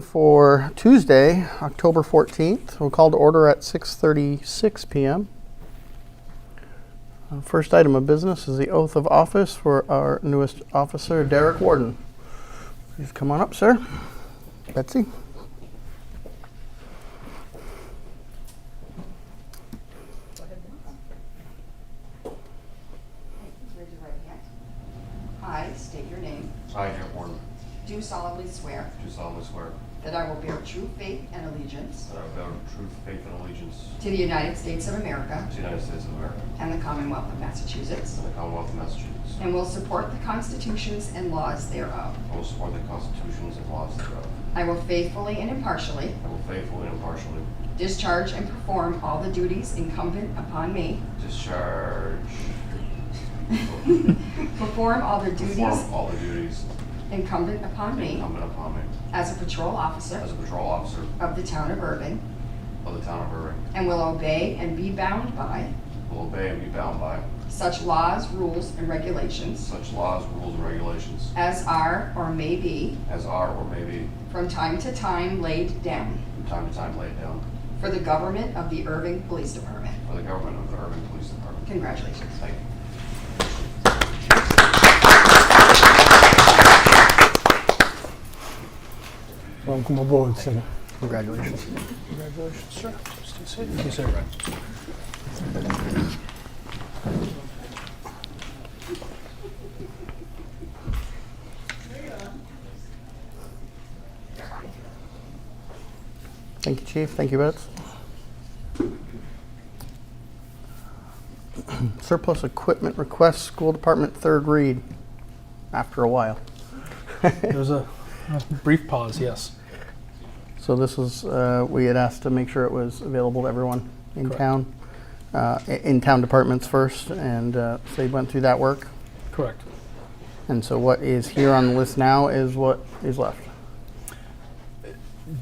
For Tuesday, October 14th, we'll call to order at 6:36 p.m. First item of business is the oath of office for our newest officer, Derek Warden. Please come on up, sir. Betsy. Raise your right hand. I state your name. I, Derek Warden, Do solemnly swear do solemnly swear that I will bear true faith and allegiance that I will bear true faith and allegiance to the United States of America to the United States of America and the Commonwealth of Massachusetts, and the Commonwealth of Massachusetts, and will support the constitutions and laws thereof. and will support the constitutions and laws thereof. I will faithfully and impartially I will faithfully and impartially discharge and perform all the duties incumbent upon me. Perform all the duties perform all the duties incumbent upon me incumbent upon me as a patrol officer as a patrol officer of the town of Erving, of the town of Erving. and will obey and be bound by Will obey and be bound by such laws, rules, and regulations such laws, rules, and regulations as are or may be as are or may be from time to time laid down from time to time laid down for the government of the Erving Police Department. for the government of the Erving Police Department. Congratulations. Thank you. Welcome aboard, sir. Congratulations. Congratulations, sir. Stay safe. Thank you, sir. Thank you, Chief. Thank you, Bets. Surplus equipment request, school department third read after a while. There was a brief pause, yes. So this was, we had asked to make sure it was available to everyone in Correct. town, in town departments first, and so they went through that work. Correct. And so what is here on the list now is what is left.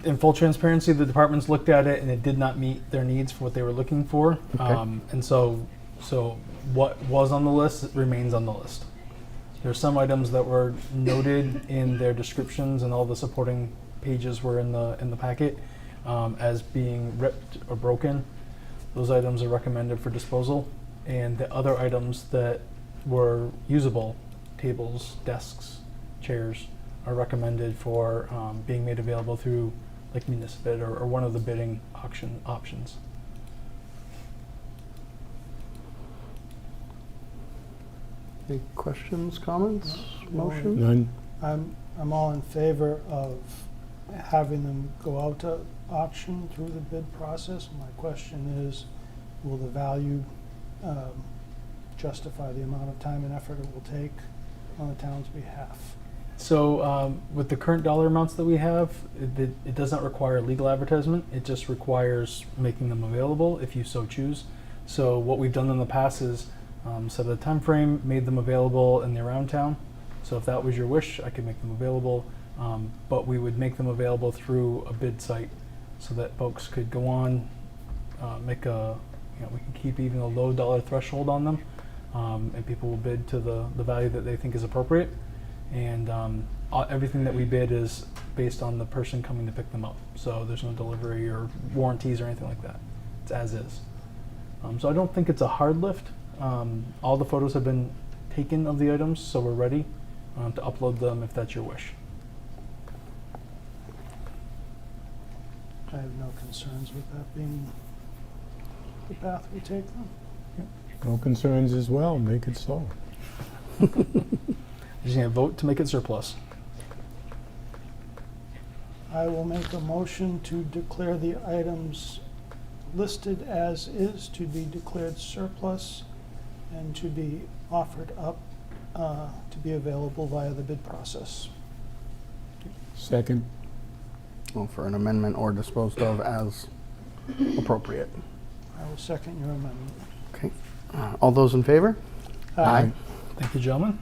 In full transparency, the departments looked at it and it did not meet their needs for what they were looking for. Okay. And so what was on the list remains on the list. There's some items that were noted in their descriptions, and all the supporting pages were in the packet as being ripped or broken. Those items are recommended for disposal, and the other items that were usable, tables, desks, chairs, are recommended for being made available through like Municipid or one of the bidding auction options. Any questions, comments, motion? None. I'm all in favor of having them go out to auction through the bid process. My question is, will the value justify the amount of time and effort it will take on the town's behalf? So with the current dollar amounts that we have, it does not require legal advertisement. It just requires making them available if you so choose. So what we've done in the past is set a time frame, made them available in the around town. So if that was your wish, I could make them available. But we would make them available through a bid site so that folks could go on, we can keep even a low dollar threshold on them, and people will bid to the value that they think is appropriate. And everything that we bid is based on the person coming to pick them up. So there's no delivery or warranties or anything like that. It's as is. So I don't think it's a hard lift. All the photos have been taken of the items, so we're ready to upload them if that's your wish. I have no concerns with that being the path we take them. No concerns as well, make it so. Just gonna vote to make it surplus. I will make a motion to declare the items listed as is to be declared surplus and to be offered up to be available via the bid process. Second. Well, for an amendment or disposed of as appropriate. I will second your amendment. Okay. All those in favor? Aye. Thank you, gentlemen.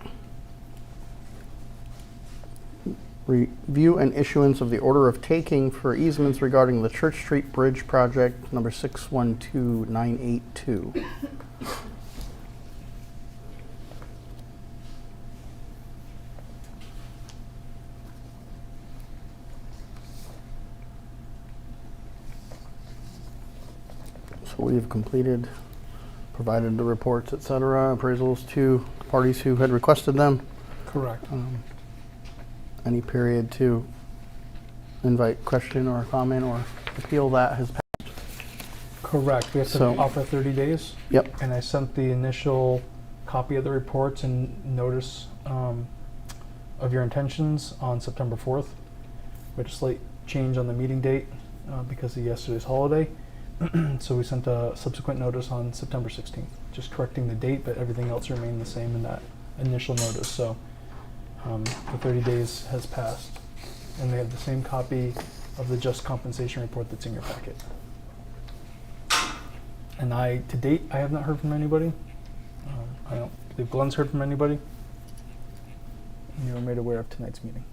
Review and issuance of the order of taking for easements regarding the Church Street Bridge project number 612982. So we've completed, provided the reports, et cetera, appraisals to parties who had requested them. Correct. Any period to invite question or comment or appeal that has passed. Correct. We have to So- offer 30 days. Yep. And I sent the initial copy of the reports and notice of your intentions on September 4th. We had a slight change on the meeting date because of yesterday's holiday. So we sent a subsequent notice on September 16th, just correcting the date, but everything else remained the same in that initial notice. So the 30 days has passed, and they have the same copy of the just compensation report that's in your packet. And to date, I have not heard from anybody. I don't believe Glenn's heard from anybody. And you were made aware of tonight's meeting.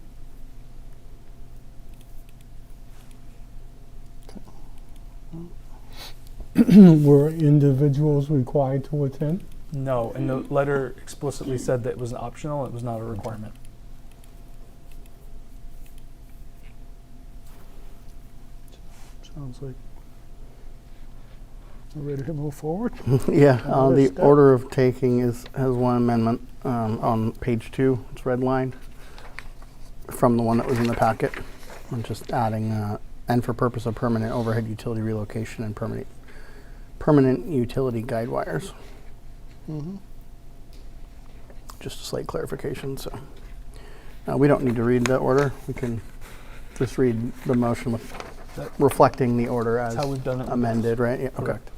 Were individuals required to attend? No, and the letter explicitly said that it was optional, it was not a requirement. Sounds like we're ready to move forward. Yeah, Another the step. order of taking has one amendment on page 2. It's redlined from the one that was in the packet. I'm just adding, and for purpose of permanent overhead utility relocation and permanent utility guide wires. Mhm. Just a slight clarification. So we don't need to read the order. We can just read the motion with That- reflecting the order as That's how we've done it. in the amended, past. right? Yeah, okay. Correct.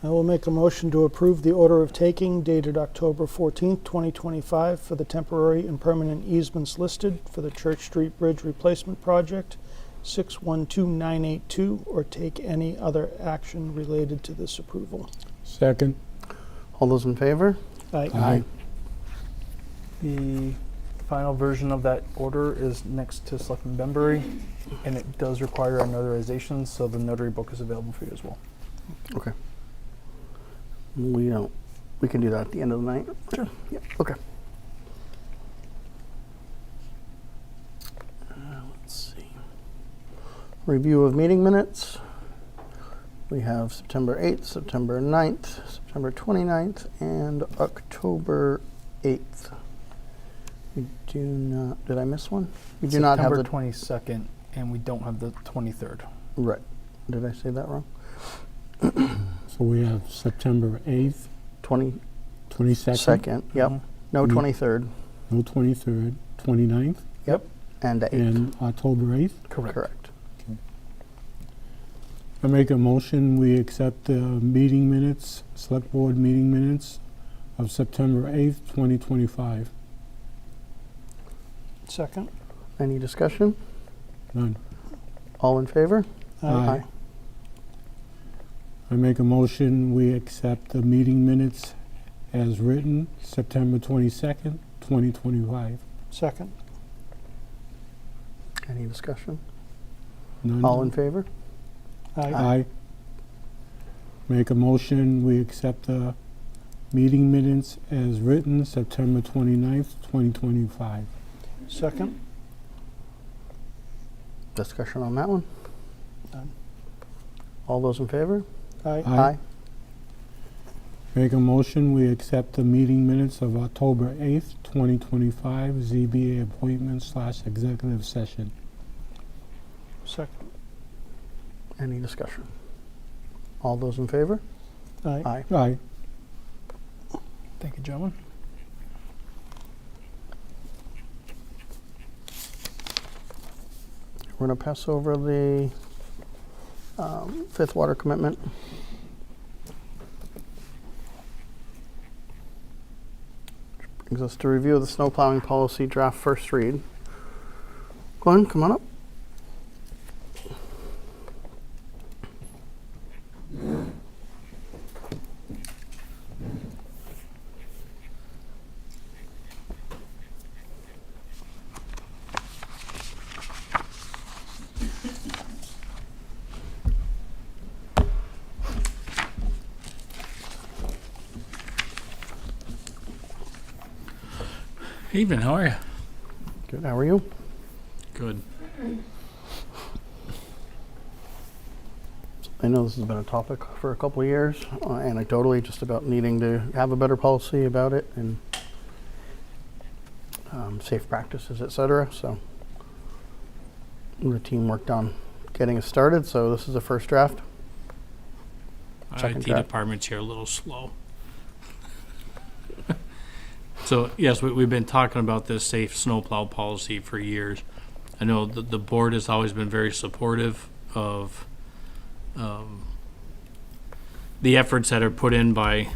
I will make a motion to approve the order of taking dated October 14th, 2025 for the temporary and permanent easements listed for the Church Street Bridge Replacement Project 612982, or take any other action related to this approval. Second. All those in favor? Aye. The final version of that order is next to Selectman Bembury, and it does require a notarization, so the notary book is available for you as well. Okay. We can do that at the end of the night. Sure. Yeah. Okay. Let's see. Review of meeting minutes. We have September 8th, September 9th, September 29th, and October 8th. We do not, did I miss one? We do not have September the, 22nd, and we don't have the 23rd. right. Did I say that wrong? So we have September 8th, 22nd. 22nd, Yep. Mhm. No, Mm. 23rd. no 23rd, 29th, Yep. And the 8th. and October 8th. Correct. I make a motion, we accept the meeting minutes, select board meeting minutes of September 8th, 2025. Second? Any discussion? None. All in favor? Aye. I make a motion, we accept the meeting minutes as written, September 22nd, 2025. Second? Any discussion? None. All in favor? Aye. Make a motion, we accept the meeting minutes as written, September 29th, 2025. Second? Discussion on that one? None. All those in favor? Aye. Make a motion, we accept the meeting minutes of October 8th, 2025, ZBA appointment / executive session. Second? Any discussion? All those in favor? Aye. Aye. Thank you, gentlemen. We're going to pass over the fifth water commitment. Which brings us to review of the snow plowing policy draft first read. Glenn, come on up. Evening, how are you? Good, how are you? Good. I know this has been a topic for a couple of years, anecdotally, just about needing to have a better policy about it and safe practices, et cetera. So the team worked on getting us started. So this is the first draft. Our Second IT draft. department's here a little slow. So, yes, we've been talking about this safe snowplow policy for years. I know the board has always been very supportive of the efforts that are put in by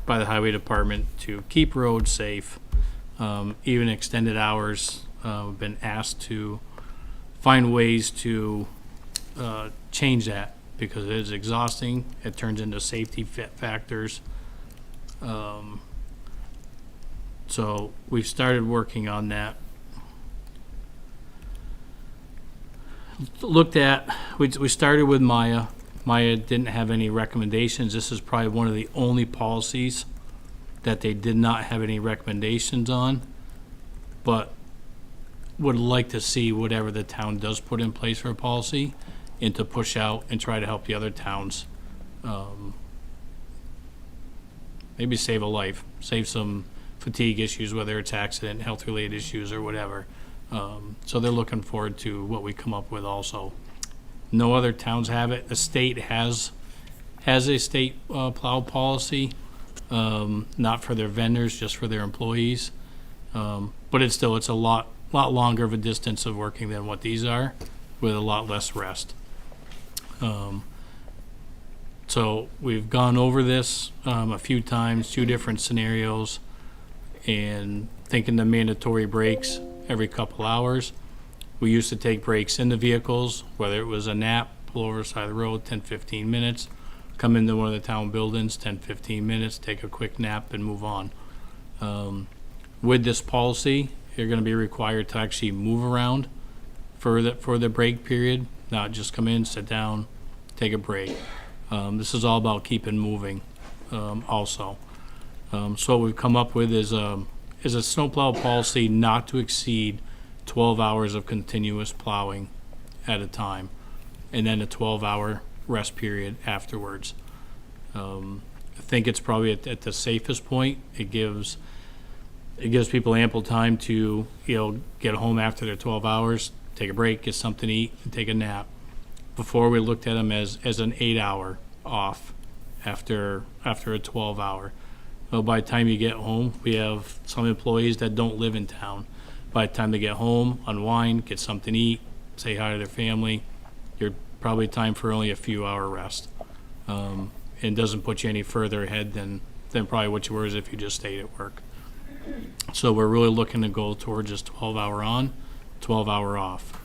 the highway department to keep roads safe. Even extended hours, we've been asked to find ways to change that because it is exhausting. It turns into safety factors. So we've started working on that. We started with Maya. Maya didn't have any recommendations. This is probably one of the only policies that they did not have any recommendations on, but would like to see whatever the town does put in place for a policy and to push out and try to help the other towns maybe save a life, save some fatigue issues, whether it's accident, health-related issues, or whatever. So they're looking forward to what we come up with also. No other towns have it. The state has a state plow policy, not for their vendors, just for their employees. But it's a lot longer of a distance of working than what these are, with a lot less rest. So we've gone over this a few times, 2 different scenarios, and thinking the mandatory breaks every couple hours. We used to take breaks in the vehicles, whether it was a nap, pull over the side of the road, 10, 15 minutes, come into one of the town buildings, 10, 15 minutes, take a quick nap and move on. With this policy, you're gonna be required to actually move around for the break period, not just come in, sit down, take a break. This is all about keeping moving, also. So what we've come up with is a snowplow policy not to exceed 12 hours of continuous plowing at a time, and then a 12-hour rest period afterwards. I think it's probably at the safest point. It gives people ample time to, get home after their 12 hours, take a break, get something to eat, and take a nap. Before, we looked at them as an 8-hour off after a 12-hour. Well, by the time you get home, we have some employees that don't live in town. By the time they get home, unwind, get something to eat, say hi to their family, you're probably time for only a few hour rest. It doesn't put you any further ahead than probably what you were as if you just stayed at work. So we're really looking to go towards just 12-hour on, 12-hour off.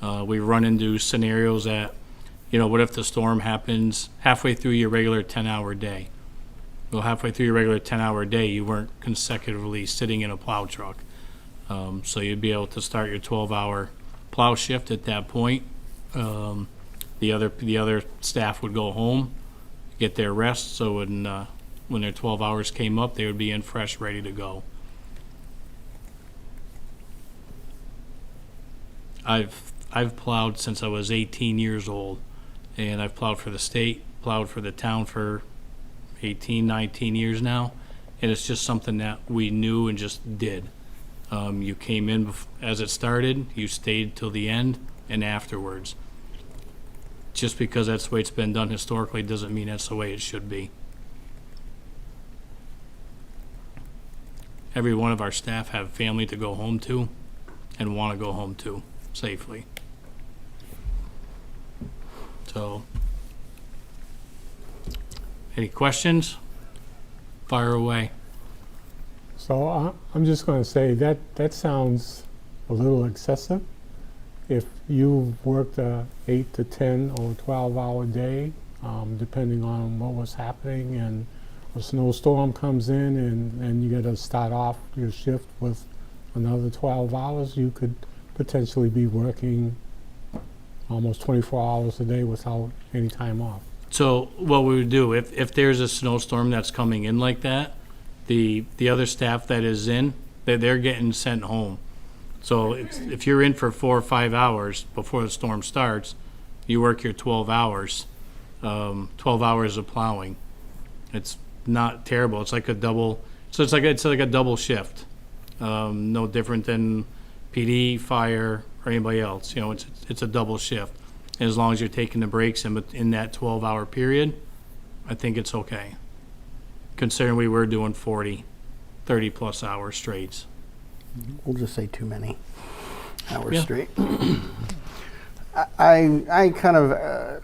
We run into scenarios that, what if the storm happens halfway through your regular 10-hour day? Well, halfway through your regular 10-hour day, you weren't consecutively sitting in a plow truck. So you'd be able to start your 12-hour plow shift at that point. The other staff would go home, get their rest, so when their 12 hours came up, they would be in fresh, ready to go. I've plowed since I was 18 years old, and I've plowed for the state, plowed for the town for 18, 19 years now, and it's just something that we knew and just did. You came in as it started, you stayed till the end, and afterwards. Just because that's the way it's been done historically doesn't mean that's the way it should be. Every one of our staff have family to go home to and want to go home to safely. So, any questions? Fire away. So I'm just going to say that sounds a little excessive. If you worked a 8 to 10 or 12-hour day, depending on what was happening, and a snowstorm comes in and you got to start off your shift with another 12 hours, you could potentially be working almost 24 hours a day without any time off. So what we would do, if there's a snowstorm that's coming in like that, the other staff that is in, they're getting sent home. So if you're in for 4 or 5 hours before the storm starts, you work your 12 hours. 12 hours of plowing. It's not terrible. It's like a double. So it's like a double shift. No different than PD, fire, or anybody else. You know, it's a double shift. And as long as you're taking the breaks in that 12-hour period, I think it's okay. Considering we were doing 40, 30 plus hours straights. We'll just say too many hours Yeah. straight. I kind of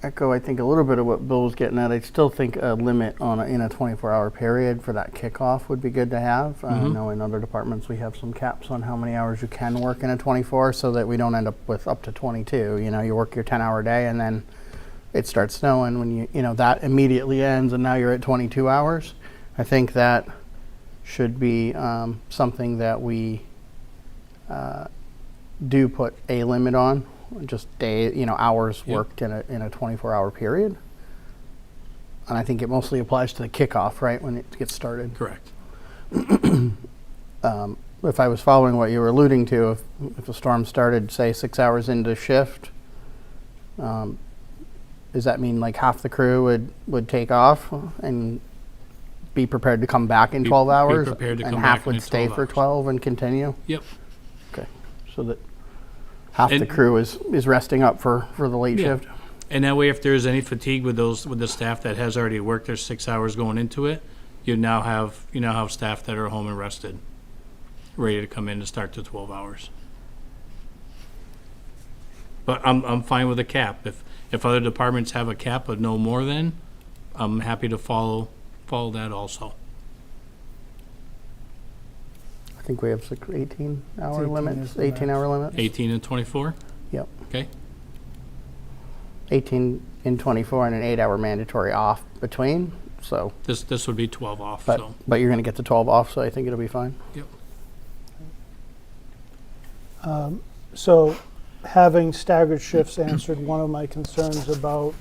echo, I think, a little bit of what Bill was getting at. I still think a limit in a 24-hour period for that kickoff would be good to have. I know in other departments we have some caps on how many hours you can work in a 24, so that we don't end up with up to 22. You know, you work your 10-hour day and then it starts snowing when that immediately ends, and now you're at 22 hours. I think that should be something that we do put a limit on, just hours Yep. worked in a 24-hour period. And I think it mostly applies to the kickoff, right, when it gets started. Correct. If I was following what you were alluding to, if a storm started, say, 6 hours into shift, does that mean like half the crew would take off and be prepared to come back in 12 hours? prepared to and come half back would in stay 12 for hours. 12 and continue? Yep. Okay. So that half the And- crew is resting up for the late Yeah. shift? And that way, if there's any fatigue with the staff that has already worked their 6 hours going into it, you now have staff that are home and rested, ready to come in to start the 12 hours. But I'm fine with a cap. If other departments have a cap of no more than, I'm happy to follow that also. I think we have 18-hour 18 limits, is the 18-hour limits? 18 and 24. Yep. Okay. 18 and 24 and an 8-hour mandatory off between, so, This would be 12 off. but So you're going to get the 12 off, so I think it'll be fine. yep. So, having staggered shifts answered one of my concerns about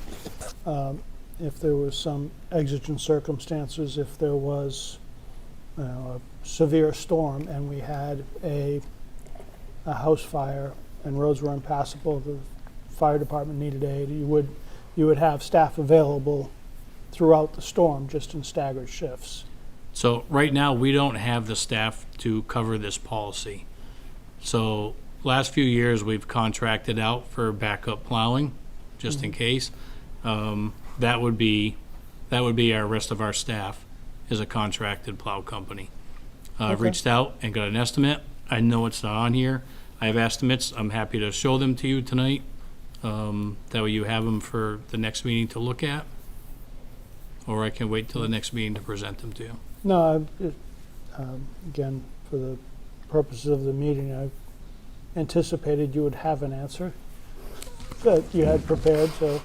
if there was some exigent circumstances, if there was a severe storm and we had a house fire and roads were impassable, the fire department needed aid, you would have staff available throughout the storm, just in staggered shifts. So right now, we don't have the staff to cover this policy. So last few years, we've contracted out for backup plowing, just in case. That would be our rest of our staff is a contracted plow company. I've Okay. reached out and got an estimate. I know it's not on here. I have estimates. I'm happy to show them to you tonight. That way you have them for the next meeting to look at. Or I can wait till the next meeting to present them to you. No, again, for the purposes of the meeting, I anticipated you would have an answer that you had prepared, so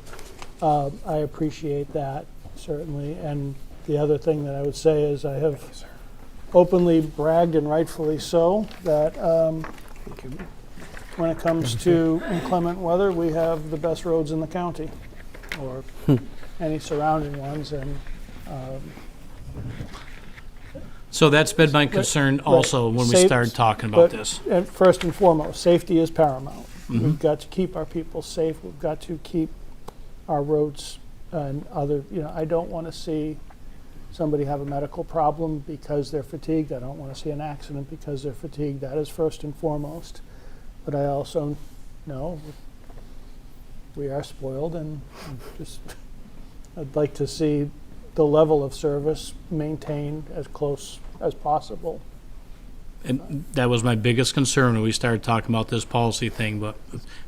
I appreciate that, certainly. And the other thing that I would say is I have openly bragged, and rightfully so, that when it comes to inclement weather, we have the best roads in the county, or any surrounding ones, and So that's been my concern also when we Safe- started talking about but- this. And first and foremost, safety is paramount. Mhm. We've got to keep our people safe. We've got to keep our roads and other, I don't want to see somebody have a medical problem because they're fatigued. I don't want to see an accident because they're fatigued. That is first and foremost. But I also know we are spoiled, and just, I'd like to see the level of service maintained as close as possible. And that was my biggest concern when we started talking about this policy thing, but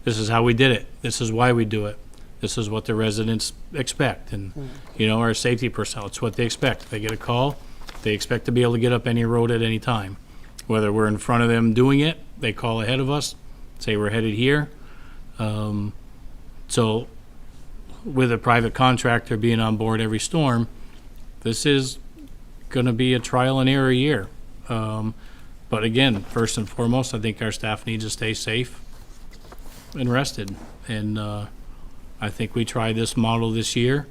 this is how we did it. This is why we do it. This is what the residents expect, and, our safety personnel, it's what they expect. They get a call, they expect to be able to get up any road at any time. Whether we're in front of them doing it, they call ahead of us, say we're headed here. So with a private contractor being on board every storm, this is gonna be a trial and error year. But again, first and foremost, I think our staff needs to stay safe and rested. And I think we tried this model this year.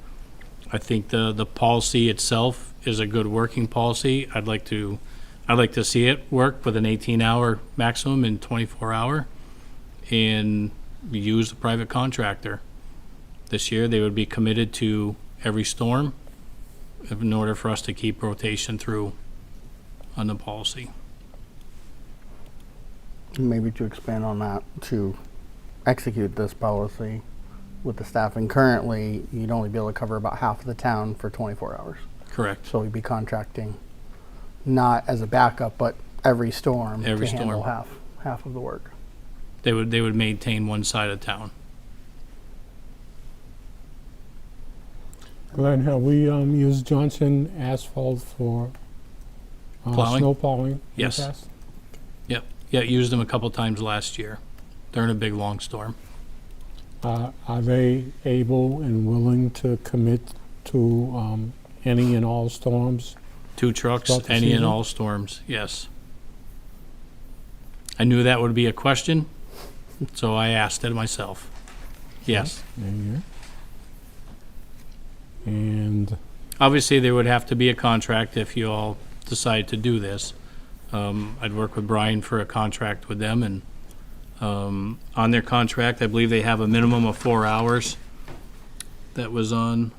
I think the policy itself is a good working policy. I'd like to see it work with an 18-hour maximum and 24-hour, and use a private contractor. this year. They would be committed to every storm in order for us to keep rotation through on the policy. Maybe to expand on that, to execute this policy with the staffing currently, you'd only be able to cover about half of the town for 24 hours. Correct. So we'd be contracting not as a backup, but every storm Every to handle storm. half of the work. They would maintain one side of town. Glenn, have we used Johnson asphalt for Plowing? snow plowing? in the Yes. past? Yep. Yeah, used them a couple times last year during a big long storm. Are they able and willing to commit to any and all storms? 2 trucks, Throughout the any and season? all storms, yes. I knew that would be a question, so I asked it myself. Yes. There you go. And Obviously, there would have to be a contract if you all decide to do this. I'd work with Brian for a contract with them, and on their contract, I believe they have a minimum of 4 hours that was on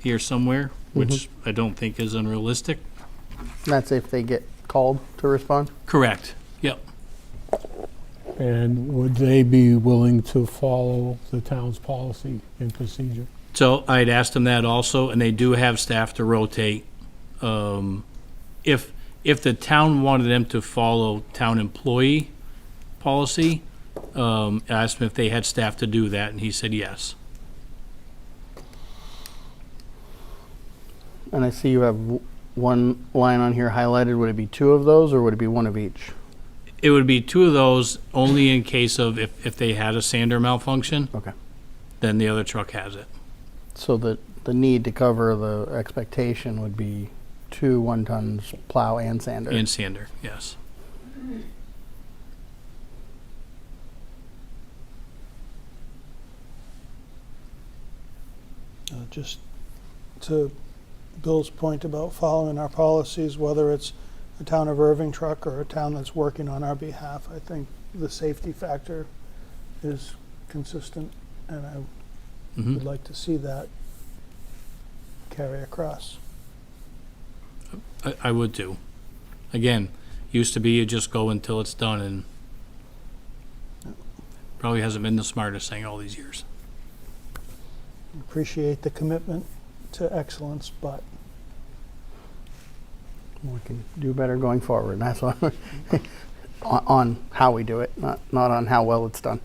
here somewhere, which I don't think is unrealistic. That's if they get called to respond. Correct. Yep. And would they be willing to follow the town's policy and procedure? So I'd asked them that also, and they do have staff to rotate. If the town wanted them to follow town employee policy, I asked him if they had staff to do that, and he said yes. And I see you have one line on here highlighted. Would it be 2 of those, or would it be 1 of each? It would be 2 of those only in case of if they had a sander malfunction, Okay. then the other truck has it. So the need to cover the expectation would be 2 1-tons plow and sander. And sander, yes. Just to Bill's point about following our policies, whether it's a town of Erving truck or a town that's working on our behalf, I think the safety factor is consistent, and I Mhm. would like to see that carry across. I would too. Again, used to be you just go until it's done, and probably hasn't been the smartest thing all these years. Appreciate the commitment to excellence, but We can do better going forward. That's what on how we do it, not on how well it's done.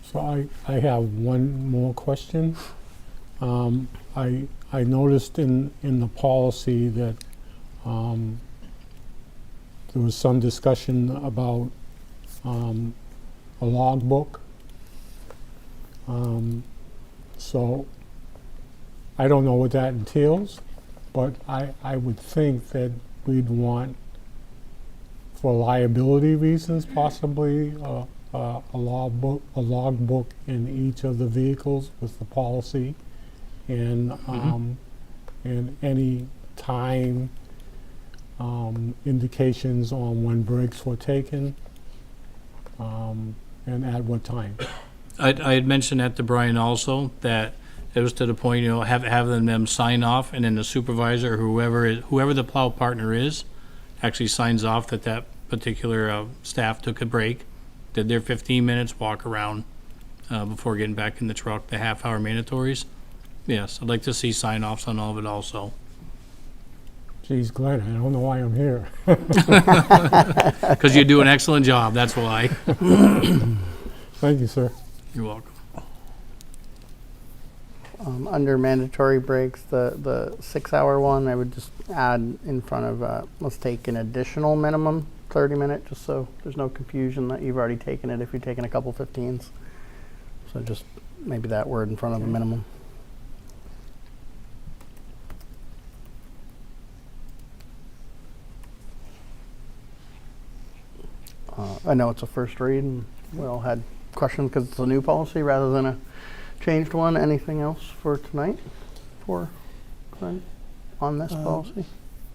So I have one more question. I noticed in the policy that there was some discussion about a logbook. So I don't know what that entails, but I would think that we'd want, for liability reasons, possibly a logbook in each of the vehicles with the policy and and any time indications on when breaks were taken and at what time. I had mentioned that to Brian also, that it was to the point, having them sign off, and then the supervisor, whoever the plow partner is, actually signs off that particular staff took a break, did their 15 minutes walk around before getting back in the truck, the half-hour mandatories. Yes, I'd like to see sign-offs on all of it also. Geez, Glenn, I don't know why I'm here. Because you do an excellent job, that's why. Thank you, sir. You're welcome. Under mandatory breaks, the 6-hour one, I would just add in front of, let's take an additional minimum 30-minute, just so there's no confusion that you've already taken it if you're taking a couple 15s. So just maybe that word in front of the minimum. I know it's a first read, and we all had questions because it's a new policy rather than a changed one. Anything else for tonight for Glenn on this policy?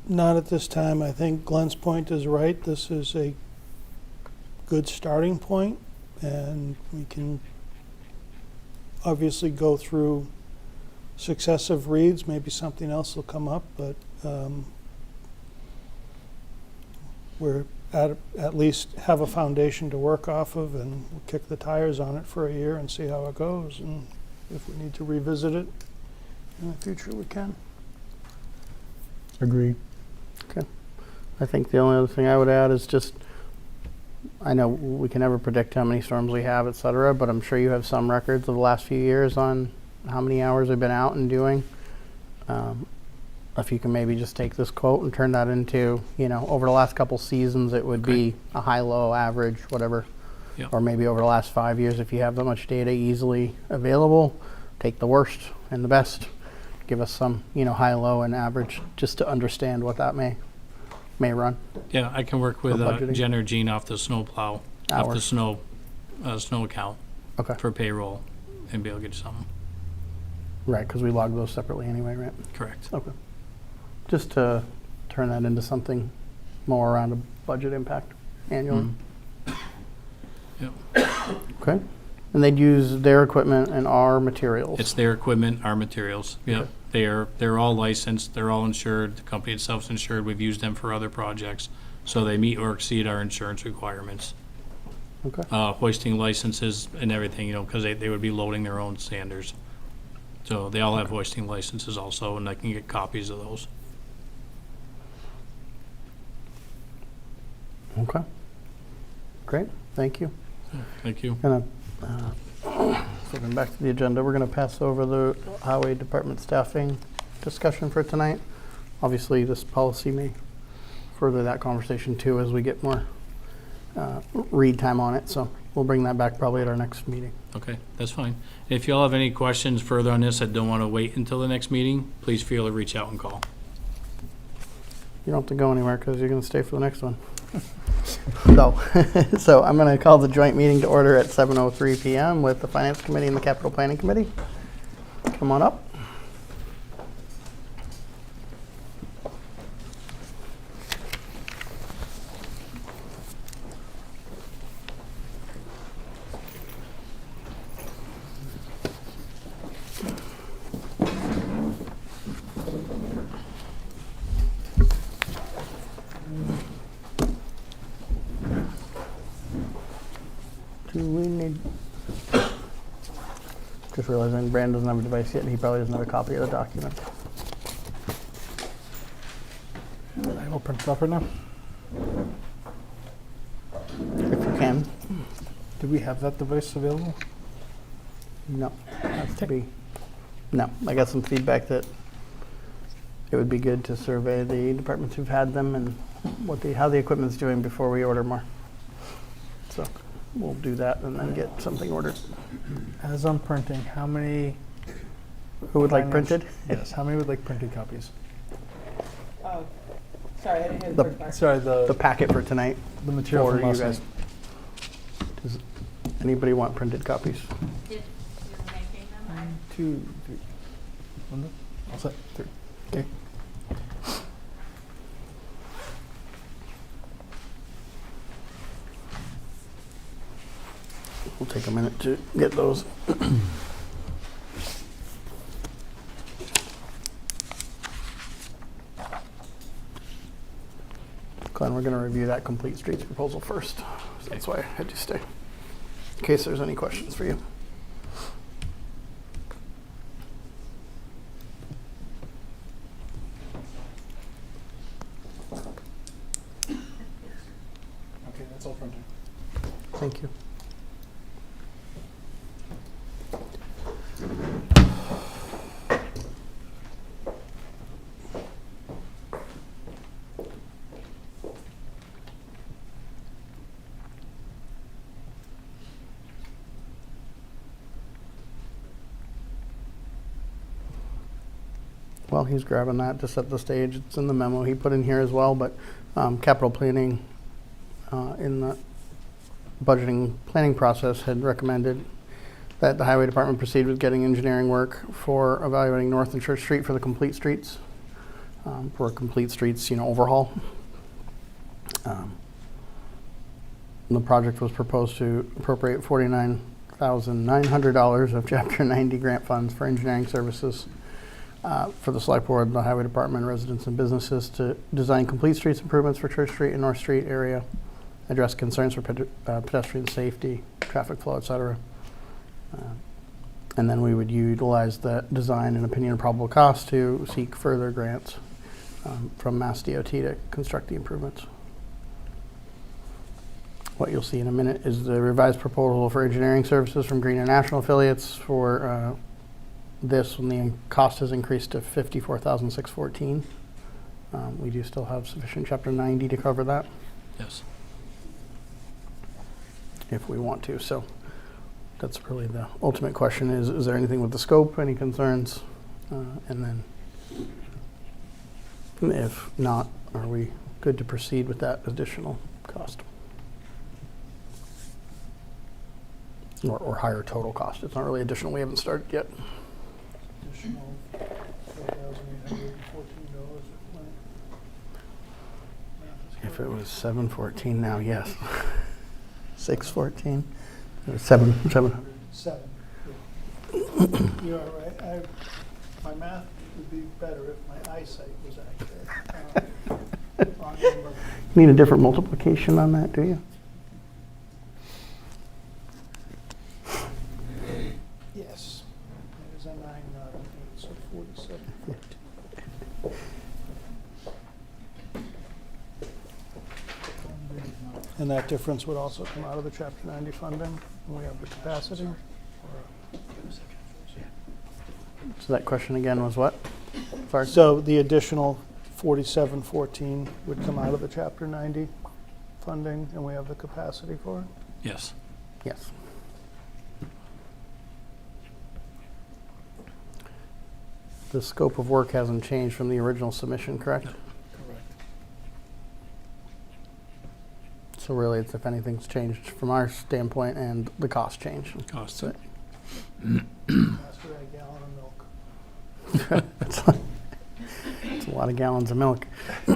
not at this time. I think Glenn's point is right. This is a good starting point, and we can obviously go through successive reads, maybe something else will come up, but we're at least have a foundation to work off of, and we'll kick the tires on it for a year and see how it goes, and if we need to revisit it in the future, we can. Agreed. I think the only other thing I would add is just, I know we can never predict how many storms we have, et cetera, but I'm sure you have some records of the last few years on how many hours we've been out and doing. If you can maybe just take this quote and turn that into, over the last couple seasons, it would be a high, low, average, whatever. Yep. Or maybe over the last 5 years, if you have that much data easily available, take the worst and the best. Give us some, high, low, and average, just to understand what that may run. Yeah, I can work with For budgeting. Jen or Gene off the snow plow, off the Hours. snow account Okay. for payroll, and be able to get you something. Right, because we log those separately anyway, right? Correct. Okay. Just to turn that into something more around a budget impact annually. Yep. Okay. And they'd use their equipment and our materials. It's their equipment, our materials. Yep. Okay. They're all licensed, they're all insured, the company itself's insured, we've used them for other projects. So they meet or exceed our insurance requirements. Okay. Hoisting licenses and everything, because they would be loading their own sanders. So they all have hoisting licenses also, and I can get copies of those. Okay. Great. Thank you. Thank you. Flipping back to the agenda, we're going to pass over the highway department staffing discussion for tonight. Obviously, this policy may further that conversation too as we get more read time on it. So we'll bring that back probably at our next meeting. Okay, that's fine. If y'all have any questions further on this that don't want to wait until the next meeting, please feel to reach out and call. You don't have to go anywhere because you're going to stay for the next one. So I'm going to call the joint meeting to order at 7:03 p.m. with the Finance Committee and the Capital Planning Committee. Come on up. Do we need... Just realizing Brand doesn't have a device yet, and he probably doesn't have a copy of the document. I will print it up right now. If you can. Do we have that device available? No, has to be. No, I got some feedback that it would be good to survey the departments who've had them and how the equipment's doing before we order more. So we'll do that and then get something ordered. As I'm printing, how many? Who would like finance- printed? Yes. How many would like printed copies? Oh, sorry, I didn't hear the first part. Sorry, The the packet for tonight material for from you last guys. night. Does anybody want printed copies? You're making them? 1, 2, 3. Linda? All set. 3. Okay. We'll take a minute to get those. Glenn, we're going to review that Complete Streets proposal first. So that's why I had you stay, in case there's any questions for you. Okay, that's all printed. Thank you. While he's grabbing that, just set the stage. It's in the memo he put in here as well, but capital planning in the budgeting planning process had recommended that the highway department proceed with getting engineering work for evaluating North and Church Street for the complete streets, for a complete streets, overhaul. The project was proposed to appropriate $49,000 $4,900 of Chapter 90 grant funds for engineering services for the Select Board, the Highway Department, residents and businesses to design complete streets improvements for Church Street and North Street area, address concerns for pedestrian safety, traffic flow, et cetera. And then we would utilize that design and opinion of probable cost to seek further grants from Mass DOT to construct the improvements. What you'll see in a minute is the revised proposal for engineering services from Green International affiliates for this, when the cost has increased to $54,614. We do still have sufficient Chapter 90 to cover that Yes. if we want to. So that's really the ultimate question: is there anything with the scope, any concerns? And then if not, are we good to proceed with that additional cost? Or higher total cost. It's not really additional. We haven't started yet. Additional $4,814. If it was 714 now, yes. 614. It was 700. 7. Yeah. You're right. My math would be better if my eyesight was accurate. Wrong number. Need a different multiplication on that, do you? Yes. It is a 9, not an 8, so 47. And that difference would also come out of the Chapter 90 funding, and we have the capacity. So that question again was what? Sorry. So the additional 4714 would come out of the Chapter 90 funding, and we have the capacity for it? Yes. Yes. The scope of work hasn't changed from the original submission, correct? Correct. So really, it's if anything's changed from our standpoint and the cost change. Cost. That's Faster a gallon of milk. It's a lot of gallons of milk. Yeah.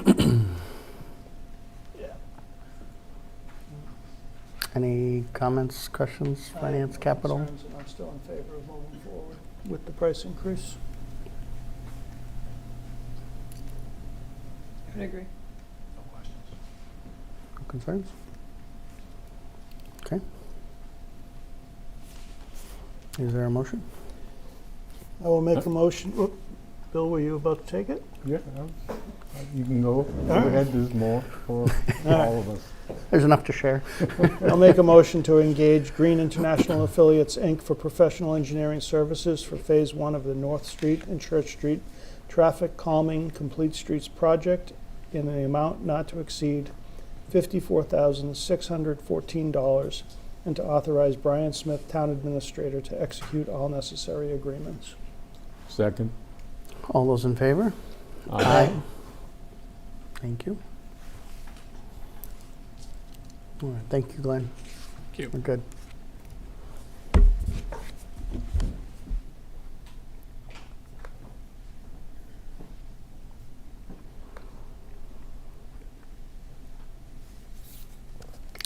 Any comments, questions, finance, capital? And I'm still in favor of moving forward with the price increase. I would agree. No concerns? Okay. Is there a motion? I will make a motion. Oop. Bill, were you about to take it? Yeah, you can go. Go right. ahead, there's more for all of us. There's enough to share. I'll make a motion to engage Green International Affiliates, Inc. for professional engineering services for Phase 1 of the North Street and Church Street Traffic Calming Complete Streets Project in an amount not to exceed $54,614, and to authorize Brian Smith, Town Administrator, to execute all necessary agreements. Second. All those in favor? Aye. Thank you. All right, thank you, Glenn. Thank you. We're good.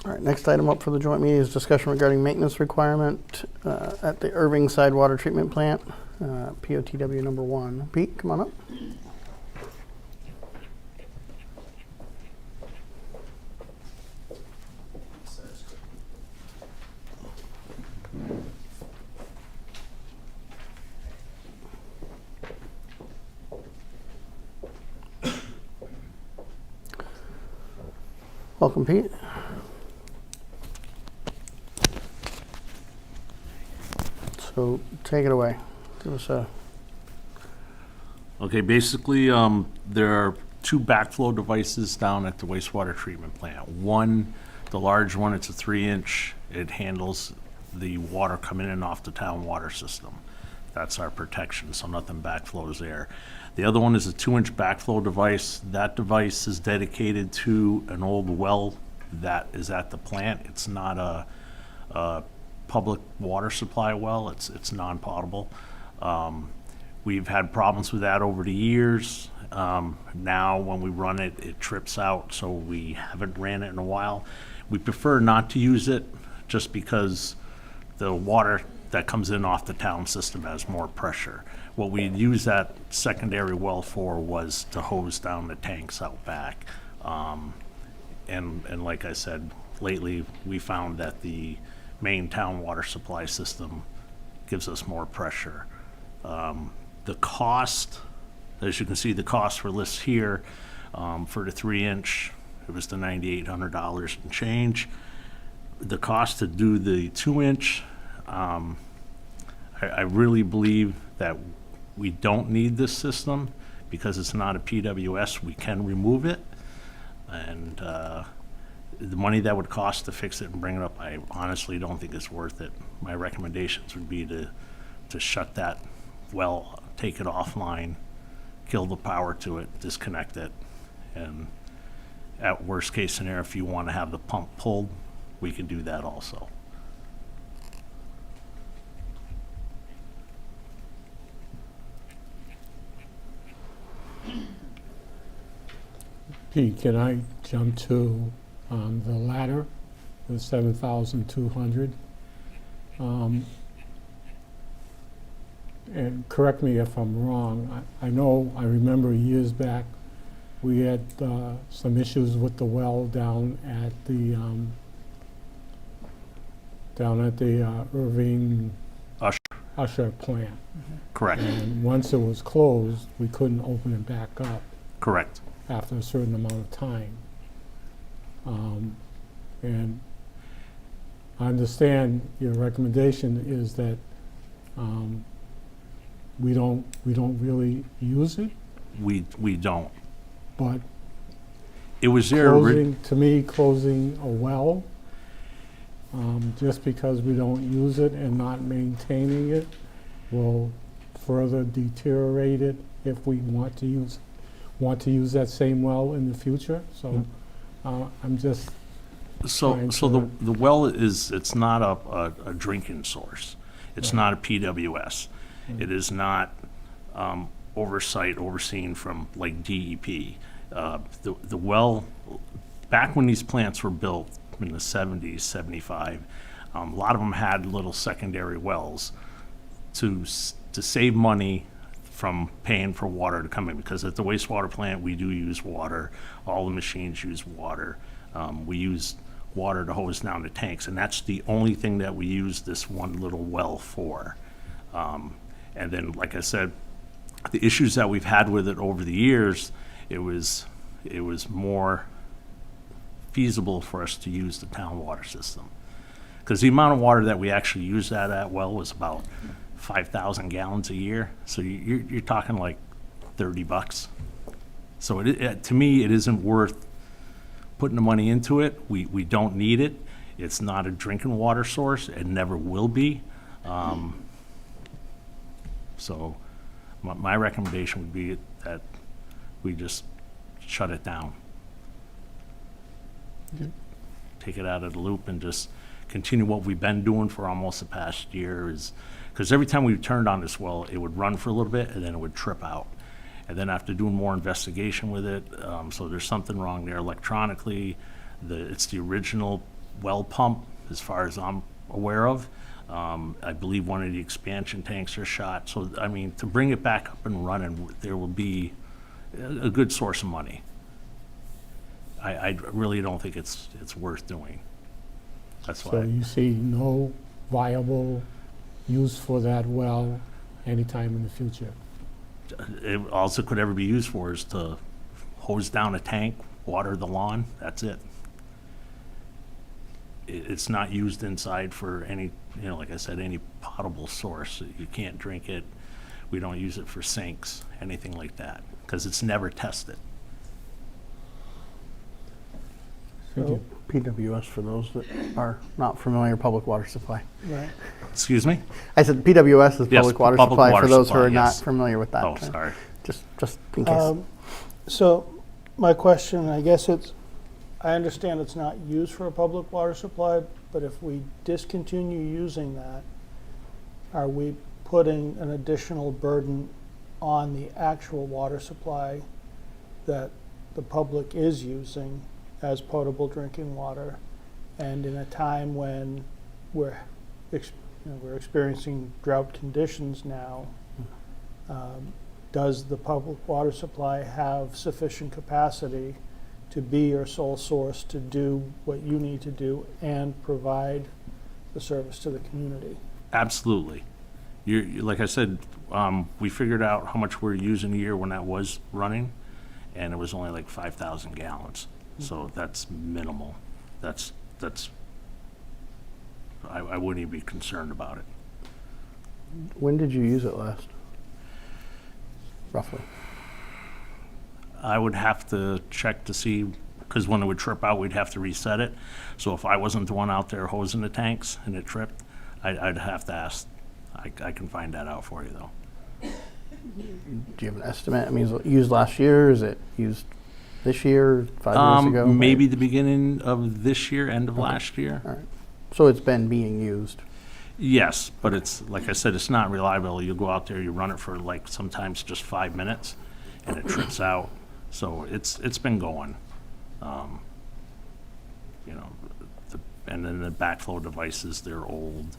All right, next item up for the joint meeting is discussion regarding maintenance requirement at the Erving Side Water Treatment Plant, POTW number 1. Pete, come on up. Welcome, Pete. So take it away. Give us a Okay, basically, there are two backflow devices down at the wastewater treatment plant. One, the large one, it's a 3-inch. It handles the water coming in off the town water system. That's our protection, so nothing backflows there. The other one is a 2-inch backflow device. That device is dedicated to an old well that is at the plant. It's not a public water supply well. It's non-potable. We've had problems with that over the years. Now, when we run it, it trips out, so we haven't ran it in a while. We prefer not to use it just because the water that comes in off the town system has more pressure. What we used that secondary well for was to hose down the tanks out back. And like I said, lately, we found that the main town water supply system gives us more pressure. The cost, as you can see, the cost for lists here, for the 3-inch, it was the $9,800 and change. The cost to do the 2-inch, I really believe that we don't need this system because it's not a PWS. We can remove it. And the money that would cost to fix it and bring it up, I honestly don't think it's worth it. My recommendations would be to shut that well, take it offline, kill the power to it, disconnect it. And at worst case scenario, if you want to have the pump pulled, we can do that also. Pete, can I jump to the latter, the 7,200? And correct me if I'm wrong. I know, I remember years back, we had some issues with the well down at the Erving Usher plant. Correct. And once it was closed, we couldn't open it back up Correct. after a certain amount of time. And I understand your recommendation is that we don't really use it, We don't. but It was there. closing a well, just because we don't use it and not maintaining it will further deteriorate it if we want to use that same well in the future. So I'm just So trying the well is, it's not a drinking source. It's not a PWS. It is not overseen from like DEP. The well, back when these plants were built in the 70s, 75, a lot of them had little secondary wells to save money from paying for water to come in, because at the wastewater plant, we do use water. All the machines use water. We use water to hose down the tanks, and that's the only thing that we use this one little well for. And then, like I said, the issues that we've had with it over the years, it was more feasible for us to use the town water system. Because the amount of water that we actually used at that well was about 5,000 gallons a year. So you're talking like $30. So to me, it isn't worth putting the money into it. We don't need it. It's not a drinking water source. It never will be. So my recommendation would be that we just shut it down. Take it out of the loop and just continue what we've been doing for almost the past year. Is because every time we turned on this well, it would run for a little bit and then it would trip out. And then after doing more investigation with it, so there's something wrong there electronically. It's the original well pump, as far as I'm aware of. I believe one of the expansion tanks are shot. So, I mean, to bring it back up and running, there will be a good source of money. I really don't think it's worth doing. That's So why. you see no viable use for that well anytime in the future? It also could ever be used for is to hose down a tank, water the lawn, that's it. It's not used inside for any, like I said, any potable source. You can't drink it. We don't use it for sinks, anything like that, because it's never tested. Thank you. PWS, for those that are not familiar, public water supply. Right. Excuse me? I said PWS is Yes, public water public supply, water for those who supply, are not yes. familiar with that. Oh, sorry. Just in case. So my question, I guess I understand it's not used for a public water supply, but if we discontinue using that, are we putting an additional burden on the actual water supply that the public is using as potable drinking water? And in a time when we're we're experiencing drought conditions now. Does the public water supply have sufficient capacity to be your sole source to do what you need to do and provide the service to the community? Absolutely. Like I said, we figured out how much we're using a year when that was running, and it was only like 5,000 gallons. So that's minimal. That's I wouldn't even be concerned about it. When did you use it last? Roughly. I would have to check to see, because when it would trip out, we'd have to reset it. So if I wasn't the one out there hosing the tanks and it tripped, I'd have to ask. I can find that out for you, though. Do you have an estimate? I mean, is it used last year? Is it used this year, 5 years ago? Maybe the beginning of this year, end of last year. All right. So it's been being used. Yes, but it's, like I said, it's not reliable. You go out there, you run it for like sometimes just 5 minutes, and it trips out. So it's been going. You know, and then the backflow devices, they're old.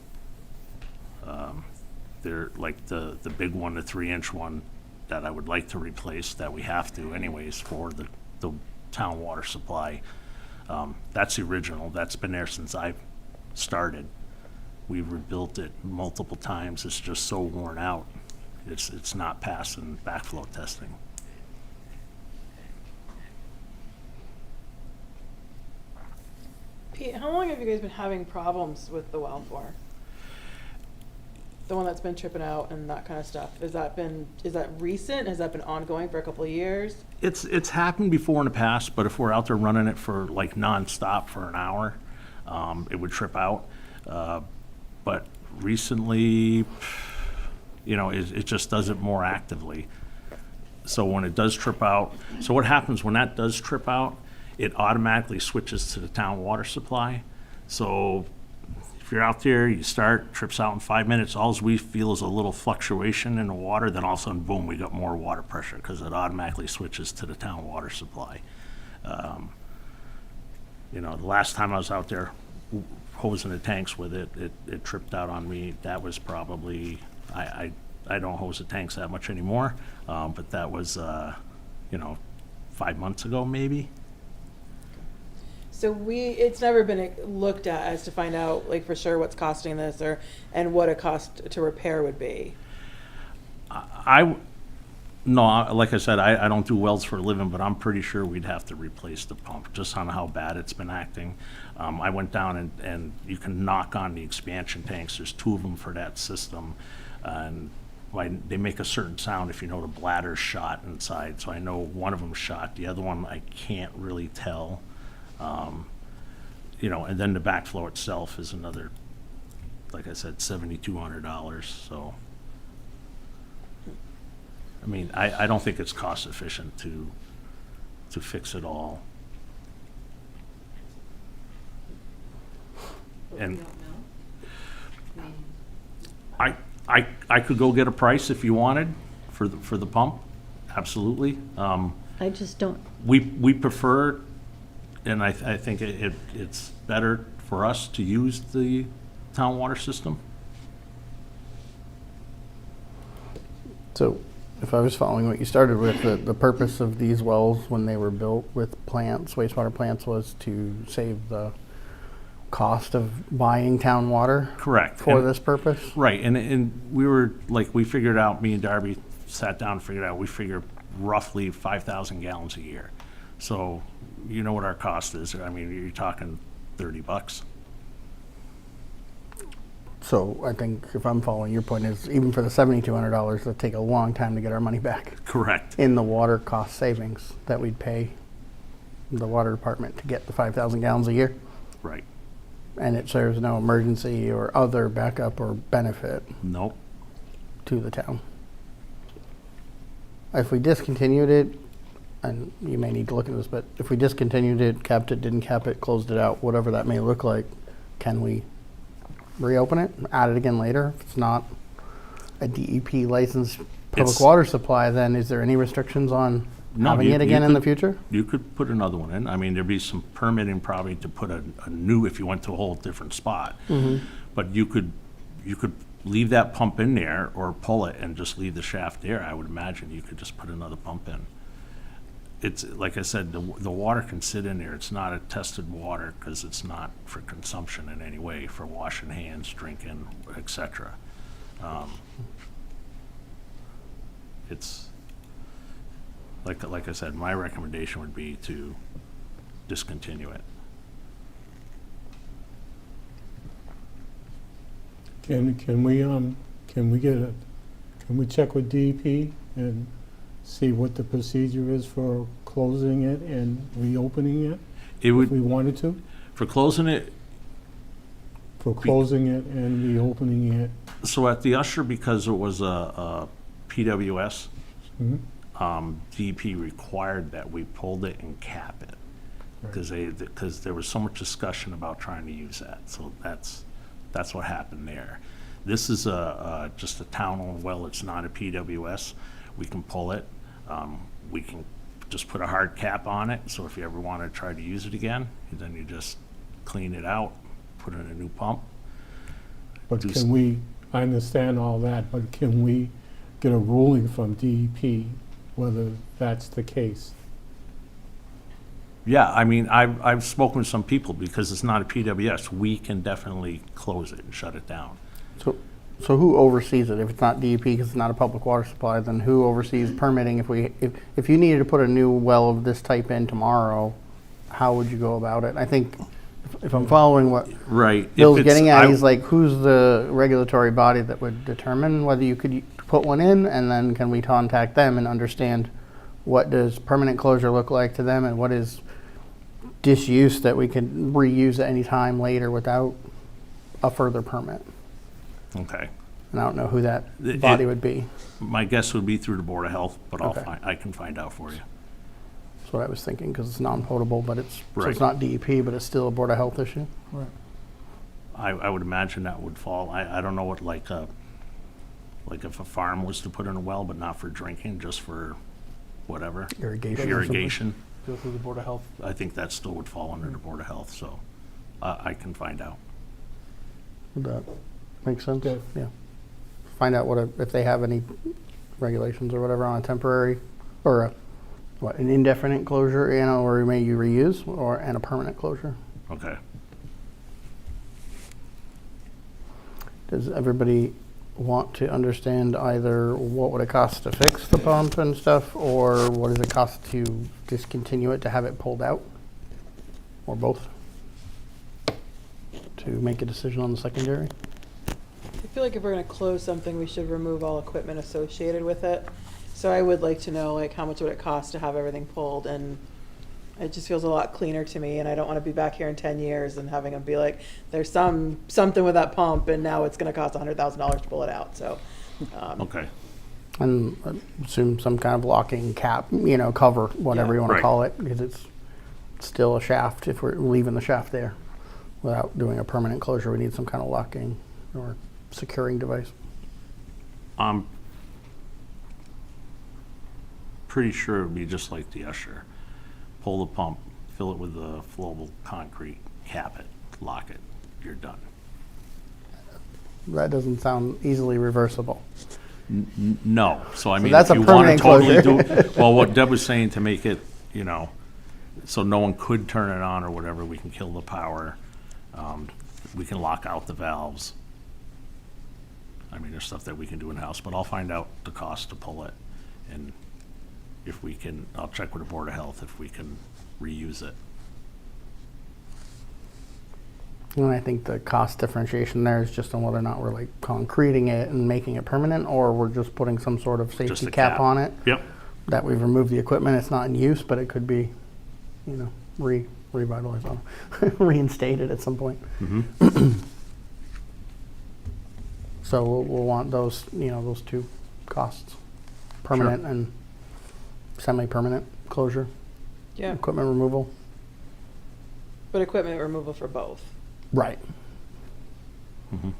They're like the big one, the 3-inch one that I would like to replace, that we have to anyways for the town water supply. That's the original. That's been there since I started. We've rebuilt it multiple times. It's just so worn out. It's not passing backflow testing. Pete, how long have you guys been having problems with the well for? The one that's been tripping out and that kind of stuff. Is that recent? Has that been ongoing for a couple of years? It's happened before in the past, but if we're out there running it for like nonstop for an hour, it would trip out. But recently, you know, it just does it more actively. So when it does trip out, so what happens when that does trip out, it automatically switches to the town water supply. So if you're out there, you start, trips out in 5 minutes, all we feel is a little fluctuation in the water, then all of a sudden, boom, we got more water pressure because it automatically switches to the town water supply. You know, the last time I was out there hosing the tanks with it, it tripped out on me. That was probably, I don't hose the tanks that much anymore, but that was, you know, 5 months ago maybe. So it's never been looked at as to find out, like, for sure what's costing this and what a cost to repair would be. No, like I said, I don't do wells for a living, but I'm pretty sure we'd have to replace the pump just on how bad it's been acting. I went down and you can knock on the expansion tanks. There's 2 of them for that system. And they make a certain sound if you know the bladder's shot inside. So I know one of them's shot. The other one I can't really tell. You know, and then the backflow itself is another, like I said, $7,200. So, I mean, I don't think it's cost efficient to fix it all. And I could go get a price if you wanted for the pump, absolutely. I just don't, We prefer, and I think it's better for us to use the town water system. So if I was following what you started with, the purpose of these wells when they were built with plants, wastewater plants, was to save the cost of buying town water? Correct. For And- this purpose? Right, and we were, like, we figured out, me and Darby sat down and figured out, we figured roughly 5,000 gallons a year. So, you know what our cost is. I mean, you're talking $30. So I think if I'm following your point is even for the $7,200, it'll take a long time to get our money back Correct. in the water cost savings that we'd pay the water department to get the 5,000 gallons a year. Right. And it serves no emergency or other backup or benefit Nope. to the town. If we discontinued it, and you may need to look at this, but if we discontinued it, capped it, didn't cap it, closed it out, whatever that may look like, can we reopen it, add it again later? If it's not a DEP licensed public It's- water supply, then is there any restrictions on No, having you- it you again in the could- future? You could put another one in. I mean, there'd be some permitting probably to put a new, if you went to a whole different spot. But you could you could leave that pump in there or pull it and just leave the shaft there. I would imagine you could just put another pump in. It's, like I said, the water can sit in there. It's not a tested water because it's not for consumption in any way, for washing hands, drinking, etc. It's, like I said, my recommendation would be to discontinue it. Can we check with DEP and see what the procedure is for closing it and reopening it? It If we would, wanted to, for closing it, for closing it and reopening it? so at the Usher, because it was a PWS, Mhm. DEP required that we pulled it and cap it. Because there was so much discussion about trying to use that, so that's what happened there. This is just a town-owned well, it's not a PWS. We can pull it, we can just put a hard cap on it, so if you ever want to try to use it again, then you just clean it out, put in a new pump. But Do can we, I understand all that, but can we get a ruling from DEP whether that's the case? Yeah, I mean, I've spoken with some people, because it's not a PWS, we can definitely close it and shut it down. So who oversees it? If it's not DEP because it's not a public water supply, then who oversees permitting? If you needed to put a new well of this type in tomorrow, how would you go about it? I think if I'm following what Right. if Bill's it's- getting at, I- he's like, who's the regulatory body that would determine whether you could put one in, and then can we contact them and understand what does permanent closure look like to them, and what is disuse that we can reuse at any time later without a further permit? Okay. And I don't know who that It- body would be. My guess would be through the Board of Health, but Okay. I can find out for you. That's what I was thinking, because it's non-potable, but it's, so Right. it's not DEP, but it's still a Board of Health issue. I would imagine that would fall, I don't know what, like if a farm was to put in a well, but not for drinking, just for whatever. Irrigation or something. Irrigation, Go through the Board of Health. I think that still would fall under the Board of Health, so I can find out. Would that make sense? Yeah. Yeah. Find out if they have any regulations or whatever on a temporary, or an indefinite closure, or may you reuse, and a permanent closure. Okay. Does everybody want to understand either what would it cost to fix the pump and stuff, or what does it cost to discontinue it, to have it pulled out? Or both? To make a decision on the secondary? I feel like if we're gonna close something, we should remove all equipment associated with it. So I would like to know, like, how much would it cost to have everything pulled, and it just feels a lot cleaner to me, and I don't wanna be back here in 10 years and having them be like, there's something with that pump, and now it's gonna cost $100,000 to pull it out, so. Okay. And assume some kind of locking cap, cover, whatever you want Right. to call it, because it's still a shaft. If we're leaving the shaft there without doing a permanent closure, we need some kind of locking or securing device. I'm pretty sure it would be just like the Usher. Pull the pump, fill it with the flowable concrete, cap it, lock it, you're done. That doesn't sound easily reversible. No, so I mean, that's if a you want to permanent totally closure. do, well, what Deb was saying, to make it, so no one could turn it on or whatever, we can kill the power. We can lock out the valves. I mean, there's stuff that we can do in-house, but I'll find out the cost to pull it. And if we can, I'll check with the Board of Health if we can reuse it. And I think the cost differentiation there is just on whether or not we're like concreting it and making it permanent, or we're just putting some sort of Just safety a cap cap. on it. Yep. That we've removed the equipment, it's not in use, but it could be, revitalized, reinstated at some point. So we'll want those, those two costs, permanent and semi-permanent closure, Yeah, equipment removal. but equipment removal for both. Right. Mhm.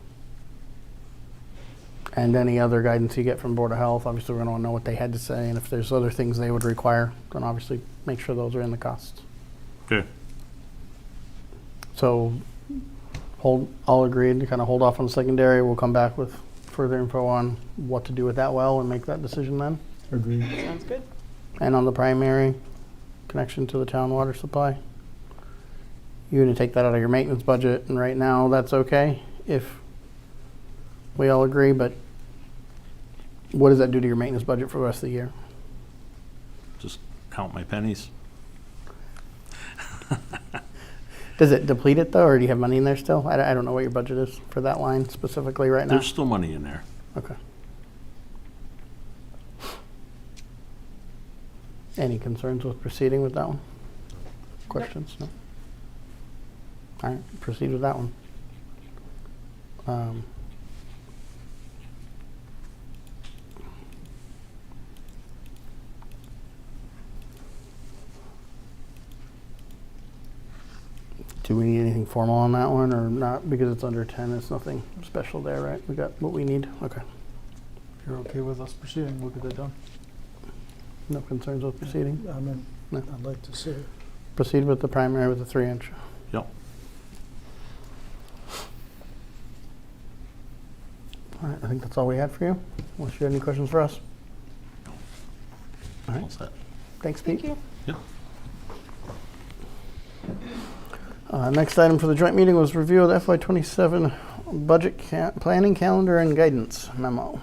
And any other guidance you get from Board of Health, obviously we're gonna wanna know what they had to say, and if there's other things they would require, then obviously make sure those are in the costs. Okay. So all agreed to kind of hold off on the secondary. We'll come back with further info on what to do with that well and make that decision then. Agreed. Sounds good. And on the primary connection to the town water supply, you're gonna take that out of your maintenance budget, and right now that's okay if we all agree, but what does that do to your maintenance budget for the rest of the year? Just count my pennies. Does it deplete it though, or do you have money in there still? I don't know what your budget is for that line specifically right now. There's still money in there. Okay. Any concerns with proceeding with that one? Questions? No? All right, proceed with that one. Do we need anything formal on that one or not? Because it's under 10, it's nothing special there, right? We got what we need? Okay. If you're okay with us proceeding, we'll get that done. No concerns with proceeding? I mean, No. I'd like to see it. Proceed with the primary with the 3-inch. Yep. All right, I think that's all we had for you. Unless you have any questions for us. All right, All set. thanks, Pete. Thank you. Yep. Next item for the joint meeting was review of the FY27 budget planning calendar and guidance memo.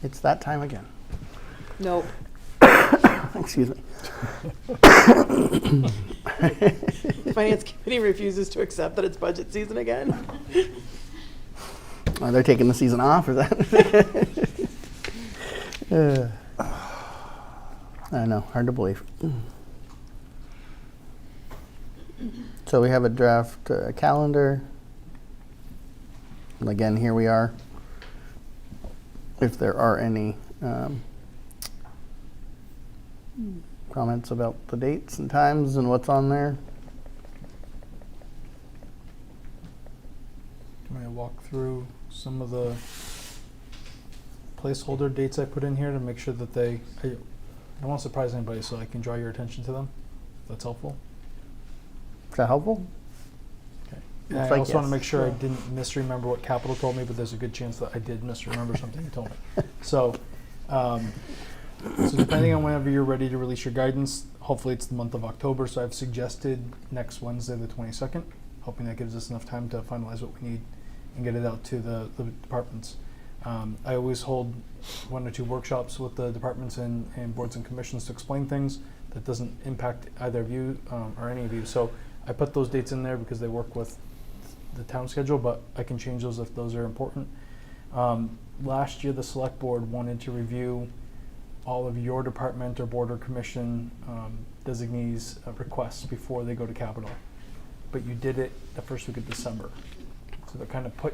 It's that time again. Nope. Excuse me. Finance committee refuses to accept that it's budget season again. Are they taking the season off or that? I know, hard to believe. So we have a draft calendar. And again, here we are. If there are any comments about the dates and times and what's on there. Can I walk through some of the placeholder dates I put in here to make sure that I don't want to surprise anybody, so I can draw your attention to them? If that's helpful. Is that helpful? Okay. Looks And I like also want to yes. make sure I didn't misremember what Capital told me, but there's a good chance that I did misremember something you told me. So, so depending on whenever you're ready to release your guidance, hopefully it's the month of October. So I've suggested next Wednesday, the 22nd, hoping that gives us enough time to finalize what we need and get it out to the departments. I always hold 1 or 2 workshops with the departments and boards and commissions to explain things that doesn't impact either of you or any of you. So I put those dates in there because they work with the town schedule, but I can change those if those are important. Last year, the select board wanted to review all of your department or board or commission designees' requests before they go to Capitol. But you did it the first week of December. So they kind of put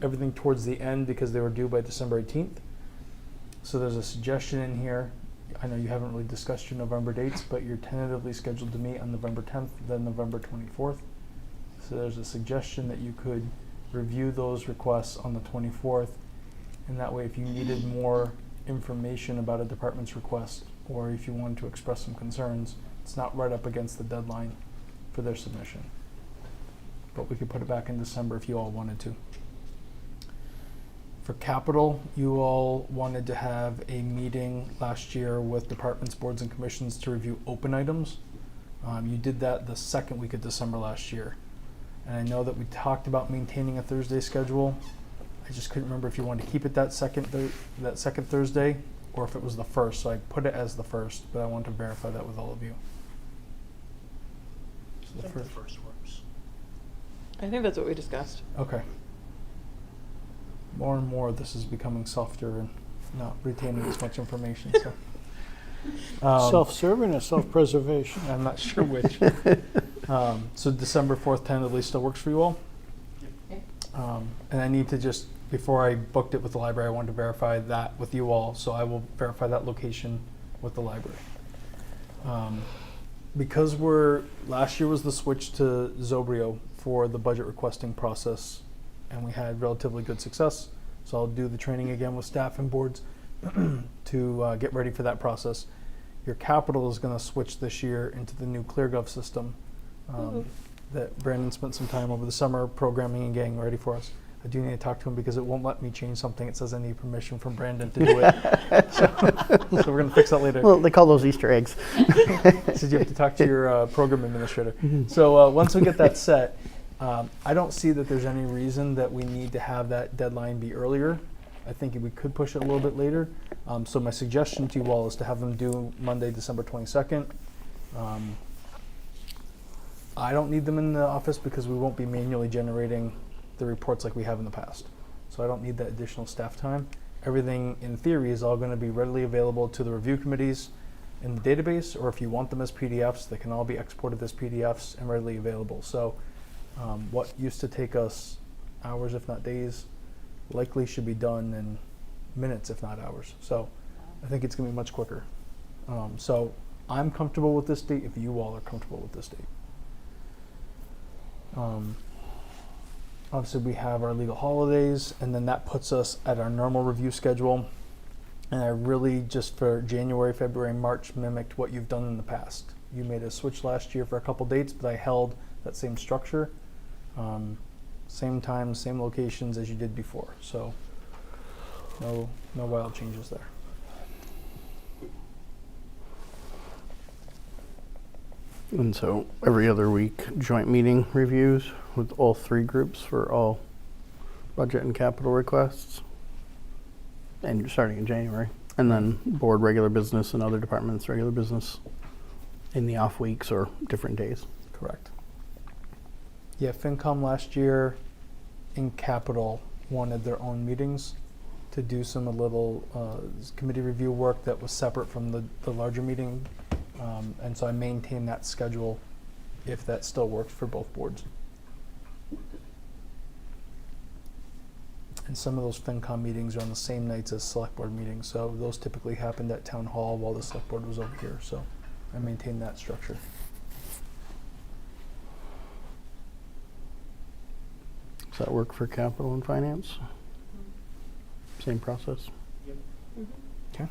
everything towards the end because they were due by December 18th. So there's a suggestion in here. I know you haven't really discussed your November dates, but you're tentatively scheduled to meet on November 10th, then November 24th. So there's a suggestion that you could review those requests on the 24th. And that way, if you needed more information about a department's request, or if you wanted to express some concerns, it's not right up against the deadline for their submission. But we could put it back in December if you all wanted to. For capital, you all wanted to have a meeting last year with departments, boards, and commissions to review open items. You did that the second week of December last year. And I know that we talked about maintaining a Thursday schedule. I just couldn't remember if you wanted to keep it that second Thursday or if it was the first. So I put it as the first, but I wanted to verify that with all of you. So the first works. I think that's what we discussed. Okay. More and more, this is becoming softer and not retaining as much information. So, Self-serving or self-preservation? I'm not sure which. So December 4th tentatively still works for you all? And I need to just, before I booked it with the library, I wanted to verify that with you all. So I will verify that location with the library. Because last year was the switch to Zobrio for the budget requesting process, and we had relatively good success. So I'll do the training again with staff and boards to get ready for that process. Your capital is going to switch this year into the new ClearGov system. that Brandon spent some time over the summer programming and getting ready for us. I do need to talk to him because it won't let me change something. It says I need permission from Brandon to do it. So we're going to fix that later. Well, they call those Easter eggs. It says you have to talk to your program administrator. So once we get that set, I don't see that there's any reason that we need to have that deadline be earlier. I think we could push it a little bit later. So my suggestion to you all is to have them due Monday, December 22nd. I don't need them in the office because we won't be manually generating the reports like we have in the past. So I don't need that additional staff time. Everything in theory is all going to be readily available to the review committees in the database, or if you want them as PDFs, they can all be exported as PDFs and readily available. So what used to take us hours, if not days, likely should be done in minutes, if not hours. So I think it's going to be much quicker. So I'm comfortable with this date if you all are comfortable with this date. Obviously, we have our legal holidays, and then that puts us at our normal review schedule. And I really, just for January, February, March, mimicked what you've done in the past. You made a switch last year for a couple dates, but I held that same structure, same time, same locations as you did before. So no wild changes there. And so every other week, joint meeting reviews with all three groups for all budget and capital requests. And starting in January. And then board regular business and other departments regular business in the off weeks or different days. Correct. Yeah, FinCom last year in capital wanted their own meetings to do some little committee review work that was separate from the larger meeting. And so I maintained that schedule if that still works for both boards. And some of those FinCom meetings are on the same nights as select board meetings. So those typically happened at town hall while the select board was over here. So I maintained that structure. Does that work for capital and finance? Same process? Okay.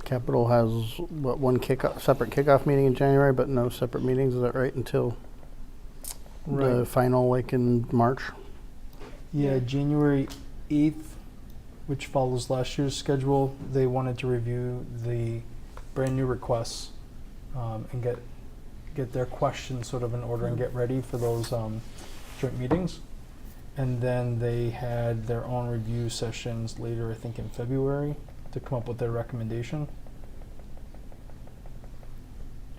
Capital has, what, one separate kickoff meeting in January, but no separate meetings, is that right, until the final, like in March? Yeah, January 8th, which follows last year's schedule, they wanted to review the brand new requests and get their questions sort of in order and get ready for those joint meetings. And then they had their own review sessions later, I think in February, to come up with their recommendation.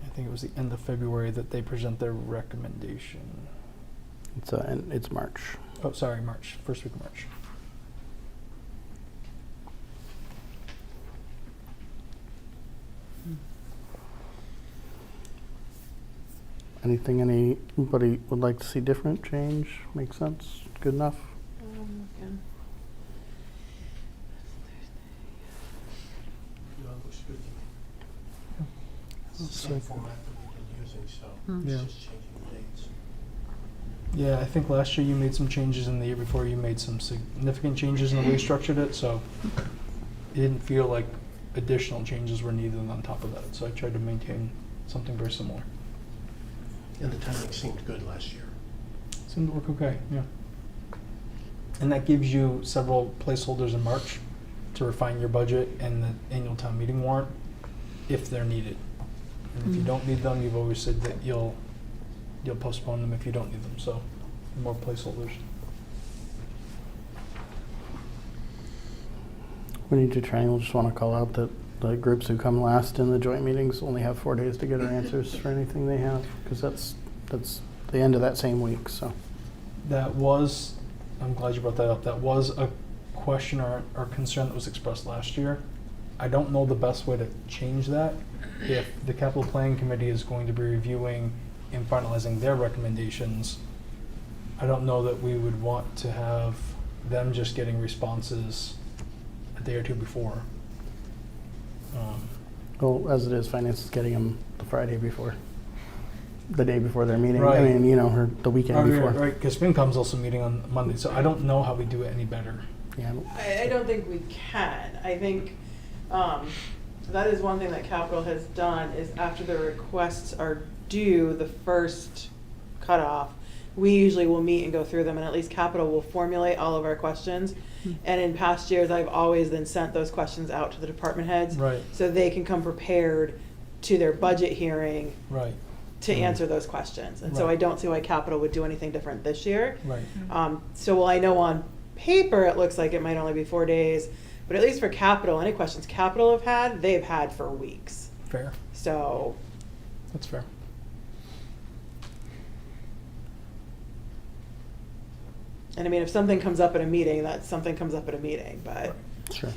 I think it was the end of February that they present their recommendation. It's March. Oh, sorry, March, first week of March. Anything anybody would like to see different, change, make sense, good enough? Looks good to me. It's the same format that we've been using, so Yeah. it's just changing the dates. Yeah, I think last year you made some changes, and the year before you made some significant changes in the way you structured it, so it didn't feel like additional changes were needed on top of that. So I tried to maintain something very similar. And the timing seemed good last year. Seemed to work okay, yeah. And that gives you several placeholders in March to refine your budget and the annual town meeting warrant if they're needed. And if you don't need them, you've always said that you'll postpone them if you don't need them, so more placeholders. We need to try, and we'll just want to call out that the groups who come last in the joint meetings only have 4 days to get our answers for anything they have, because that's the end of that same week, so. That was, I'm glad you brought that up, that was a question or concern that was expressed last year. I don't know the best way to change that. If the capital planning committee is going to be reviewing and finalizing their recommendations, I don't know that we would want to have them just getting responses a day or two before. Well, as it is, finance is getting them the Friday before, the day before their meeting. Right. I mean, or the weekend before. Right, because FinCom's also meeting on Monday, so I don't know how we do it any better. Yeah. I don't think we can. I think That is one thing that Capital has done, is after the requests are due, the first cutoff, we usually will meet and go through them, and at least Capital will formulate all of our questions. And in past years, I've always then sent those questions out to the department heads. Right. So they can come prepared to their budget hearing Right, to answer those questions. And so Right. I don't see why Capital would do anything different this year. right. So while I know on paper it looks like it might only be 4 days, but at least for Capital, any questions Capital have had, they've had for weeks. Fair. So, That's fair. and I mean, if something comes up at a meeting, that's something comes up at a meeting, but. Sure.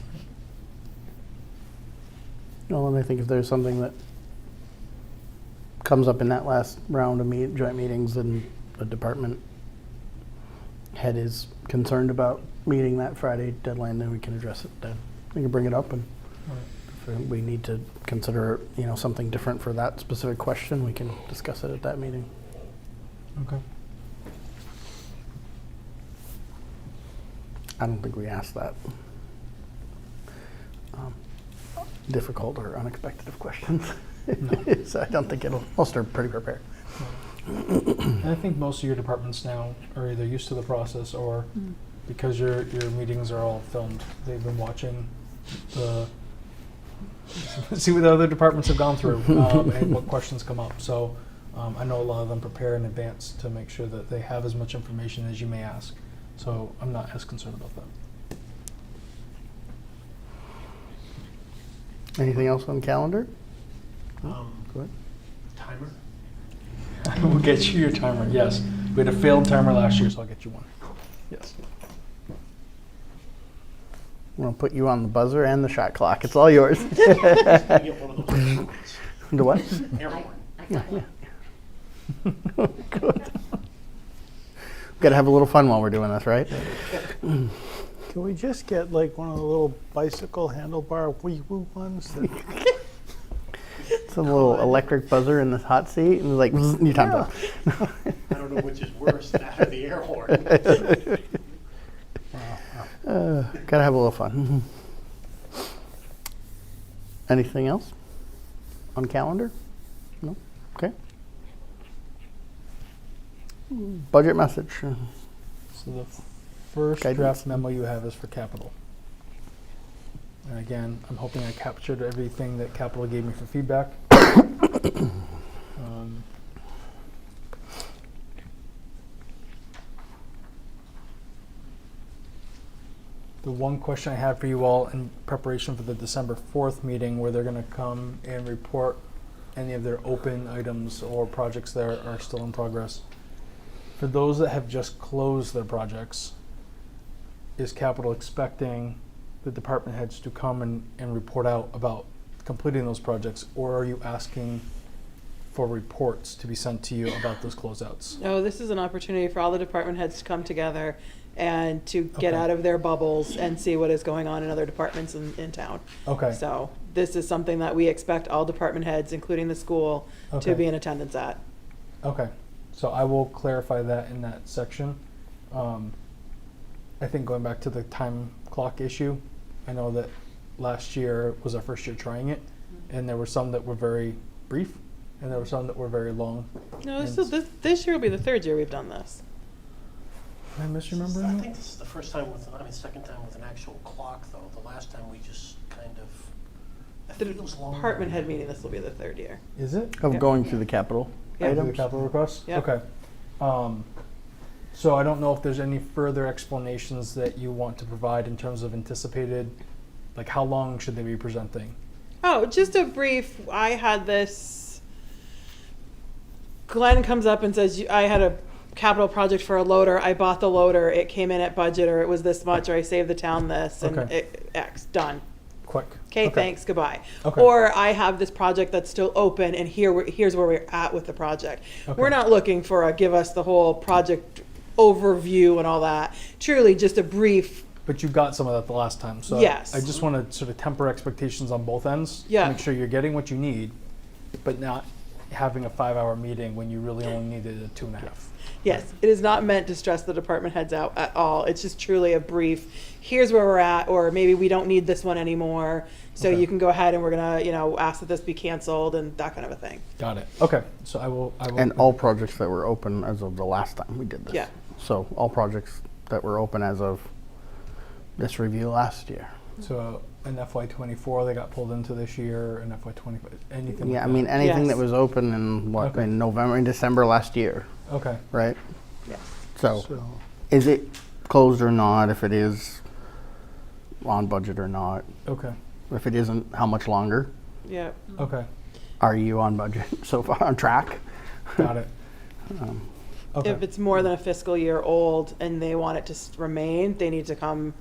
No, and I think if there's something that comes up in that last round of joint meetings and the department head is concerned about meeting that Friday deadline, then we can address it then. We can bring it up, and if we need to consider, something different for that specific question, we can discuss it at that meeting. Okay. I don't think we asked that. Difficult or unexpected of questions. So I don't think most are pretty prepared. And I think most of your departments now are either used to the process or because your meetings are all filmed, they've been watching the see what the other departments have gone through and what questions come up. So I know a lot of them prepare in advance to make sure that they have as much information as you may ask. So I'm not as concerned about that. Anything else on calendar? Go ahead. Timer? I will get you your timer, yes. We had a failed timer last year, so I'll get you one. Yes. I'm going to put you on the buzzer and the shot clock. It's all yours. I get one of those ones. The what? Air horn. Good. Got to have a little fun while we're doing this, right? Can we just get like one of the little bicycle handlebar wee-woo ones? That Some little electric buzzer in this hot seat, and like, your time's up. I don't know which is worse, that or the air horn. Gotta have a little fun. Anything else on calendar? No? Okay. Budget message. So the first Guidance. draft memo you have is for capital. And again, I'm hoping I captured everything that capital gave me for feedback. The one question I had for you all in preparation for the December 4th meeting, where they're going to come and report any of their open items or projects that are still in progress. For those that have just closed their projects, is capital expecting the department heads to come and report out about completing those projects, or are you asking for reports to be sent to you about those closeouts? No, this is an opportunity for all the department heads to come together and to get Okay. out of their bubbles and see what is going on in other departments in town. Okay. So this is something that we expect all department heads, including the school, Okay. to be in attendance at. Okay, so I will clarify that in that section. I think going back to the time clock issue, I know that last year was our first year trying it, and there were some that were very brief, and there were some that were very long. No, And this year will be the third year we've done this. Am I misremembering I that? think this is the first time second time with an actual clock, though. The last time we just kind of, The it feels long. department head meeting, this will be the third year. Is it? Of going through the capital Yeah. The items. capital requests? Yep. Okay. So I don't know if there's any further explanations that you want to provide in terms of anticipated, like how long should they be presenting? Oh, just a brief, I had this, Glenn comes up and says, I had a capital project for a loader, I bought the loader, it came in at budget, or it was this much, or I saved the town this, and Okay. X, done. Quick. Okay, thanks, goodbye. Okay. Or I have this project that's still open, and here's where we're at with the project. Okay. We're not looking for a give us the whole project overview and all that. Truly, just a brief. But you got some of that the last time, so Yes. I just want to sort of temper expectations on both ends. Yeah. Make sure you're getting what you need, but not having a 5-hour meeting when you really only needed a 2.5. Yes, it is not meant to stress the department heads out at all. It's just truly a brief, here's where we're at, or maybe we don't need this one anymore. So Okay. you can go ahead and we're gonna, ask that this be canceled and that kind of a thing. Got it. Okay, so I will. And all projects that were open as of the last time we did this. Yeah. So all projects that were open as of this review last year. So in FY24, they got pulled into this year, and FY25, anything. Yeah, I like mean, that? anything Yes. that was open in Okay. in November and December last year, Okay. right? Yes. So So, is it closed or not? If it is on budget or not? Okay. If it isn't, how much longer? Yeah. Okay. Are you on budget so far, on track? Got it. Okay. If it's more than a fiscal year old and they want it to remain, they need to come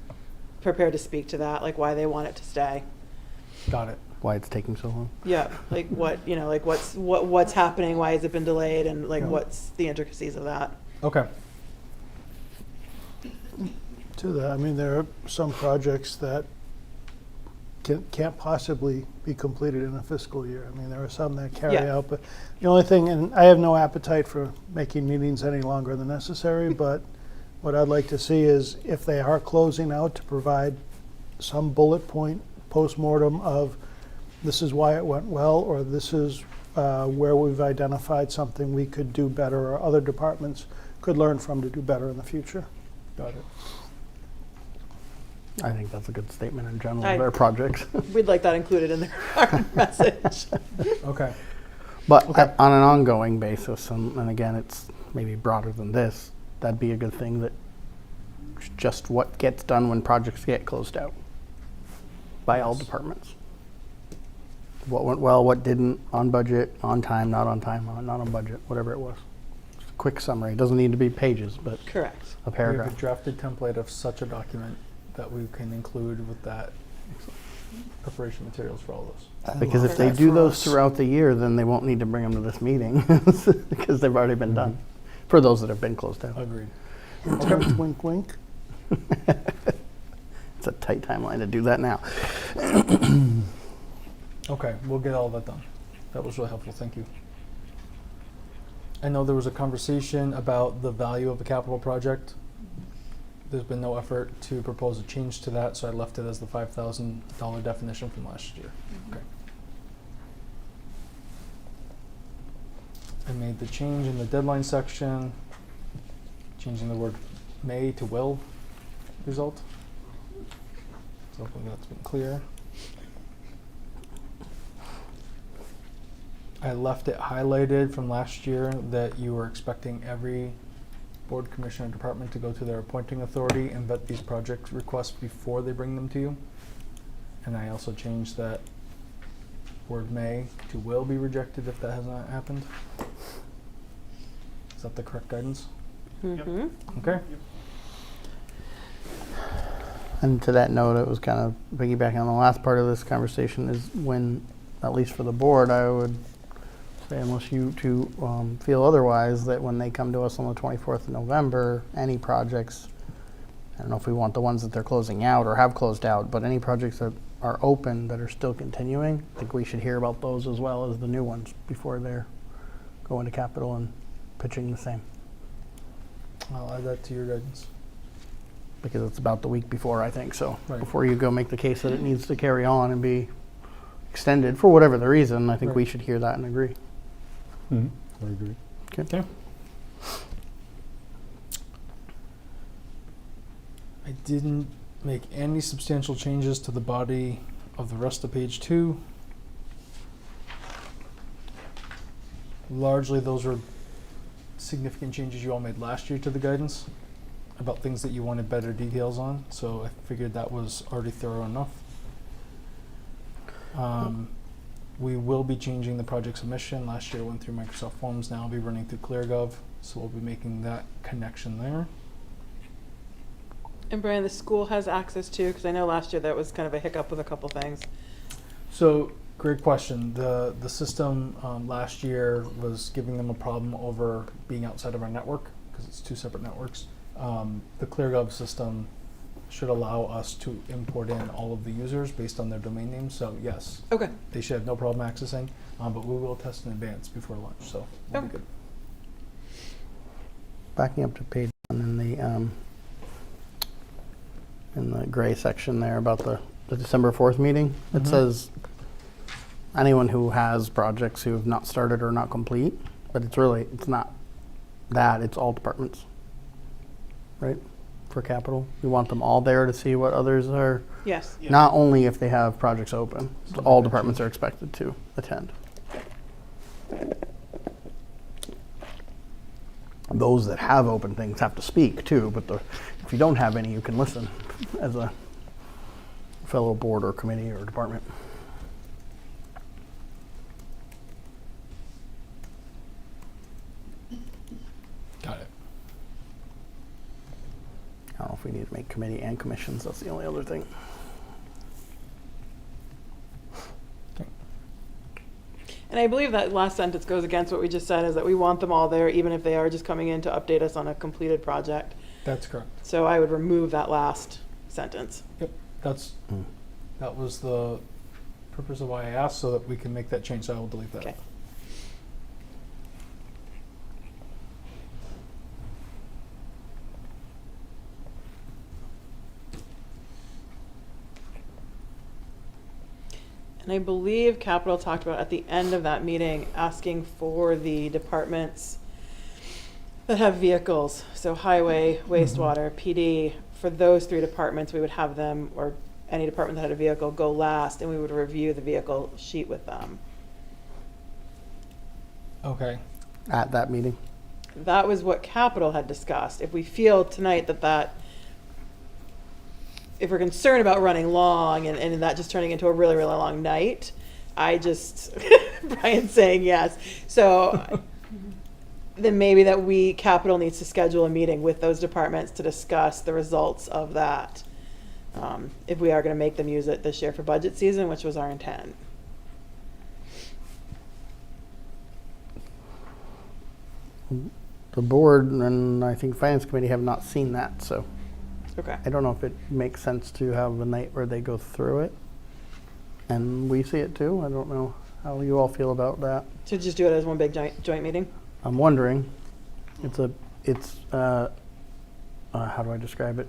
prepared to speak to that, like why they want it to stay. Got it. Why it's taking so long? Yeah, like what, like what's happening, why has it been delayed, and like Yeah. what's the intricacies of that. Okay. to that, I mean, there are some projects that can't possibly be completed in a fiscal year. I mean, there are some that carry Yeah. out, but the only thing, and I have no appetite for making meetings any longer than necessary, but what I'd like to see is if they are closing out, to provide some bullet point postmortem of this is why it went well, or this is where we've identified something we could do better, or other departments could learn from to do better in the future. Got it. I think that's a good statement in general I- of their projects. We'd like that included in our message. Okay. But Okay. on an ongoing basis, and again, it's maybe broader than this, that'd be a good thing, that just what gets done when projects get closed out by all departments. What went well, what didn't, on budget, on time, not on time, not on budget, whatever it was. Just a quick summary. It doesn't need to be pages, but Correct. a We have paragraph. a drafted template of such a document that we can include with that preparation materials for all those. Because if they do those throughout the year, then they won't need to bring them to this meeting because they've already been done, for those that have been closed out. Agreed. Wink, wink. It's a tight timeline to do that now. Okay, we'll get all that done. That was really helpful. Thank you. I know there was a conversation about the value of a capital project. There's been no effort to propose a change to that, so I left it as the $5,000 definition from last year. Okay. I made the change in the deadline section, changing the word may to will result. So hopefully that's been clear. I left it highlighted from last year that you were expecting every board, commission, or department to go to their appointing authority and vet these project requests before they bring them to you. And I also changed that word may to will be rejected if that has not happened. Is that the correct guidance? Mm-hmm. Okay. And to that note, it was kind of piggybacking on the last part of this conversation, is when, at least for the board, I would say, unless you two feel otherwise, that when they come to us on the 24th of November, any projects, I don't know if we want the ones that they're closing out or have closed out, but any projects that are open that are still continuing, I think we should hear about those as well as the new ones before they're going to capital and pitching the same. I'll add that to your guidance. Because it's about the week before, I think, so Right. before you go make the case that it needs to carry on and be extended for whatever the reason, I think we Right. should hear that and agree. Mhm. I agree. Okay. I didn't make any substantial changes to the body of the rest of page 2. Largely, those were significant changes you all made last year to the guidance about things that you wanted better details on, so I figured that was already thorough enough. We will be changing the project submission. Last year it went through Microsoft Forms, now it'll be running through ClearGov, so we'll be making that connection there. And Brian, the school has access to, because I know last year that was kind of a hiccup with a couple things. So, great question. The system last year was giving them a problem over being outside of our network because it's two separate networks. The ClearGov system should allow us to import in all of the users based on their domain names. So yes, Okay. they should have no problem accessing, but we will test in advance before lunch, so we'll be Okay. good. Backing up to page 1 in the gray section there about the December 4th meeting, it Mhm. says anyone who has projects who have not started or not complete, but it's not that, it's all departments, right? For capital, we want them all there to see what others are, Yes. not only if they have projects open, all departments are expected to attend. Those that have open things have to speak too, but if you don't have any, you can listen as a fellow board or committee or department. Got it. I don't know if we need to make committee and commissions, that's the only other thing. And I believe that last sentence goes against what we just said, is that we want them all there, even if they are just coming in to update us on a completed project. That's correct. So I would remove that last sentence. Yep, that was the purpose of why I asked, so that we can make that change, so I will delete that. Okay. And I believe Capital talked about at the end of that meeting, asking for the departments that have vehicles, so highway, wastewater, PD, for those 3 departments, we would have them, or any department that had a vehicle, go last, and we would review the vehicle sheet with them. Okay, At that meeting, That was what Capital had discussed. If we feel tonight that if we're concerned about running long and that just turning into a really, really long night, Brian's saying yes. So then maybe Capital needs to schedule a meeting with those departments to discuss the results of that. If we are going to make them use it this year for budget season, which was our intent. the board and I think finance committee have not seen that, so Okay. I don't know if it makes sense to have a night where they go through it and we see it too. I don't know how you all feel about that. So just do it as one big joint meeting? I'm wondering, how do I describe it?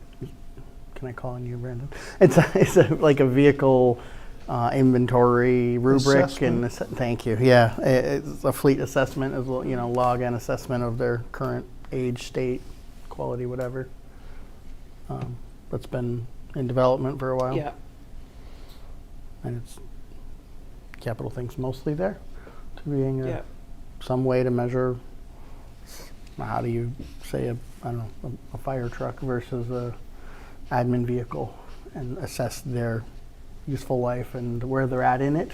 Can I call on you, Brandon? It's like a vehicle inventory rubric and thank you. Yeah, it's a fleet assessment as well, log and assessment of their current age, state, quality, whatever. That's been in development for a while. Yeah. And it's capital things mostly there to being Yeah. some way to measure. How do you say a fire truck versus a admin vehicle and assess their useful life and where they're at in it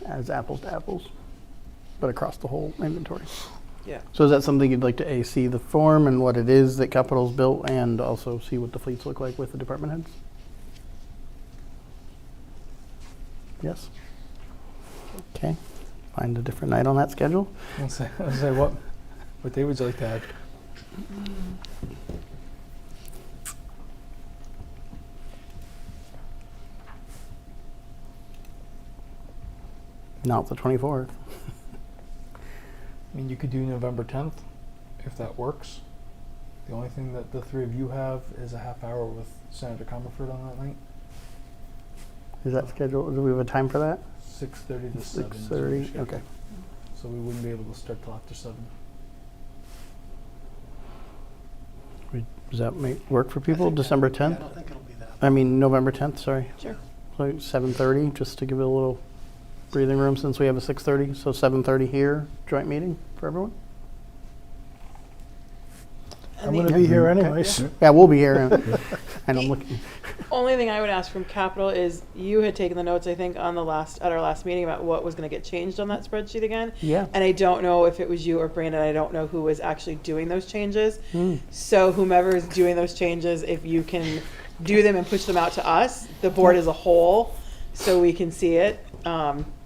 as apples to apples, but across the whole inventory. Yeah. So is that something you'd like to see the form and what it is that Capital's built and also see what the fleets look like with the department heads? Yes? Okay, find a different night on that schedule. I'll say what day would you like to add? Not the 24th. I mean, you could do November 10th, if that works. The only thing that the 3 of you have is a half hour with Senator Comerford on that night. Is that scheduled? Do we have a time for that? 6:30 to 7. is 6:30, your schedule. okay. So we wouldn't be able to start till after 7. Does that work for people? December I 10th? don't think it'll be that. I mean, November 10th, sorry. Sure. Like 7:30, just to give it a little breathing room since we have a 6:30. So 7:30 here, joint meeting for everyone? I'm going to be here anyways. Yeah, we'll be here. And I'm looking. Only thing I would ask from Capital is you had taken the notes, I think, at our last meeting about what was going to get changed on that spreadsheet again. Yeah. And I don't know if it was you or Brandon. I don't know who was actually doing those changes. Hmm. So whomever is doing those changes, if you can do them and push them out to us, the board as a whole, so we can see it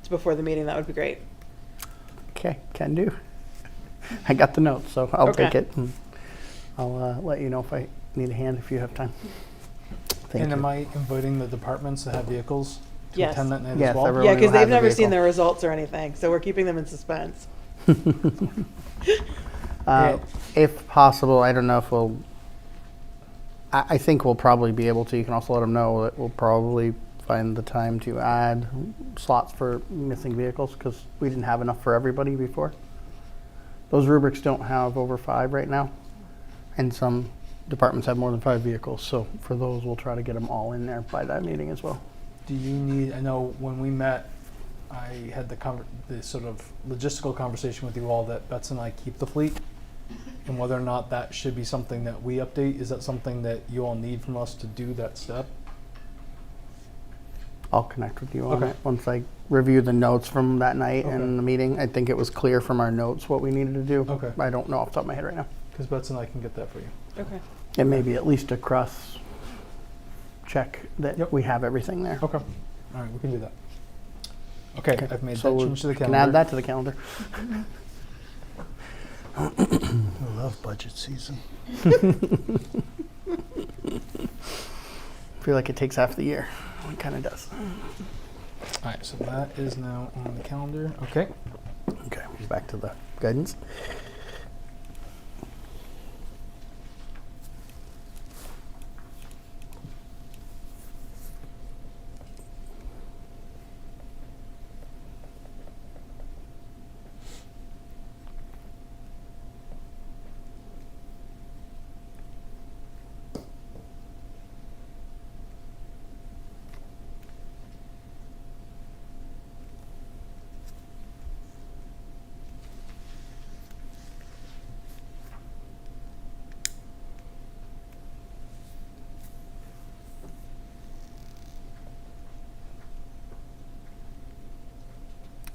before the meeting, that would be great. Okay, can do. I got the notes, so I'll take Okay. it. And I'll let you know if I need a hand if you have time. Thank And you. am I inviting the departments that have vehicles to Yes. attend that night Yes, as well? everyone Yeah, who because has they've a never seen vehicle. the results or anything, so we're keeping them in suspense. If possible, I don't know if we'll, I think we'll probably be able to. You can also let them know that we'll probably find the time to add slots for missing vehicles because we didn't have enough for everybody before. Those rubrics don't have over 5 right now, and some departments have more than 5 vehicles. So for those, we'll try to get them all in there by that meeting as well. Do you need, I know when we met, I had the sort of logistical conversation with you all that Bets and I keep the fleet, and whether or not that should be something that we update. Is that something that you all need from us to do that step? I'll connect with you on Okay. it once I review the notes from that night Okay. and the meeting. I think it was clear from our notes what we needed to do. Okay. I don't know off the top of my head right now. Because Bets and I can get that for you. Okay. It may be at least a cross check that Yep. we have everything there. Okay. All right, we can do that. Okay, Okay, I've made so that we change to the can calendar. add that to the calendar. I love budget season. I feel like it takes half the year. It kind of does. All right, so that is now on the calendar. Okay. Okay, back to the guidance.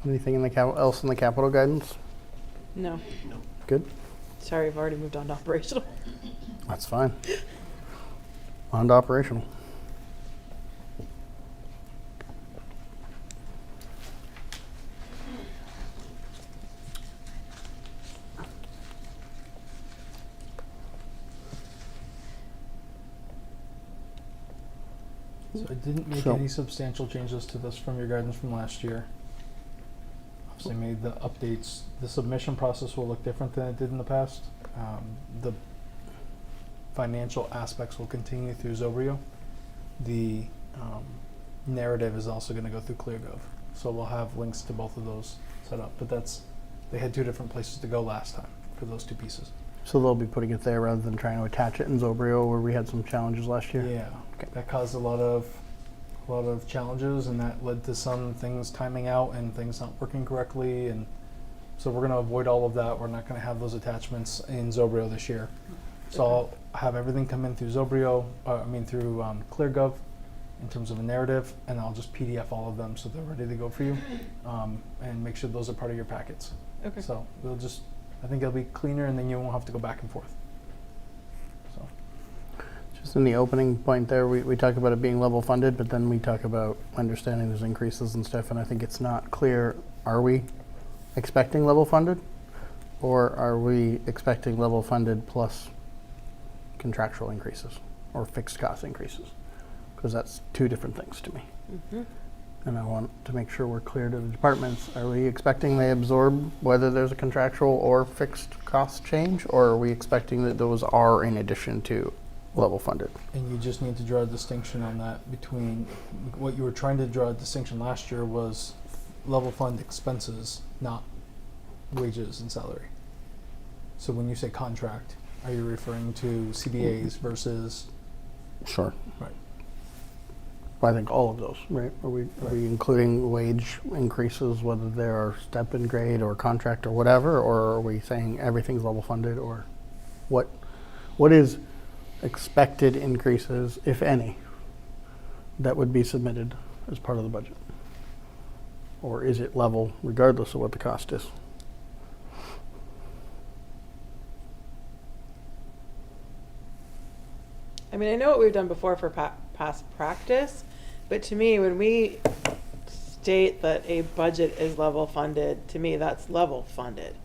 Anything in the else in the capital guidance? No, Good. sorry, I've already moved on to operational. That's fine. On to operational. So I didn't make So- any substantial changes to this from your guidance from last year. Obviously made the updates. The submission process will look different than it did in the past. The financial aspects will continue through Zobrio. The narrative is also going to go through ClearGov. So we'll have links to both of those set up. But they had 2 different places to go last time for those 2 pieces. So they'll be putting it there rather than trying to attach it in Zobrio where we had some challenges last year. Yeah, Okay. that caused a lot of challenges, and that led to some things timing out and things not working correctly. And so we're going to avoid all of that. We're not going to have those attachments in Zobrio this year. So I'll have everything come in through Zobrio, through ClearGov in terms of a narrative, and I'll just PDF all of them so they're ready to go for you, and make sure those are part of your packets. Okay. So I think it'll be cleaner, and then you won't have to go back and forth. So. Just in the opening point there, we talk about it being level funded, but then we talk about understanding there's increases and stuff, and I think it's not clear, are we expecting level funded? Or are we expecting level funded plus contractual increases or fixed cost increases? Because that's 2 different things to me. Mm-hmm. And I want to make sure we're clear to the departments. Are we expecting they absorb whether there's a contractual or fixed cost change? Or are we expecting that those are in addition to level funded? And you just need to draw a distinction on that between what you were trying to draw a distinction last year was level fund expenses, not wages and salary. So when you say contract, are you referring to CBAs versus? Sure. Right. I think all of those, right? Are we including wage increases, whether they are step and grade or contract or whatever, or are we saying everything's level funded, or what is expected increases, if any, that would be submitted as part of the budget? Or is it level regardless of what the cost is? I mean, I know what we've done before for past practice, but to me, when we state that a budget is level funded, to me, that's level funded.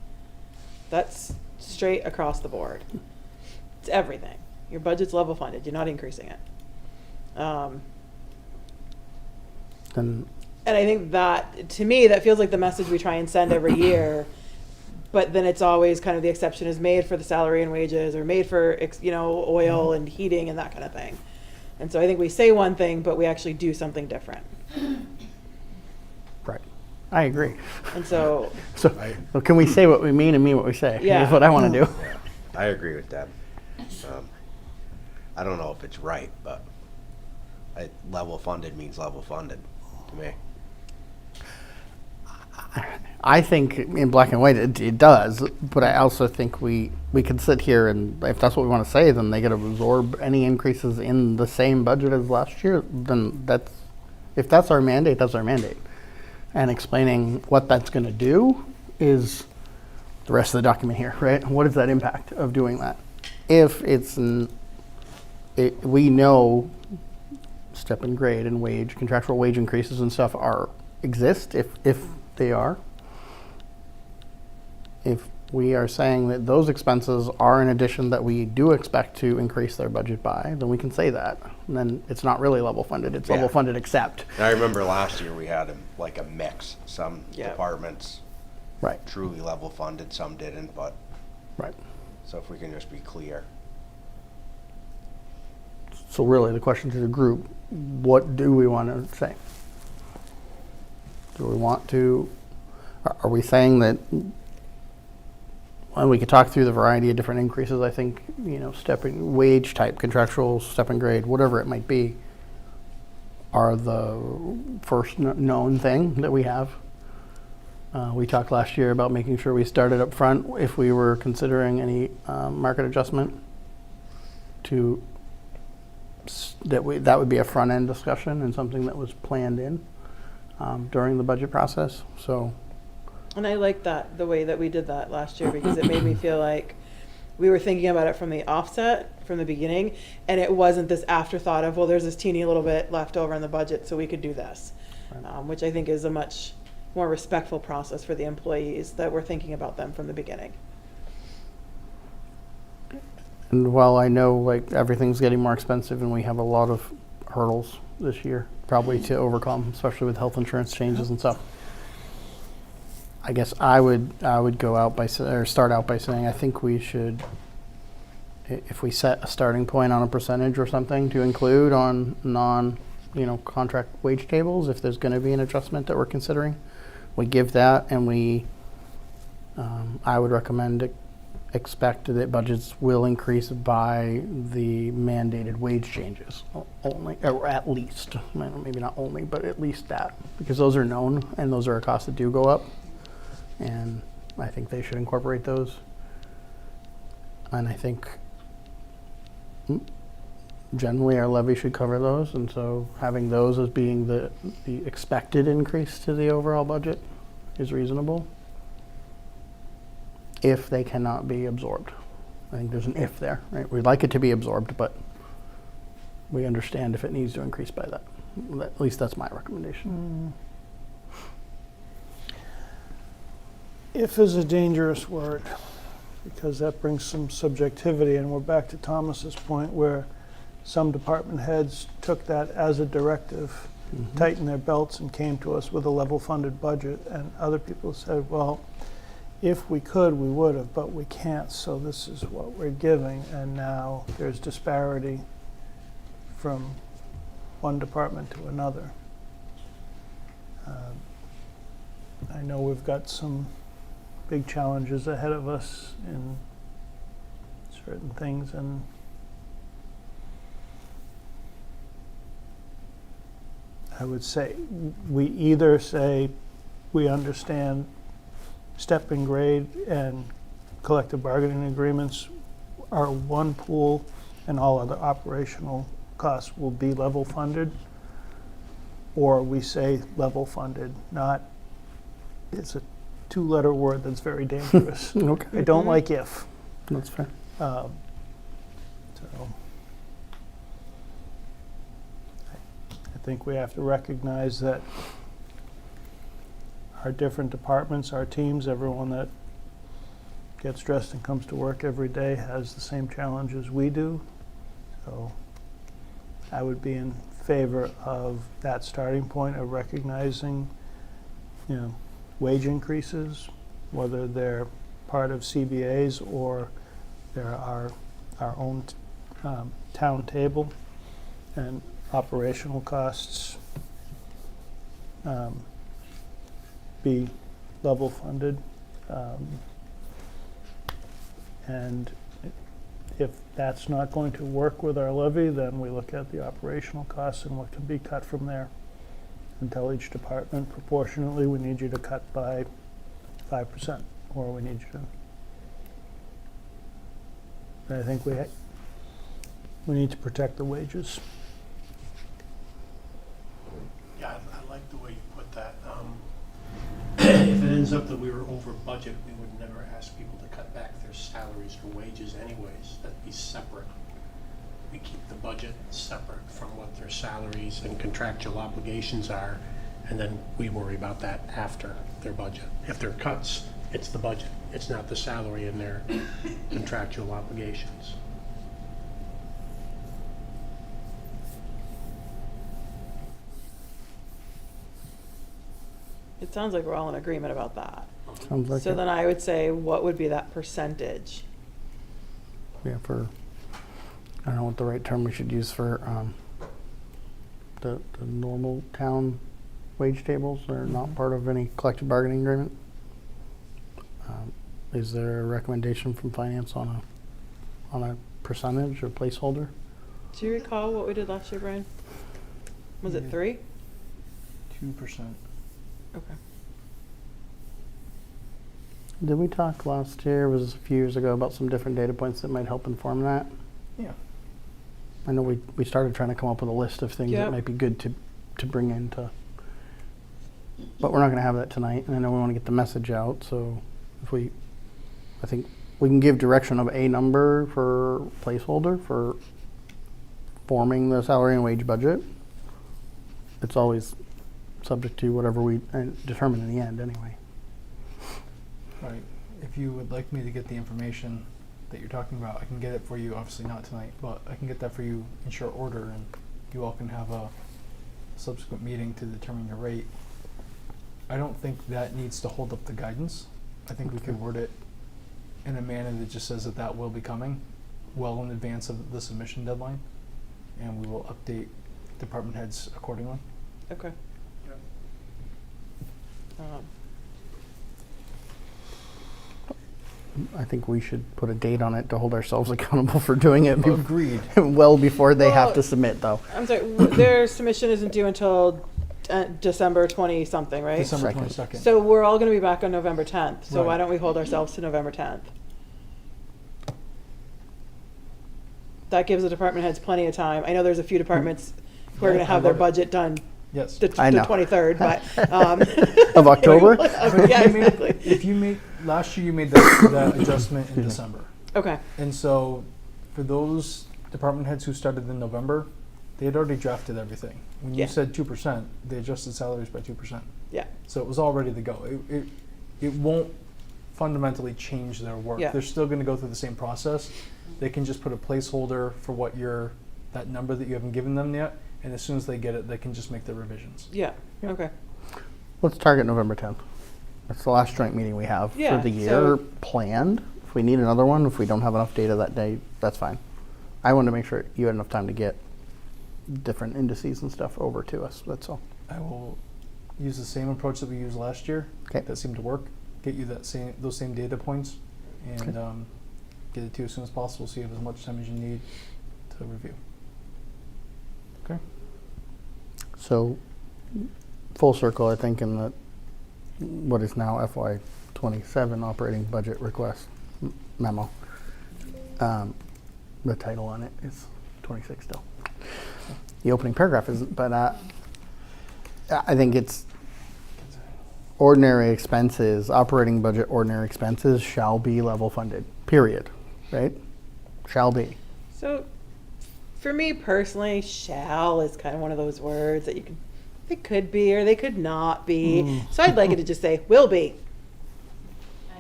That's straight across the board. It's everything. Your budget's level funded. You're not increasing it. Um, Then and I think that, to me, that feels like the message we try and send every year. But then it's always kind of the exception is made for the salary and wages, or made for, oil and heating and that kind of thing. And so I think we say one thing, but we actually do something different. right, I agree. And so, So, so can we say what we mean and mean what we say? Yeah. That's what I want to do. I agree with that. I don't know if it's right, but level funded means level funded to me. I think in black and white it does, but I also think we could sit here and if that's what we want to say, then they got to absorb any increases in the same budget as last year. Then if that's our mandate, that's our mandate. And explaining what that's going to do is the rest of the document here, right? What is that impact of doing that? If we know step and grade and wage, contractual wage increases and stuff exist, if they are. If we are saying that those expenses are an addition that we do expect to increase their budget by, then we can say that. And then it's not really level funded, it's level Yeah. funded except. And I remember last year we had like a mix. Some Yeah. departments Right, truly level funded, some didn't, but, right. so if we can just be clear. So really the question to the group, what do we want to say? Do we want to, are we saying that, and we could talk through the variety of different increases, I think, step and wage type, contractual, step and grade, whatever it might be, are the first known thing that we have. We talked last year about making sure we started up front if we were considering any market adjustment that would be a front end discussion and something that was planned in during the budget process. So, and I like that, the way that we did that last year, because it made me feel like we were thinking about it from the offset, from the beginning, and it wasn't this afterthought of, well, there's this teeny little bit left over in the budget, so we could do this, which I think is a much more respectful process for the employees, that we're thinking about them from the beginning. and while I know like everything's getting more expensive and we have a lot of hurdles this year probably to overcome, especially with health insurance changes and stuff, I guess I would go out start out by saying I think we should, if we set a starting point on a percentage or something to include on contract wage tables, if there's going to be an adjustment that we're considering, we give that, and I would recommend expect that budgets will increase by the mandated wage changes only, or at least, maybe not only, but at least that, because those are known and those are a cost that do go up, and I think they should incorporate those. And I think generally our levy should cover those, and so having those as being the expected increase to the overall budget is reasonable if they cannot be absorbed. I think there's an if there, right? We'd like it to be absorbed, but we understand if it needs to increase by that. At least that's my recommendation. If is a dangerous word, because that brings some subjectivity, and we're back to Thomas's point where some department heads took that as a directive, tightened their belts, and came to us with a level funded budget, and other people said, well, if we could, we would have, but we can't, so this is what we're giving, and now there's disparity from one department to another. I know we've got some big challenges ahead of us in certain things, and I would say we either say we understand step and grade and collective bargaining agreements are one pool and all other operational costs will be level funded, or we say level funded, not, it's a two-letter word that's very dangerous. Okay, I don't like if. that's fair. So I think we have to recognize that our different departments, our teams, everyone that gets dressed and comes to work every day has the same challenges we do. So I would be in favor of that starting point of recognizing, wage increases, whether they're part of CBA's or they're our own town table, and operational costs be level funded. And if that's not going to work with our levy, then we look at the operational costs and what can be cut from there. And tell each department proportionately, we need you to cut by 5%, or we need you to. And I think we need to protect the wages. Yeah, I like the way you put that. If it ends up that we were over budget, we would never ask people to cut back their salaries or wages anyways. That'd be separate. We keep the budget separate from what their salaries and contractual obligations are, and then we worry about that after their budget. If there are cuts, it's the budget. It's not the salary and their contractual obligations. It sounds like we're all in agreement about that. Sounds like So it. then I would say, what would be that percentage? Yeah, I don't know what the right term we should use for the normal town wage tables. They're not part of any collective bargaining agreement. Is there a recommendation from finance on a percentage or placeholder? Do you recall what we did last year, Brian? Was it 3? 2%. Okay. Did we talk last year, was this a few years ago, about some different data points that might help inform that? Yeah. I know we started trying to come up with a list of things Yep. that might be good to bring into, but we're not going to have that tonight, and I know we want to get the message out, so I think we can give direction of a number for placeholder for forming the salary and wage budget. It's always subject to whatever we determine in the end anyway. Right. If you would like me to get the information that you're talking about, I can get it for you, obviously not tonight, but I can get that for you in short order, and you all can have a subsequent meeting to determine your rate. I don't think that needs to hold up the guidance. I think we could word it in a manner that just says that will be coming well in advance of the submission deadline, and we will update department heads accordingly. Okay. I think we should put a date on it to hold ourselves accountable for doing it Agreed. well before they have Well, to submit, though. I'm sorry, their submission isn't due until December 20-something, right? December Second. 22nd. So we're all going to be back on November 10th. So why Right. don't we hold ourselves to November 10th? That gives the department heads plenty of time. I know there's a few departments who are Yeah, going to I have their love it. budget done Yes. the I know. 23rd, but Of October? Yeah, exactly. If you made last year, you made that adjustment in December, Okay. and so for those department heads who started in November, they had already drafted everything. When Yeah. you said 2%, they adjusted salaries by 2%. Yeah. So it was all ready to go. It won't fundamentally change their work. Yeah. They're still going to go through the same process. They can just put a placeholder for what that number that you haven't given them yet, and as soon as they get it, they can just make their revisions. Yeah. Okay. Let's target November 10th. That's the last joint meeting we have Yeah, for the year so- planned. If we need another one, if we don't have enough data that day, that's fine. I wanted to make sure you had enough time to get different indices and stuff over to us, that's all. I will use the same approach that we used last year. Okay. That seemed to work. Get you those same data points, and Okay. get it to you as soon as possible, so you have as much time as you need to review. Okay. So, full circle, I think, in what is now FY27 operating budget request memo. The title on it is 26 still. The opening paragraph isn't, but I think it's ordinary expenses, operating budget ordinary expenses shall be level funded, period, right? Shall be. So, for me personally, shall is kind of one of those words that they could be or they could not be. So I'd like it to just say will be.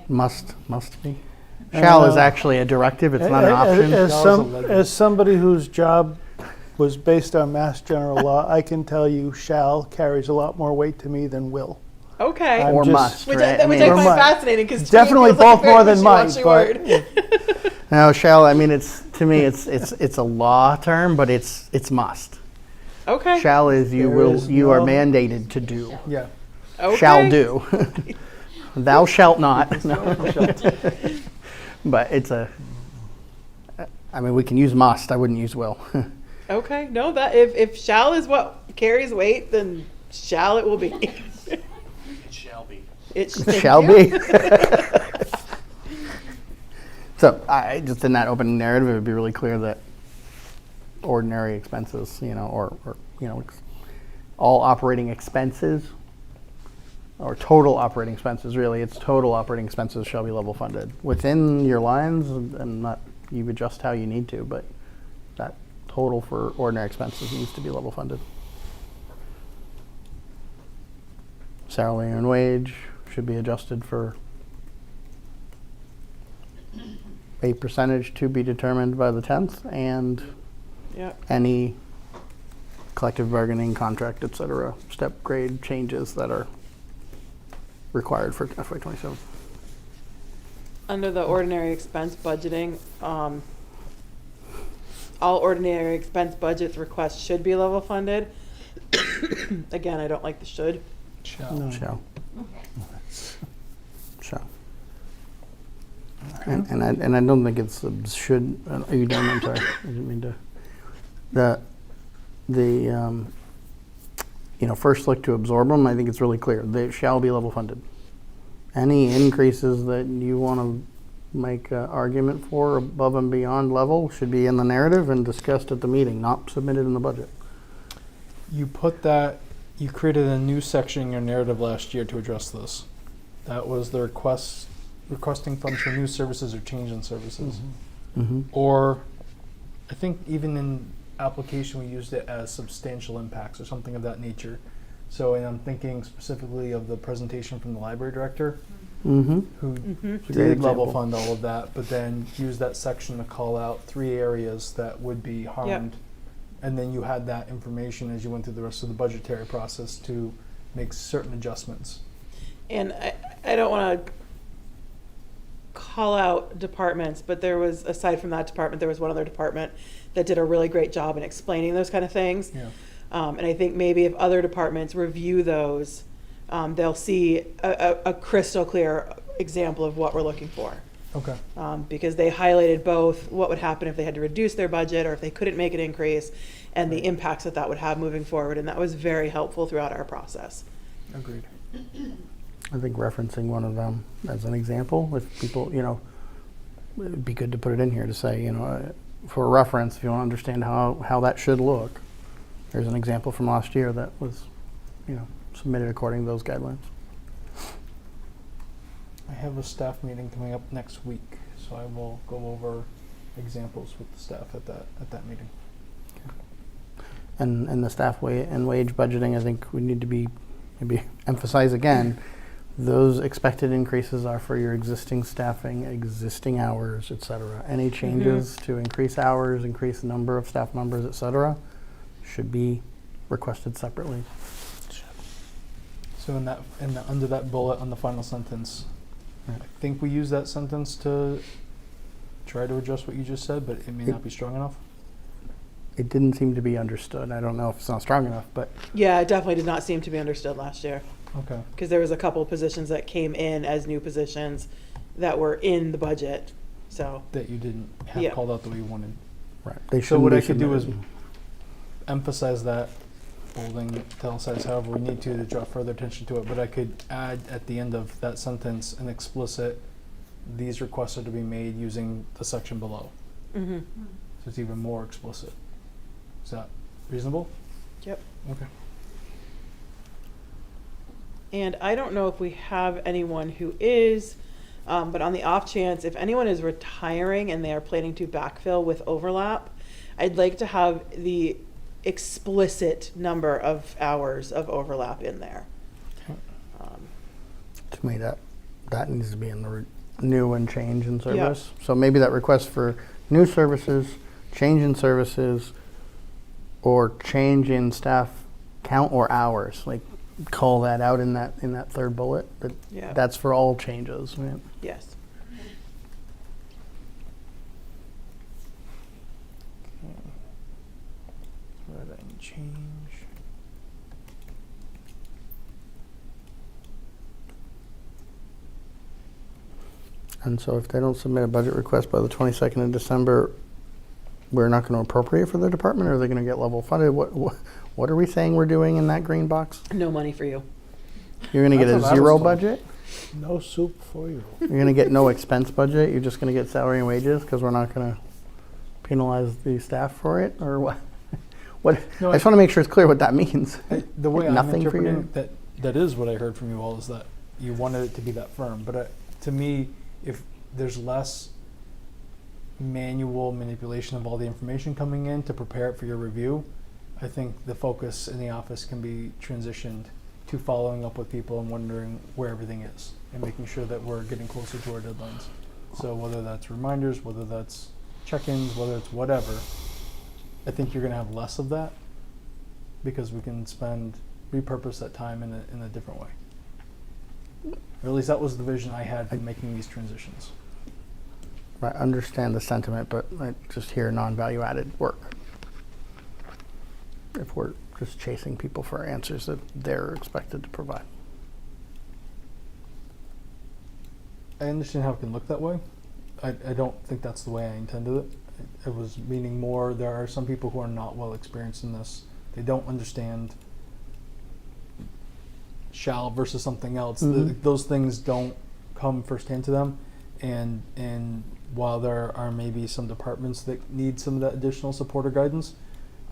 Must be. Shall is actually a directive, it's not an option. As That was a legend. somebody whose job was based on Mass General Law, I can tell you shall carries a lot more weight to me than will. Okay. I'm Or just- must, Which right? I mean, find Or might. fascinating because Definitely both more than might, but no, shall, I mean, it's, to me, it's a law term, but it's must. Okay. Shall is you There will, is you are no- mandated to do. Yeah. Okay. Shall do. Thou shalt not. No. But it's I mean, we can use must, I wouldn't use will. Okay. No, that if shall is what carries weight, then shall it will be. It shall be. It Shall be. So I just in that open narrative, it would be really clear that ordinary expenses, or all operating expenses, or total operating expenses, really, it's total operating expenses shall be level funded within your lines, and not you adjust how you need to, but that total for ordinary expenses needs to be level funded. Salary and wage should be adjusted for a percentage to be determined by the 10th, and Yep. any collective bargaining contract, et cetera, step grade changes that are required for FY27. Under the ordinary expense budgeting, all ordinary expense budgets requests should be level funded. Again, I don't like the should. No. Shall. Shall. And I don't think it's should. Are you done? I'm sorry. I didn't mean to. First look to absorb them. I think it's really clear. They shall be level funded. Any increases that you want to make an argument for above and beyond level should be in the narrative and discussed at the meeting, not submitted in the budget. You created a new section in your narrative last year to address this. That was the requesting funds for new services or change in services. Mm-hmm. Or I think even in application we used it as substantial impacts or something of that nature. So, and I'm thinking specifically of the presentation from the library director Mm-hmm. who a great did level example. fund all of that, but then used that section to call out 3 areas that would be harmed. And then you had that information as you went through the rest of the budgetary process to make certain adjustments. And I don't want to call out departments, but there was, aside from that department, there was one other department that did a really great job in explaining those kind of things. Yeah. And I think maybe if other departments review those, they'll see a crystal clear example of what we're looking for. Okay. Because they highlighted both what would happen if they had to reduce their budget or if they couldn't make an increase, and the impacts that would have moving forward. And that was very helpful throughout our process. Agreed. I think referencing one of them as an example, if people, it'd be good to put it in here to say, for reference, if you want to understand how that should look, there's an example from last year that was, submitted according to those guidelines. I have a staff meeting coming up next week, so I will go over examples with the staff at that meeting. And the staff and wage budgeting, I think we need to maybe emphasize again, those expected increases are for your existing staffing, existing hours, et cetera. Any changes to increase hours, increase the number of staff members, et cetera, should be requested separately. So under that bullet on the final sentence, Right. I think we use that sentence to try to address what you just said, but it may not be strong enough. It didn't seem to be understood. I don't know if it's not strong enough, but Yeah, it definitely did not seem to be understood last year. Okay. Because there was a couple of positions that came in as new positions that were in the budget, so. That you didn't have Yeah. called out the way you wanted. right. They So shouldn't what be I could do is submitted. emphasize that, bolding, italicize, however we need to draw further attention to it, but I could add at the end of that sentence an explicit, these requests are to be made using the section below. Mhm. So it's even more explicit. Is that reasonable? Yep. Okay. And I don't know if we have anyone who is, but on the off chance, if anyone is retiring and they are planning to backfill with overlap, I'd like to have the explicit number of hours of overlap in there. To me, that needs to be in the new and change in service. So maybe that request for new services, change in services, or change in staff count or hours, like call that out in that third bullet. Yeah. That's for all changes, right? Yes. Writing change. And so if they don't submit a budget request by the 22nd of December, we're not going to appropriate for the department, or are they going to get level funded? What are we saying we're doing in that green box? No money for you. You're going to get That's a what I was zero told. budget? No soup for you. You're going to get no expense budget? You're just going to get salary and wages because we're not going to penalize the staff for it? Or what? No, I just want to make sure it's clear what that means. The way I'm Nothing for interpreting you? that is what I heard from you all, is that you wanted it to be that firm. But to me, if there's less manual manipulation of all the information coming in to prepare it for your review, I think the focus in the office can be transitioned to following up with people and wondering where everything is and making sure that we're getting closer to our deadlines. So whether that's reminders, whether that's check-ins, whether it's whatever, I think you're going to have less of that because we can repurpose that time in a different way. Or at least that was the vision I had for making these transitions. I understand the sentiment, but I just hear non-value added work. If we're just chasing people for answers that they're expected to provide. I understand how it can look that way. I don't think that's the way I intended it. It was meaning more, there are some people who are not well experienced in this. They don't understand shall versus something else. Those things don't come firsthand to them. And while there are maybe some departments that need some of that additional support or guidance,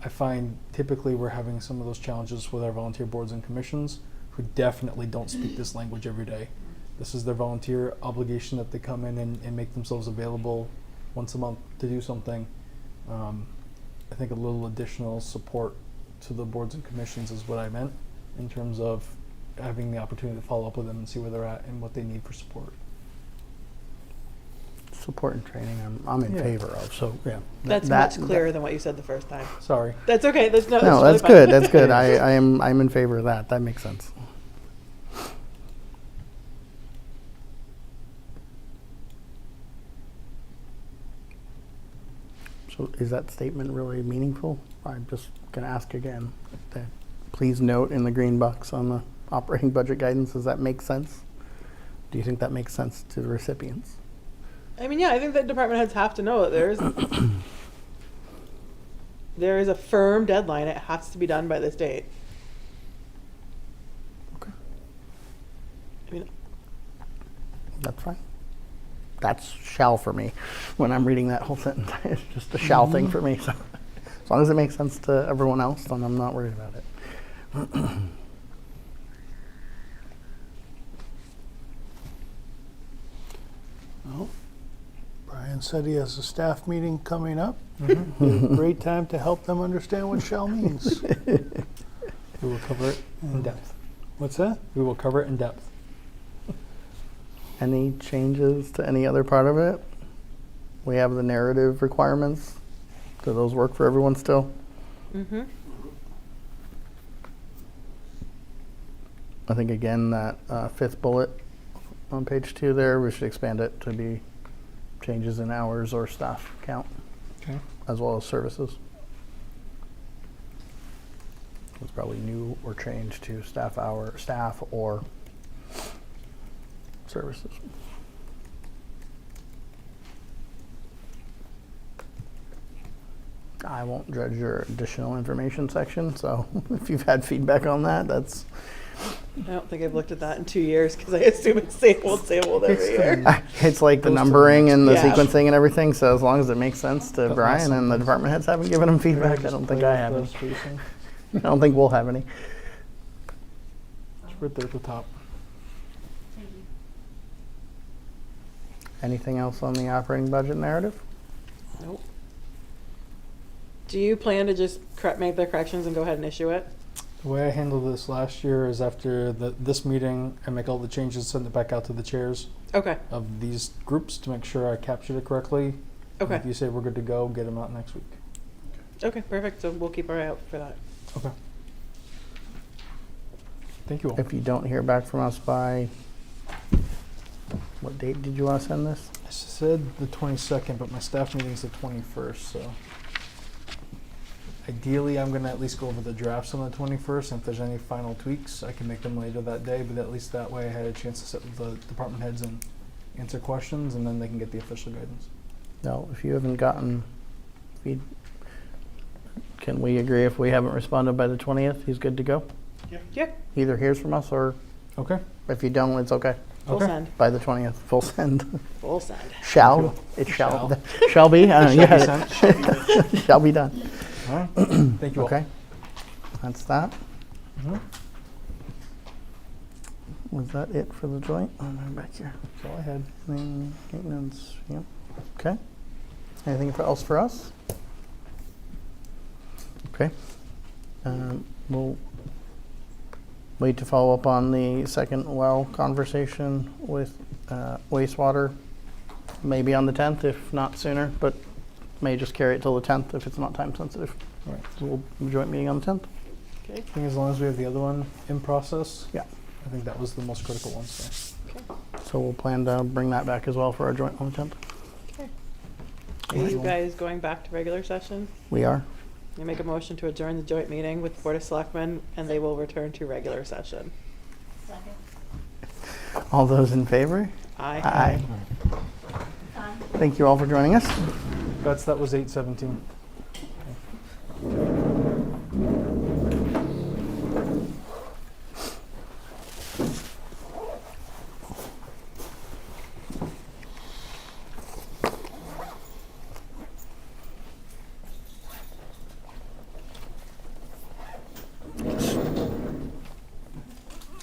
I find typically we're having some of those challenges with our volunteer boards and commissions who definitely don't speak this language every day. This is their volunteer obligation that they come in and make themselves available once a month to do something. I think a little additional support to the boards and commissions is what I meant in terms of having the opportunity to follow up with them and see where they're at and what they need for support. Support and training, I'm in Yeah. favor of. So yeah, That's much clearer than what you said the first time. Sorry. That's okay. That's No, really that's fine. good. That's good. I'm in favor of that. That makes sense. So is that statement really meaningful? I'm just going to ask again. Please note in the green box on the operating budget guidance, does that make sense? Do you think that makes sense to the recipients? I mean, yeah, I think that department heads have to know that there is a firm deadline. It has to be done by this date. Okay. I mean, That's fine. That's shall for me. When I'm reading that whole sentence, it's just a shall thing for me. So as long as it makes sense to everyone else, then I'm not worried about it. Well, Brian said he has a staff meeting coming up. Mm-hmm. Great time to help them understand what shall means. We will cover it in depth. What's that? We will cover it in depth. Any changes to any other part of it? We have the narrative requirements. Do those work for everyone still? mm-hmm. I think again that fifth bullet on page 2 there, we should expand it to be changes in hours or staff count, Okay. as well as services. It's probably new or changed to staff or services. I won't judge your additional information section, so if you've had feedback on that, that's I don't think I've looked at that in 2 years because I assume it's same old every year. it's like the Goes to the numbering next and the page. sequencing and everything, so as long as it makes sense to But Brian and the sometimes- department heads haven't given him feedback, I don't think I have any. I don't think we'll have any. It's right there at the top. Anything else on the operating budget narrative? Nope. Do you plan to just make the corrections and go ahead and issue it? The way I handled this last year is after this meeting, I make all the changes, send it back out to the chairs Okay. of these groups to make sure I captured it correctly. And Okay. if you say we're good to go, get them out next week. Okay, perfect. So we'll keep our eye out for that. Okay. Thank you all. If you don't hear back from us by, what date did you want to send this? I said the 22nd, but my staff meeting's the 21st, so ideally I'm going to at least go over the drafts on the 21st, and if there's any final tweaks, I can make them later that day, but at least that way I had a chance to sit with the department heads and answer questions, and then they can get the official guidance. No, if you haven't gotten, can we agree if we haven't responded by the 20th, he's good to go? Yeah, Either hears from us, or Okay. if you don't, it's okay. full Okay. send. By the 20th, full send. Full send. Shall, it shall, shall be, Shall be yeah, sent. shall be done. All right. Thank you all. Okay, that's that. Mhm. Was that it for the joint? Oh, I'm back here. That's all I had. Maintenance, yep. Okay. Anything else for us? Okay. We'll wait to follow up on the second well conversation with wastewater, maybe on the 10th, if not sooner, but may just carry it till the 10th if it's not time sensitive. All right. So we'll have a joint meeting on the 10th. Okay. I think as long as we have the other one in process, Yeah. I think that was the most critical one. So. So we'll plan to bring that back as well for our joint on the 10th. Okay. Are you guys going back to regular session? We are. I make a motion to adjourn the joint meeting with the Board of Selectmen, and they will return to regular session. All those in favor? Aye. Aye. Thank you all for joining us. That was 8:17.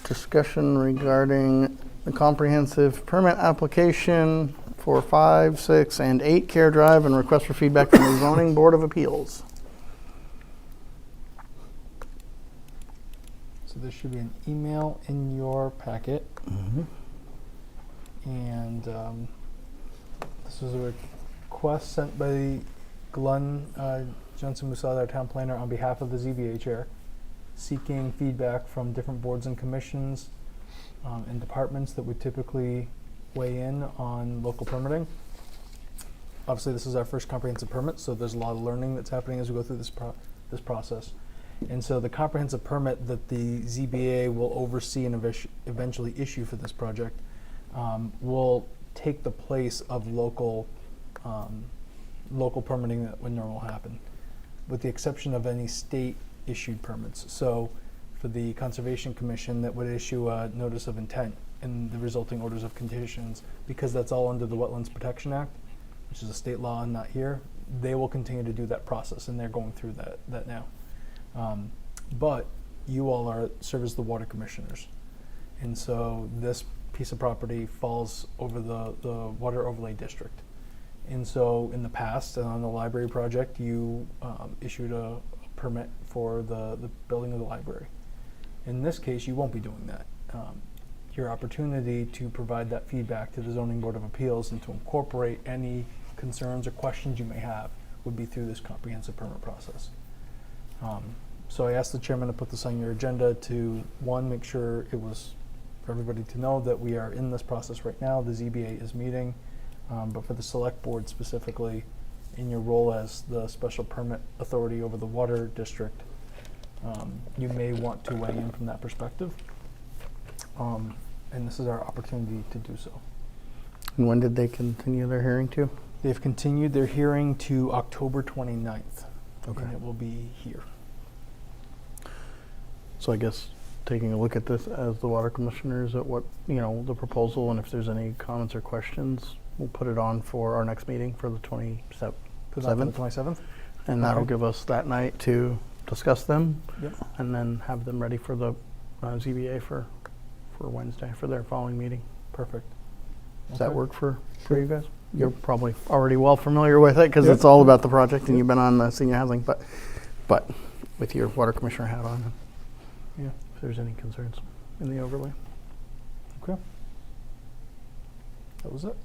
Discussion regarding the comprehensive permit application for 5, 6, and 8 Care Drive and request for feedback from the Zoning Board of Appeals. So there should be an email in your packet, and this was a request sent by Glenn Johnson Musad, our town planner, on behalf of the ZBA chair, seeking feedback from different boards and commissions and departments that would typically weigh in on local permitting. Obviously, this is our first comprehensive permit, so there's a lot of learning that's happening as we go through this process. And so the comprehensive permit that the ZBA will oversee and eventually issue for this project will take the place of local permitting that would normally happen, with the exception of any state issued permits. So for the Conservation Commission, that would issue a notice of intent and the resulting orders of conditions, because that's all under the Wetlands Protection Act, which is a state law and not here. They will continue to do that process, and they're going through that now. But you all serve as the water commissioners, and so this piece of property falls over the water overlay district. And so in the past, on the library project, you issued a permit for the building of the library. In this case, you won't be doing that. Your opportunity to provide that feedback to the Zoning Board of Appeals and to incorporate any concerns or questions you may have would be through this comprehensive permit process. So I asked the chairman to put this on your agenda to, one, make sure it was for everybody to know that we are in this process right now. The ZBA is meeting, but for the select board specifically, in your role as the special permit authority over the water district, you may want to weigh in from that perspective. And this is our opportunity to do so. And when did they continue their hearing to? They've continued their hearing to October 29th. Okay. And it will be here. So I guess taking a look at this as the water commissioners at what, the proposal, and if there's any comments or questions, we'll put it on for our next meeting for the 27th. Put it on for the 27th? And that'll Okay. give us that night to discuss them. Yep. And then have them ready for the ZBA for Wednesday, for their following meeting. Perfect. Does that Okay. work for you guys? You're probably already well familiar with it because it's all about the project and you've been on the senior housing, but with your water commissioner hat on, Yeah. if there's any concerns in the overlay. Okay. That was it.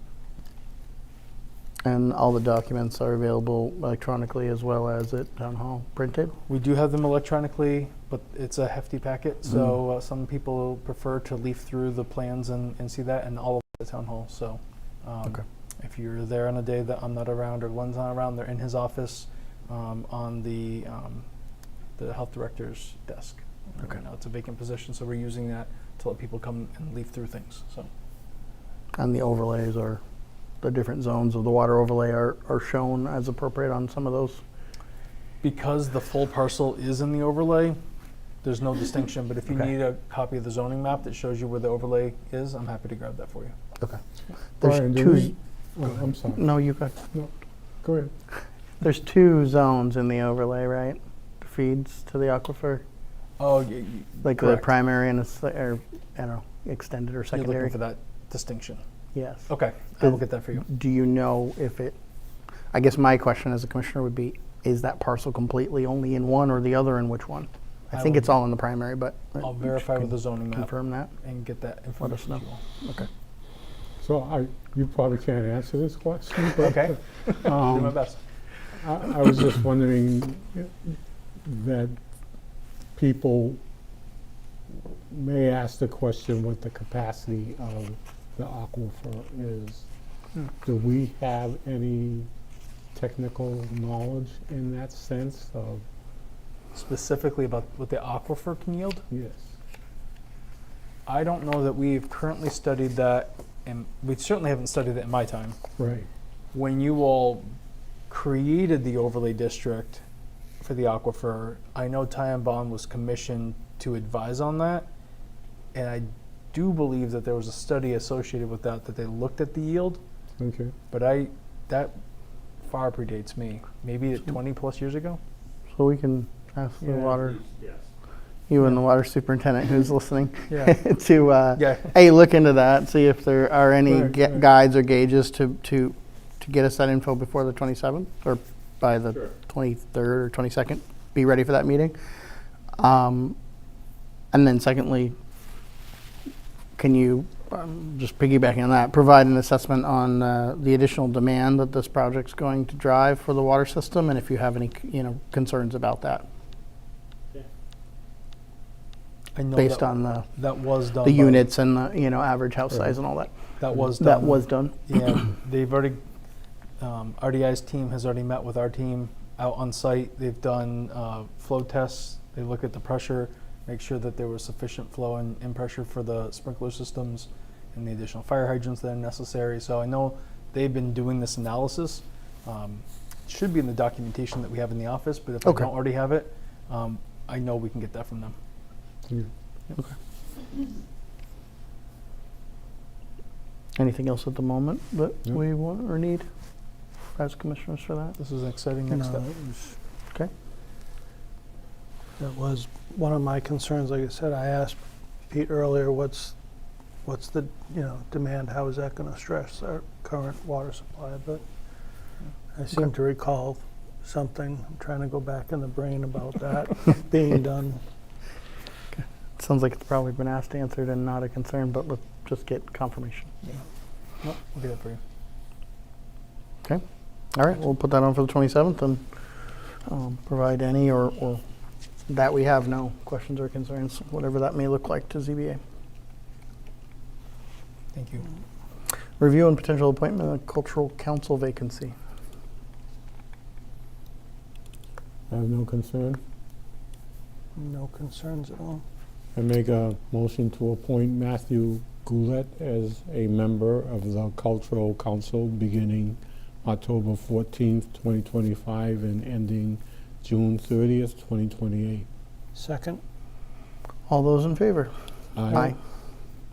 And all the documents are available electronically as well as at Town Hall printed? We do have them electronically, but it's a hefty packet, so some people prefer to leaf through the plans and see that, and all of it at Town Hall. So Okay. if you're there on a day that I'm not around or Len's not around, they're in his office on the health director's desk. Okay. Right now it's a vacant position, so we're using that to let people come and leaf through things. So And the overlays are, the different zones of the water overlay are shown as appropriate on some of those? because the full parcel is in the overlay, there's no distinction. But if you Okay. need a copy of the zoning map that shows you where the overlay is, I'm happy to grab that for you. Okay. There's Brian, do two, we- oh, I'm sorry. no, you got, Go ahead. there's two zones in the overlay, right? Feeds to the aquifer, Oh, like the correct. primary and, or, I don't know, extended or You're secondary? looking for that distinction. Yes. Okay, I will get that for you. Do you know if it, I guess my question as a commissioner would be, is that parcel completely only in one or the other in which one? I I think will- it's all in the primary, but. I'll verify with the zoning map Confirm that? and get that Let us information know. to you all. Okay. So you probably can't answer this question, but Okay. Do my best. I was just wondering that people may ask the question what the capacity of the aquifer is. Do we have any technical knowledge in that sense of, Specifically about what the aquifer can yield? yes? I don't know that we've currently studied that, and we certainly haven't studied it in my time. Right. When you all created the overlay district for the aquifer, I know Ty and Bond was commissioned to advise on that, and I do believe that there was a study associated with that they looked at the yield, Okay. but that far predates me. Maybe 20 plus years ago. So we can ask the water, Yes. you and the water superintendent who's listening, Yeah. to, Yeah. hey, look into that, see if there are any Right, right. guides or gauges to get us that info before the 27th or by the Sure. 23rd or 22nd. Be ready for that meeting. And then secondly, can you, just piggybacking on that, provide an assessment on the additional demand that this project's going to drive for the water system, and if you have any, concerns about that, I know based that, on that was done. the by- units and the, average house size and all that. That was done. That was done. Yeah, they've already, RDI's team has already met with our team out on site. They've done flow tests. They look at the pressure, make sure that there was sufficient flow and pressure for the sprinkler systems and the additional fire hydrants that are necessary. So I know they've been doing this analysis. It should be in the documentation that we have in the office, but if Okay. I don't already have it, I know we can get that from them. Anything else at the moment that No. we want or need as commissioners for that? This is an exciting next step. Okay. That was one of my concerns. Like I said, I asked Pete earlier, what's the, demand? How is that going to stress our current water supply? But I seem to recall something. I'm trying to go back in the brain about that being done. Sounds like it's probably been asked, answered, and not a concern, but let's just get confirmation. Nope, we'll get that for you. Okay. All right, we'll put that on for the 27th and provide any or that we have no questions or concerns, whatever that may look like to ZBA. Thank you. Review and potential appointment of cultural council vacancy. I have no concern. No concerns at all. I make a motion to appoint Matthew Goulet as a member of the Cultural Council beginning October 14th, 2025 and ending June 30th, 2028. Second? All those in favor? Aye.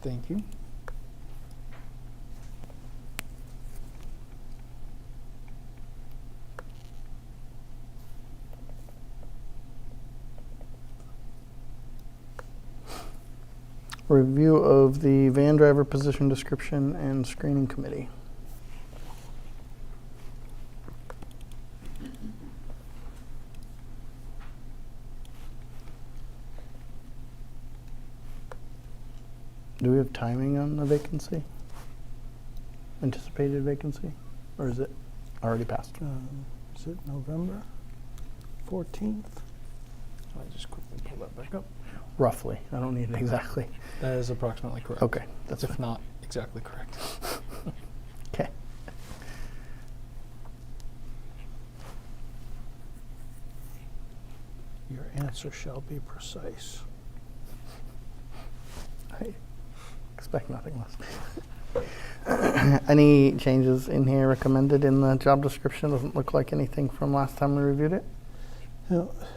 Thank you. Review of the van driver position description and screening committee. Do we have timing on the vacancy? Anticipated vacancy? Or is it already passed. Is it November 14th? I just quickly pull that back up. Roughly. I don't need it exactly. That is approximately correct. Okay, that's If not exactly correct. okay. Your answer shall be precise. I expect nothing less. Any changes in here recommended in the job description? Doesn't look like anything from last time we reviewed it.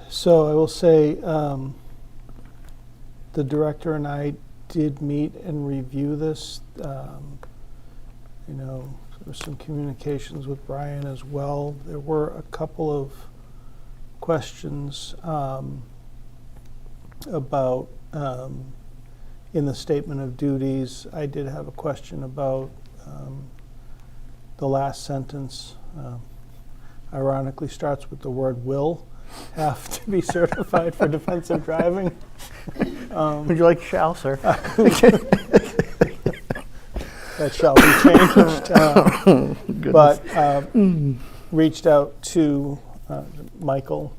So I will say, the director and I did meet and review this. You know, there was some communications with Brian as well. There were a couple of questions about, in the statement of duties, I did have a question about the last sentence. Ironically starts with the word will have to be certified for defensive driving. Would you like shall, sir? That shall be changed. But reached out to Michael.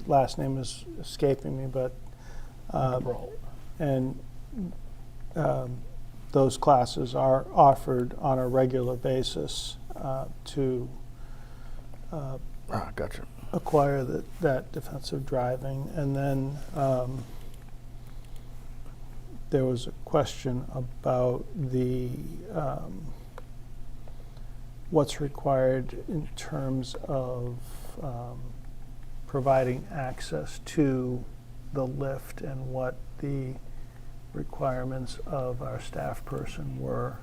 Last name is escaping me, but and those classes are offered on a regular basis to Gotcha. acquire that defensive driving. And then there was a question about the what's required in terms of providing access to the lift and what the requirements of our staff person were.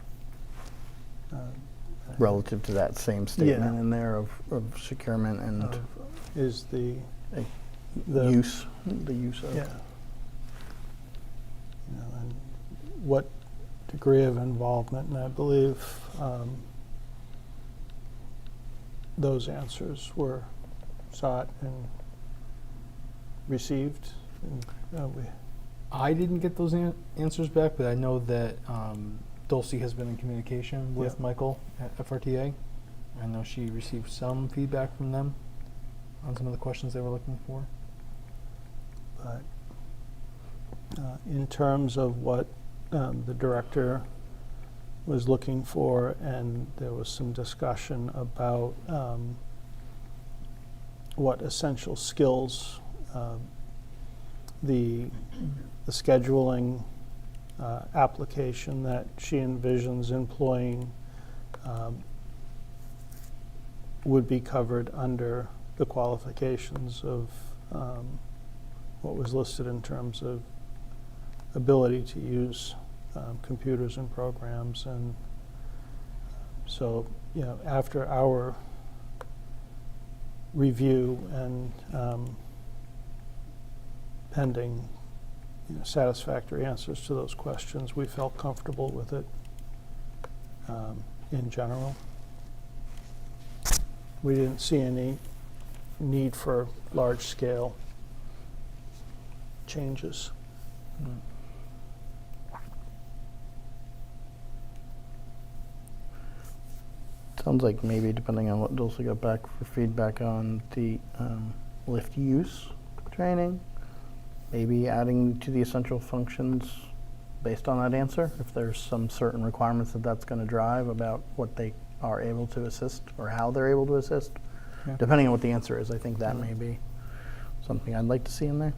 Relative to that same statement Yeah. in there of securement and Is the use, the use of. Yeah. You know, and what degree of involvement, and I believe those answers were sought and received. And we I didn't get those answers back, but I know that Dulcie has been in communication with Yeah. Michael at FRTA. I know she received some feedback from them on some of the questions they were looking for. But in terms of what the director was looking for, and there was some discussion about what essential skills the scheduling application that she envisions employing would be covered under the qualifications of what was listed in terms of ability to use computers and programs. And so, you know, after our review and pending satisfactory answers to those questions, we felt comfortable with it in general. We didn't see any need for large-scale changes. Sounds like maybe depending on what Dulce got back for feedback on the lift use training, maybe adding to the essential functions based on that answer, if there's some certain requirements that that's going to drive about what they are able to assist or how they're able to assist. Yeah. Depending on what the answer is, I think that may be something I'd like to see in there.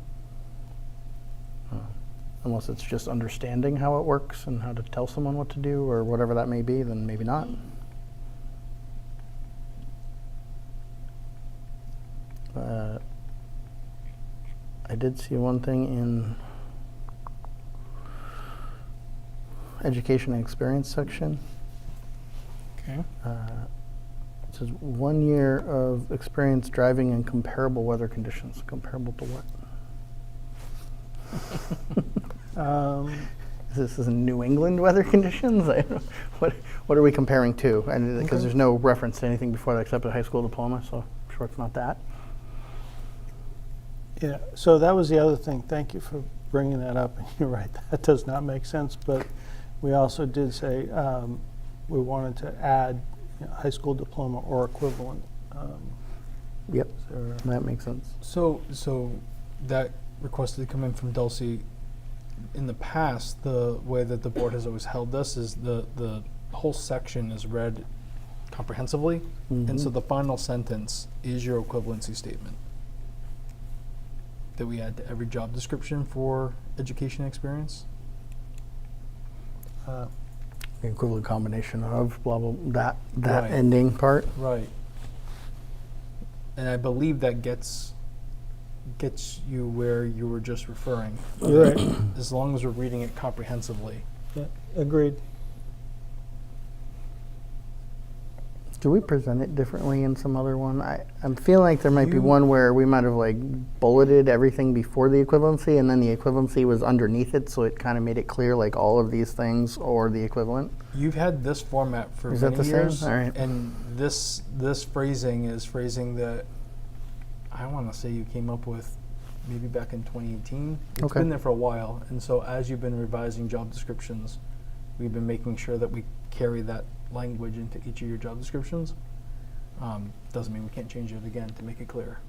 Unless it's just understanding how it works and how to tell someone what to do or whatever that may be, then maybe not. I did see one thing in education and experience section. Okay. It says 1 year of experience driving in comparable weather conditions. Comparable to what? This is New England weather conditions? I don't know. What are we comparing to? And because there's no reference to anything before that except a high school diploma, so I'm sure it's not that. Yeah, so that was the other thing. Thank you for bringing that up. You're right, that does not make sense, but we also did say we wanted to add high school diploma or equivalent. Yep, Is there- that makes sense. So that request did come in from Dulcie. In the past, the way that the board has always held this is the whole section is read comprehensively, and so Mhm. the final sentence is your equivalency statement that we add to every job description for education experience. uh, The equivalent combination of blah, blah, that Right. ending part. Right. And I believe that gets you where you were just referring. Right. As long as we're reading it comprehensively. Yeah, agreed. Do we present it differently in some other one? I'm feeling like there might be You- one where we might have like bulleted everything before the equivalency and then the equivalency was underneath it, so it kind of made it clear like all of these things or the equivalent. You've had this format for Is that many the same? years, All right. and this phrasing is phrasing that I want to say you came up with maybe back in 2018. It's Okay. been there for a while, and so as you've been revising job descriptions, we've been making sure that we carry that language into each of your job descriptions. Doesn't mean we can't change it again to make it clear.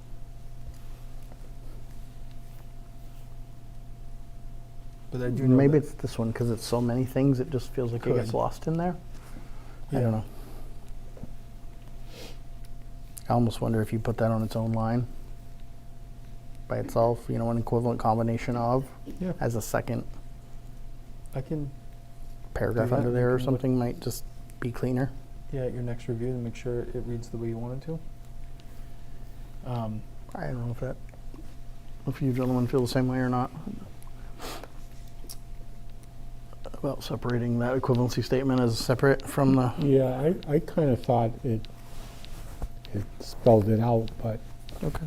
But I do know Maybe that- it's this one because it's so many things, it just feels like it gets Could. lost in there. I Yeah. don't know. I almost wonder if you put that on its own line by itself, an equivalent combination of, Yeah. as a second I can, paragraph Do that, under you there or can look- something might just be cleaner. yeah, at your next review to make sure it reads the way you want it to. I don't know if you gentlemen feel the same way or not. About separating that equivalency statement as separate from the, Yeah, I kind of thought it spelled it out, but okay.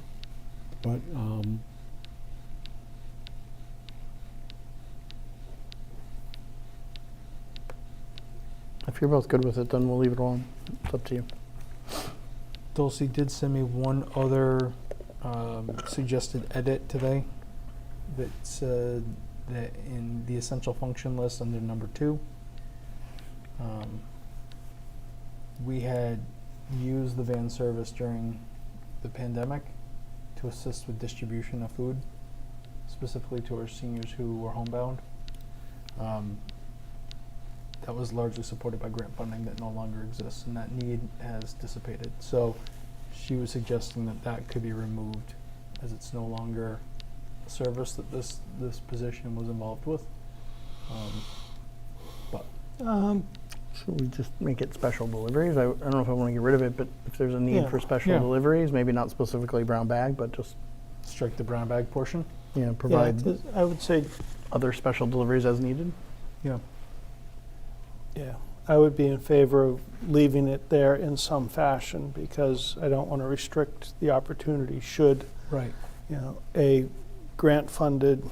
If you're both good with it, then we'll leave it alone. It's up to you. Dulcie did send me one other suggested edit today that said that in the essential function list under number 2, we had used the van service during the pandemic to assist with distribution of food, specifically to our seniors who were homebound. That was largely supported by grant funding that no longer exists, and that need has dissipated. So she was suggesting that that could be removed, as it's no longer a service that this position was involved with. But Should we just make it special deliveries? I don't know if I want to get rid of it, but if there's a need Yeah. for special Yeah. deliveries, maybe not specifically brown bag, but just, strike the brown bag portion. provide Yeah, I would say, other special deliveries as needed. Yeah. yeah, I would be in favor of leaving it there in some fashion because I don't want to restrict the opportunity should, Right. a grant-funded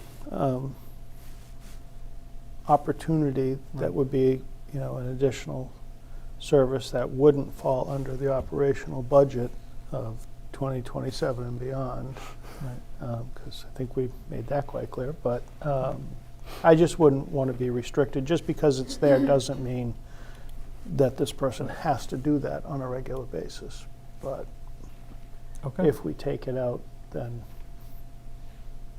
opportunity that would be, an additional service that wouldn't fall under the operational budget of 2027 and beyond. Right. Because I think we made that quite clear, but I just wouldn't want to be restricted. Just because it's there doesn't mean that this person has to do that on a regular basis. But Okay. if we take it out, then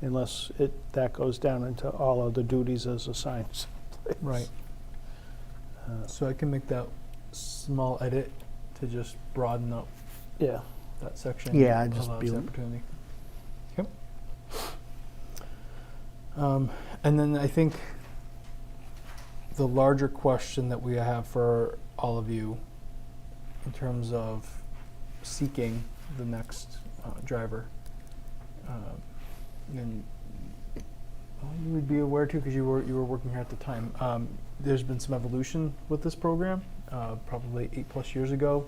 unless that goes down into all other duties as assigned someplace. Right. So I can make that small edit to just broaden up Yeah. that section. Yeah, that just allows be- the opportunity. Yep. And then I think the larger question that we have for all of you in terms of seeking the next driver, and you would be aware too because you were working here at the time. There's been some evolution with this program. Probably 8+ years ago,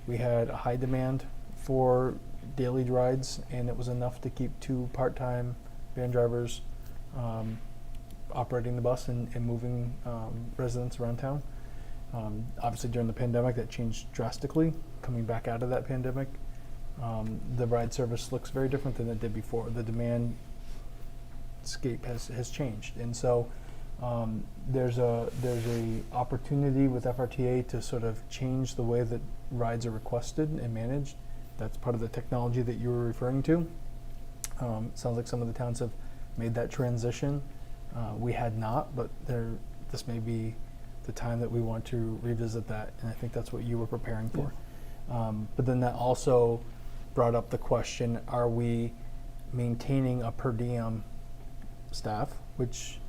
we had a high demand for daily rides, and it was enough to keep 2 part-time van drivers operating the bus and moving residents around town. Obviously, during the pandemic, that changed drastically. Coming back out of that pandemic, the ride service looks very different than it did before. The demand scape has changed, and so There's a opportunity with FRTA to sort of change the way that rides are requested and managed. That's part of the technology that you were referring to. Sounds like some of the towns have made that transition. We had not, but this may be the time that we want to revisit that, and I think that's what you were preparing for. But then that also brought up the question, are we maintaining a per diem staff, which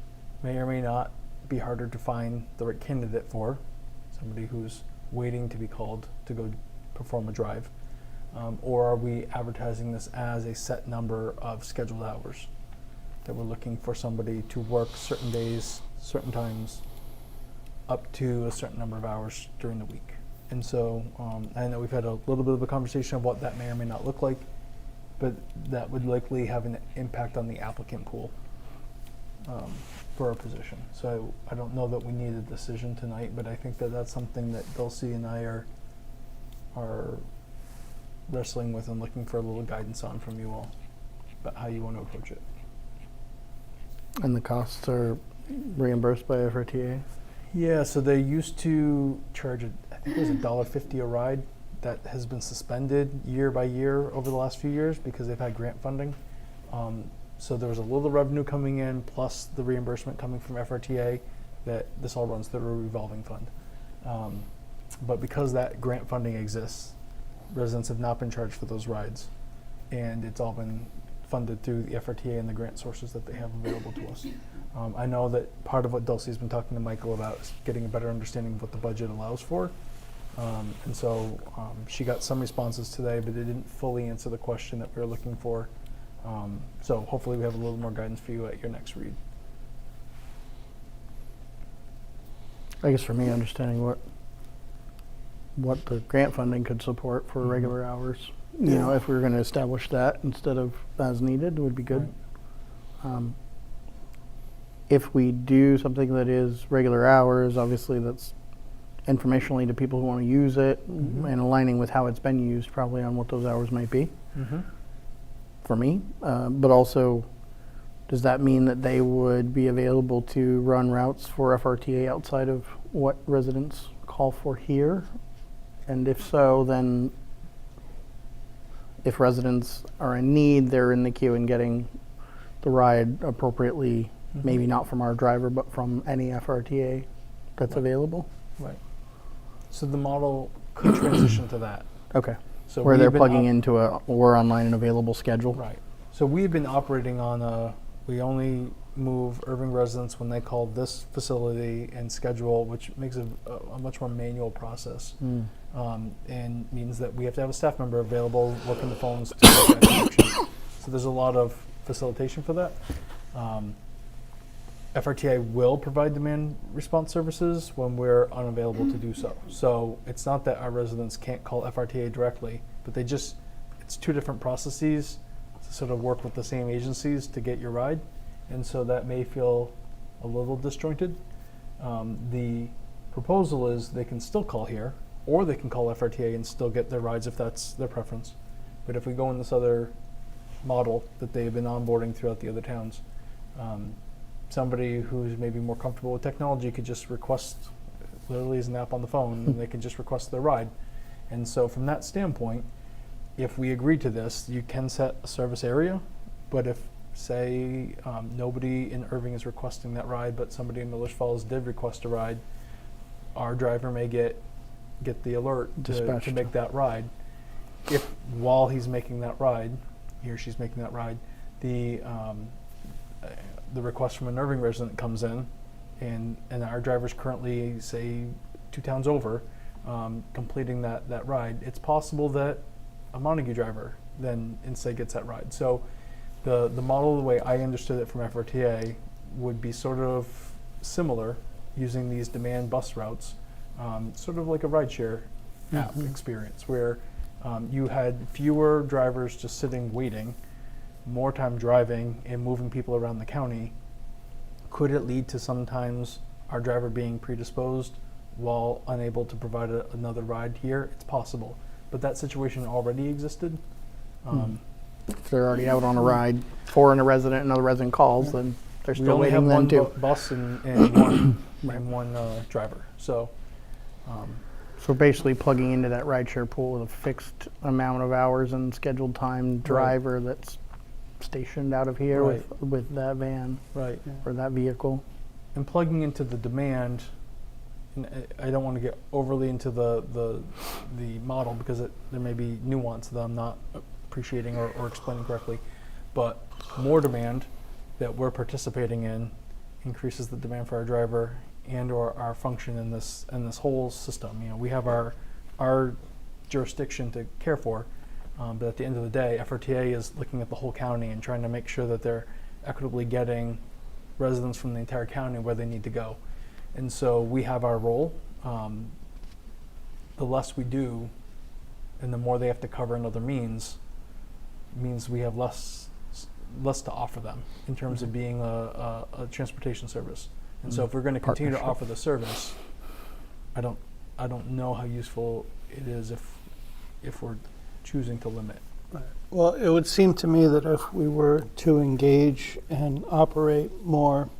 may or may not be harder to find the right candidate for, somebody who's waiting to be called to go perform a drive, or are we advertising this as a set number of scheduled hours, that we're looking for somebody to work certain days, certain times, up to a certain number of hours during the week. And so I know we've had a little bit of a conversation of what that may or may not look like, but that would likely have an impact on the applicant pool for our position. So I don't know that we need a decision tonight, but I think that that's something that Dulcie and I are wrestling with and looking for a little guidance on from you all about how you want to approach it. And the costs are reimbursed by FRTA? Yeah, so they used to charge, I think it was $1.50 a ride. That has been suspended year by year over the last few years because they've had grant funding. So there was a little revenue coming in plus the reimbursement coming from FRTA that this all runs through a revolving fund. But because that grant funding exists, residents have not been charged for those rides, and it's all been funded through the FRTA and the grant sources that they have available to us. I know that part of what Dulcie's been talking to Michael about is getting a better understanding of what the budget allows for. And so she got some responses today, but it didn't fully answer the question that we were looking for. So hopefully we have a little more guidance for you at your next read. I guess for me, understanding what the grant funding could support for regular hours, you know, if we were going to establish that instead of as needed, would be good. If we do something that is regular hours, obviously that's informationally to people who want to use it and aligning with how it's been used probably on what those hours might be for me. But also, does that mean that they would be available to run routes for FRTA outside of what residents call for here? And if so, then if residents are in need, they're in the queue and getting the ride appropriately, maybe not from our driver, but from any FRTA that's available? Right. So the model could transition to that. Okay. So Where they're we've been plugging into a or online and available schedule. Right. So we've been operating on we only move Erving residents when they call this facility and schedule, which makes it a much more manual process. And means that we have to have a staff member available working the phones to make that connection. So there's a lot of facilitation for that. FRTA will provide demand response services when we're unavailable to do so. So it's not that our residents can't call FRTA directly, but it's two different processes to sort of work with the same agencies to get your ride. And so that may feel a little disjointed. The proposal is they can still call here, or they can call FRTA and still get their rides if that's their preference. But if we go in this other model that they've been onboarding throughout the other towns, somebody who's maybe more comfortable with technology could just request, literally as an app on the phone, and they can just request their ride. And so from that standpoint, if we agree to this, you can set a service area, but if, say, nobody in Erving is requesting that ride, but somebody in Miller's Falls did request a ride, our driver may get the alert to make that ride. If while he's making that ride, he or she's making that ride, the request from an Erving resident comes in, and our driver's currently, say, 2 towns over, completing that ride, it's possible that a Montague driver then instead gets that ride. So the model, the way I understood it from FRTA, would be sort of similar, using these demand bus routes, sort of like a rideshare app experience, where you had fewer drivers just sitting waiting, more time driving and moving people around the county. Could it lead to sometimes our driver being predisposed while unable to provide another ride here? It's possible, but that situation already existed. If they're already out on a ride for a resident, another resident calls, then They're We still only have waiting then one too. bus and one, and one driver. So, So basically plugging into that rideshare pool with a fixed amount of hours and scheduled time driver that's stationed out of here Right. with that van right. or that vehicle. And plugging into the demand, and I don't want to get overly into the model because there may be nuance that I'm not appreciating or explaining correctly, but more demand that we're participating in increases the demand for our driver and or our function in this whole system. You know, we have our jurisdiction to care for, but at the end of the day, FRTA is looking at the whole county and trying to make sure that they're equitably getting residents from the entire county where they need to go. And so we have our role. The less we do and the more they have to cover in other means we have less to offer them in terms of being a transportation service. And so if we're going to continue to offer the service, I don't know how useful it is if we're choosing to limit. Well, it would seem to me that if we were to engage and operate more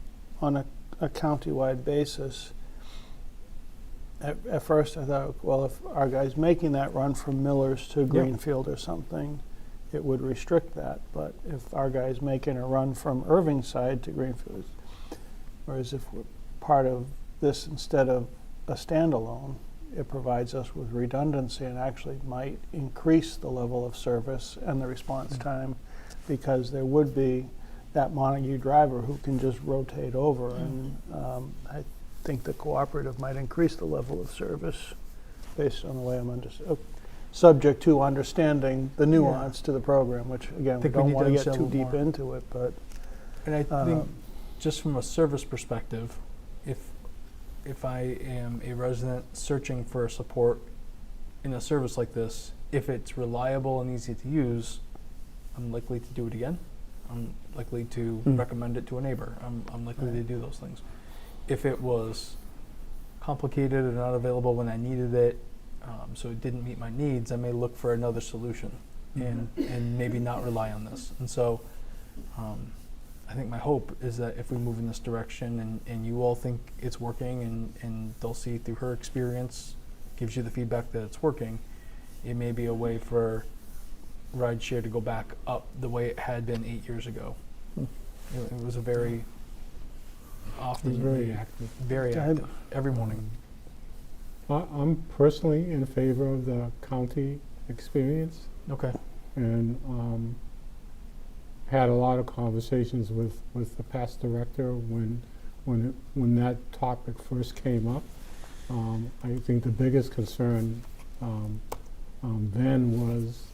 on a county-wide basis, at first I thought, well, if our guy's making that run from Millers to Greenfield or something, it would restrict that. But if our guy's making a run from Erving side to Greenfield, whereas if we're part of this instead of a standalone, it provides us with redundancy and actually might increase the level of service and the response time, because there would be that Montague driver who can just rotate over, and I think the cooperative might increase the level of service based on the way I'm subject to understanding the nuance to the program, which again, we think we don't need want to to get understand too a little deep more. into it, but And I think just from a service perspective, if I am a resident searching for support in a service like this, if it's reliable and easy to use, I'm likely to do it again. I'm likely to recommend it to a neighbor. I'm likely to do those things. If it was complicated and not available when I needed it, so it didn't meet my needs, I may look for another solution and maybe not rely on this. And so I think my hope is that if we move in this direction and you all think it's working and they'll see through her experience, gives you the feedback that it's working, it may be a way for rideshare to go back up the way it had been 8 years ago. It was a very often It's very active. very active every morning. I'm personally in favor of the county experience, Okay. and had a lot of conversations with the past director when that topic first came up. I think the biggest concern then was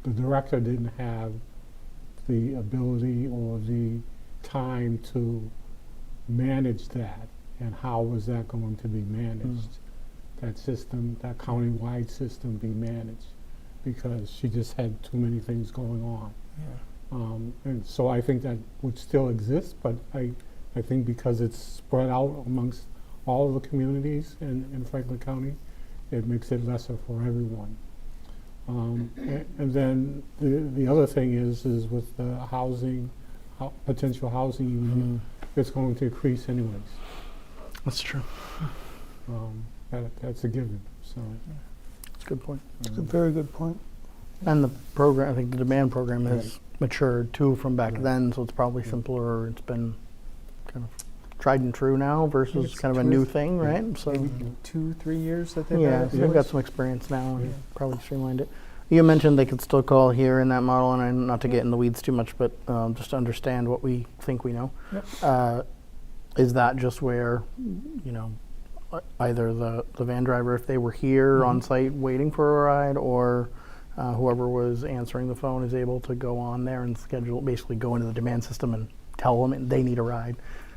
the director didn't have the ability or the time to manage that, and how was that going to be managed? That system, that county-wide system be managed, because she just had too many things going on. Yeah. And so I think that would still exist, but I think because it's spread out amongst all of the communities in Franklin County, it makes it lesser for everyone. And then the other thing is with the housing, potential housing unit, it's going to increase anyways. That's true. That's a given, so. That's a good point. it's a very good point. And the program, I think the demand program has matured too from back then, so it's probably simpler. It's been kind of tried and true now versus it's kind of a 2 or new 3 thing, right? So Maybe 2-3 years that they've yeah, had so it. they've got some experience now and probably streamlined it. You mentioned they could still call here in that model, and not to get in the weeds too much, but just to understand what we think we know. Yep. Is that just where, either the van driver, if they were here on site waiting for a ride, or whoever was answering the phone is able to go on there and schedule, basically go into the demand system and tell them they need a ride,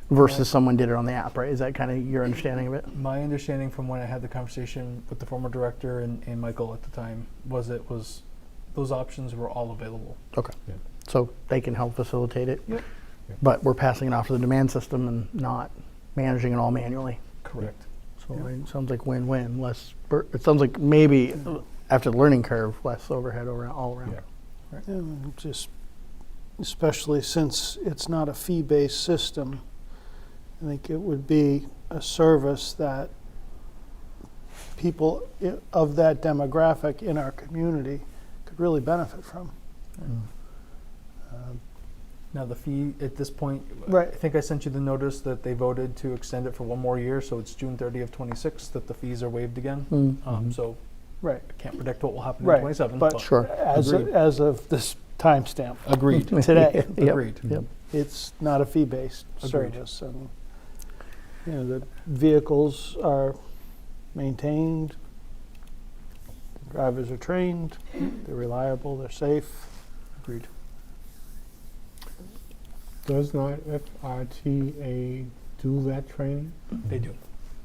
versus someone did it on the app, right? Is that kind of your understanding of it? My understanding from when I had the conversation with the former director and Michael at the time was those options were all available. Okay. Yeah. So they can help facilitate it. Yep. But we're passing it off to the demand system and not managing it all manually. Correct. So it sounds like win-win. It sounds like maybe after the learning curve, less overhead all around. Yeah. And just especially since it's not a fee-based system, I think it would be a service that people of that demographic in our community could really benefit from. Now, the fee at this point, Right. I think I sent you the notice that they voted to extend it for one more year, so it's June 30th, 26, that the fees are waived again. So Right. I can't predict what will happen in Right, 27. but Sure. as Agreed. of this timestamp, Agreed. today, Yep. Agreed. Yep. it's not a fee-based Agreed. service. And, the vehicles are maintained, drivers are trained, they're reliable, they're safe. Agreed. Does not FRTA do that training? They do.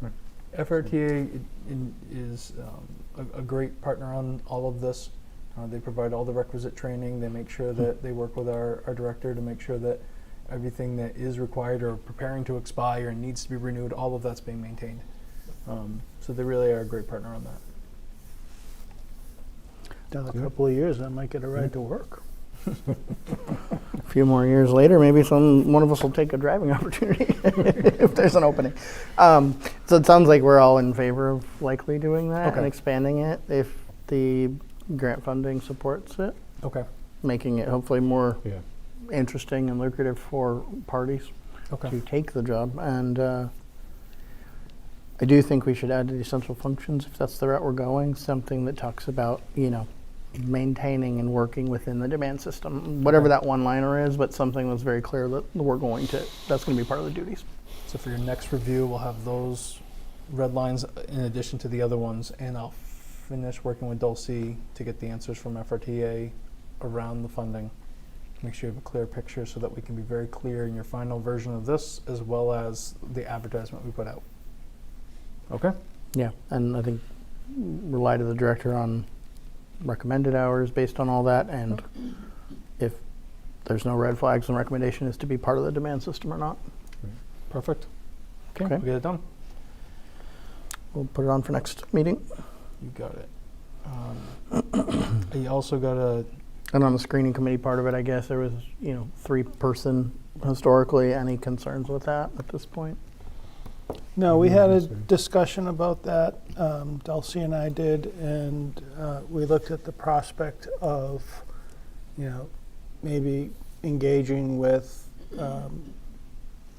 Right. FRTA is a great partner on all of this. They provide all the requisite training. They make sure that they work with our director to make sure that everything that is required or preparing to expire and needs to be renewed, all of that's being maintained. So they really are a great partner on that. Done a couple of years, I might get a ride to work. A few more years later, maybe one of us will take a driving opportunity if there's an opening. So it sounds like we're all in favor of likely doing that and Okay. expanding it if the grant funding supports it, Okay. making it hopefully more Yeah. interesting and lucrative for parties Okay. to take the job. And I do think we should add to the essential functions if that's the route we're going, something that talks about, maintaining and working within the demand system, whatever that one-liner is, but something that's very clear that that's going to be part of the duties. So for your next review, we'll have those red lines in addition to the other ones, and I'll finish working with Dulcie to get the answers from FRTA around the funding. Make sure you have a clear picture so that we can be very clear in your final version of this, as well as the advertisement we put out. Okay? Yeah, and I think rely to the director on recommended hours based on all that, and if there's no red flags, the recommendation is to be part of the demand system or not. Perfect. Okay, Okay. we get it done. We'll put it on for next meeting. You got it. You also got a And on the screening committee part of it, I guess there was, 3-person historically. Any concerns with that at this point? No, we had a discussion about that, Dulcie and I did, and we looked at the prospect of, maybe engaging with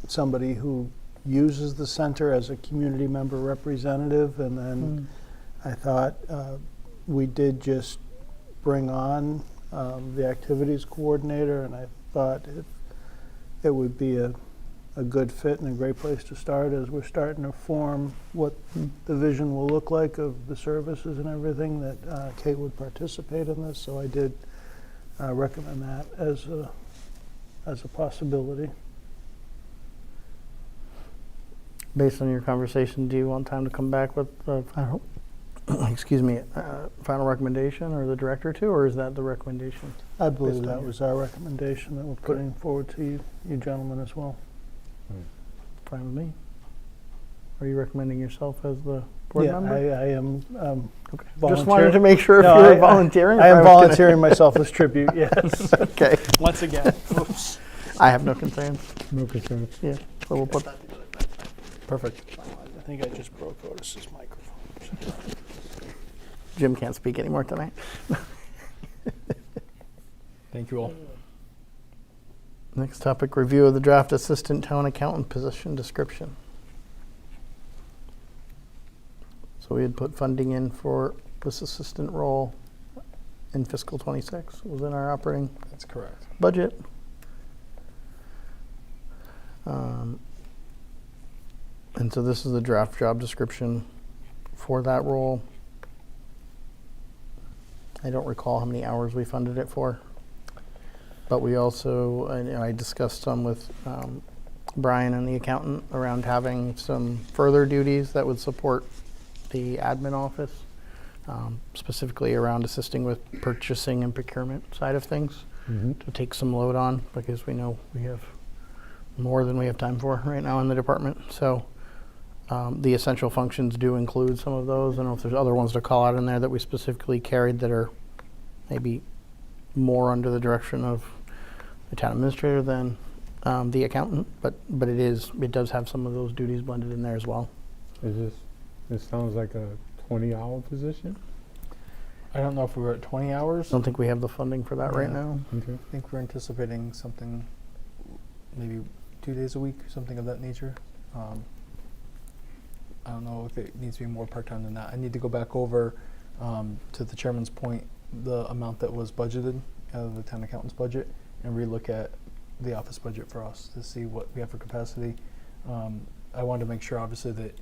somebody who uses the center as a community member representative, and then I thought we did just bring on the activities coordinator, and I thought it would be a good fit and a great place to start as we're starting to form what the vision will look like of the services and everything, that Kate would participate in this. So I did recommend that as a possibility. Based on your conversation, do you want time to come back with the final, final recommendation, or the director too, or is that the recommendation? I believe Based on that your- was our recommendation that we're putting forward to you gentlemen as well. Fine with me. Are you recommending yourself as the board member? I am Okay. Just volunteer- wanted to make sure if No, you were I- volunteering. I if am was gonna- volunteering myself as tribute, yes. Okay. Once again. Oops. I have no concerns. No concerns. Yeah, so we'll put that. perfect. I think I just broke Otis's microphone. Jim can't speak anymore tonight. Thank you all. Next topic, review of the draft assistant town accountant position description. So we had put funding in for this assistant role in fiscal 26. It was in our operating That's correct. budget. And so this is the draft job description for that role. I don't recall how many hours we funded it for. But we also, I discussed some with Brian and the accountant around having some further duties that would support the admin office, specifically around assisting with purchasing and procurement side of things, to take some load on, because we know we have more than we have time for right now in the department. So the essential functions do include some of those. I don't know if there's other ones to call out in there that we specifically carried that are maybe more under the direction of the town administrator than the accountant, but it does have some of those duties blended in there as well. This sounds like a 20-hour position? I don't know if we were at 20 hours. I don't think we have the funding for that right Yeah. now. Okay. I think we're anticipating something, maybe 2 days a week, something of that nature. I don't know if it needs to be more part-time than that. I need to go back over, to the chairman's point, the amount that was budgeted out of the town accountant's budget and relook at the office budget for us to see what we have for capacity. I wanted to make sure, obviously, that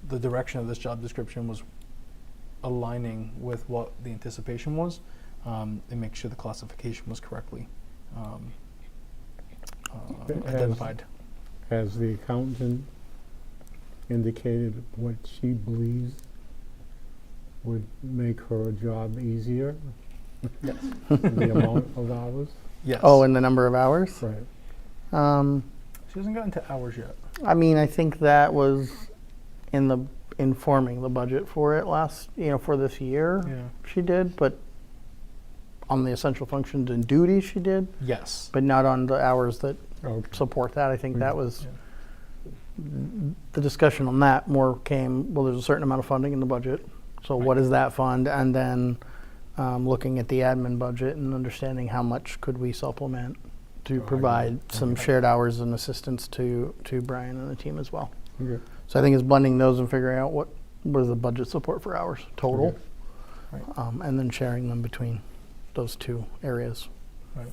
the direction of this job description was aligning with what the anticipation was, and make sure the classification was correctly identified. Has the accountant indicated what she believes would make her job easier? Yes. The amount of hours? Yes. Oh, and the number of hours? Right. She hasn't gotten to hours yet. I mean, I think that was informing the budget for it for this year. Yeah. She did, but on the essential functions and duties she did, Yes. but not on the hours that Okay. support that. I think that was Yeah. the discussion on that more came, well, there's a certain amount of funding in the budget. So what is that fund? And then looking at the admin budget and understanding how much could we supplement to provide some shared hours and assistance to Brian and the team as well. Okay. So I think it's blending those and figuring out what is the budget support for hours total, Right. and then sharing them between those two areas. Right.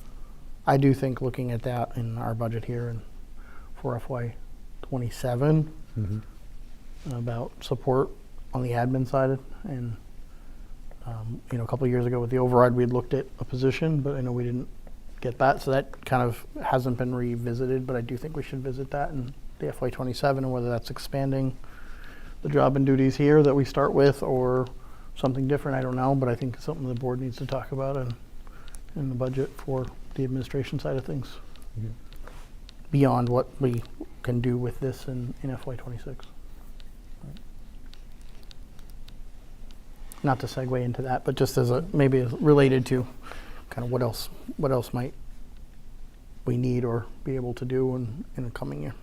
I do think looking at that in our budget here and for FY27 Mhm. about support on the admin side, and a couple of years ago with the override we had looked at a position, but I know we didn't get that, so that kind of hasn't been revisited, but I do think we should visit that in the FY27, and whether that's expanding the job and duties here that we start with or something different, I don't know, but I think it's something the board needs to talk about in the budget for the administration side of things, Okay. beyond what we can do with this in FY26. Not to segue into that, but just as maybe related to kind of what else might we need or be able to do in the coming year.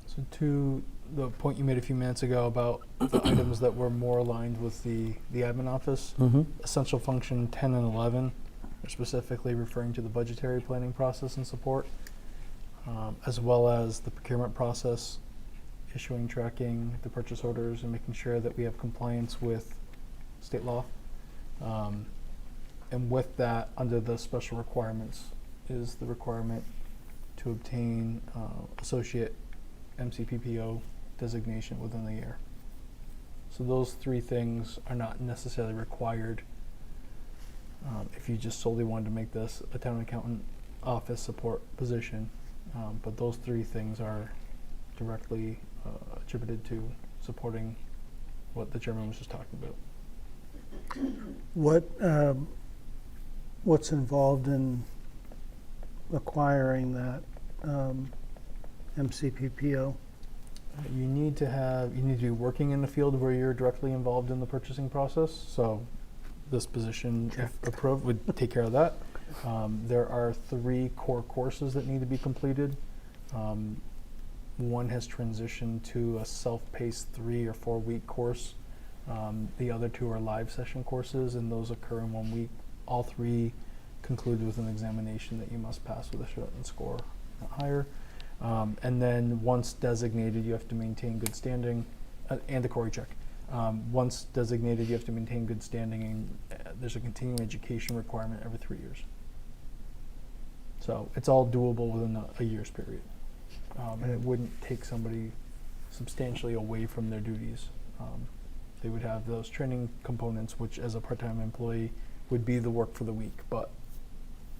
So to the point you made a few minutes ago about the items that were more aligned with the admin office, essential function 10 and 11 are specifically referring to the budgetary planning process and support, as well as the procurement process, issuing, tracking the purchase orders, and making sure that we have compliance with state law. And with that, under the special requirements, is the requirement to obtain associate MCPPO designation within the year. So those three things are not necessarily required if you just solely wanted to make this a town accountant office support position. But those three things are directly attributed to supporting what the chairman was just talking about. What's involved in acquiring that MCPPO? You need to be working in the field where you're directly involved in the purchasing process. So this position, if approved, would take care of that. There are 3 core courses that need to be completed. One has transitioned to a self-paced 3 or 4 week course. The other 2 are live session courses, and those occur in 1 week. All 3 conclude with an examination that you must pass with a certain score, not higher. And then once designated, you have to maintain good standing, and the Corey check. Once designated, you have to maintain good standing, and there's a continuing education requirement every 3 years. So it's all doable within a year's period. And it wouldn't take somebody substantially away from their duties. They would have those training components, which as a part-time employee would be the work for the week, but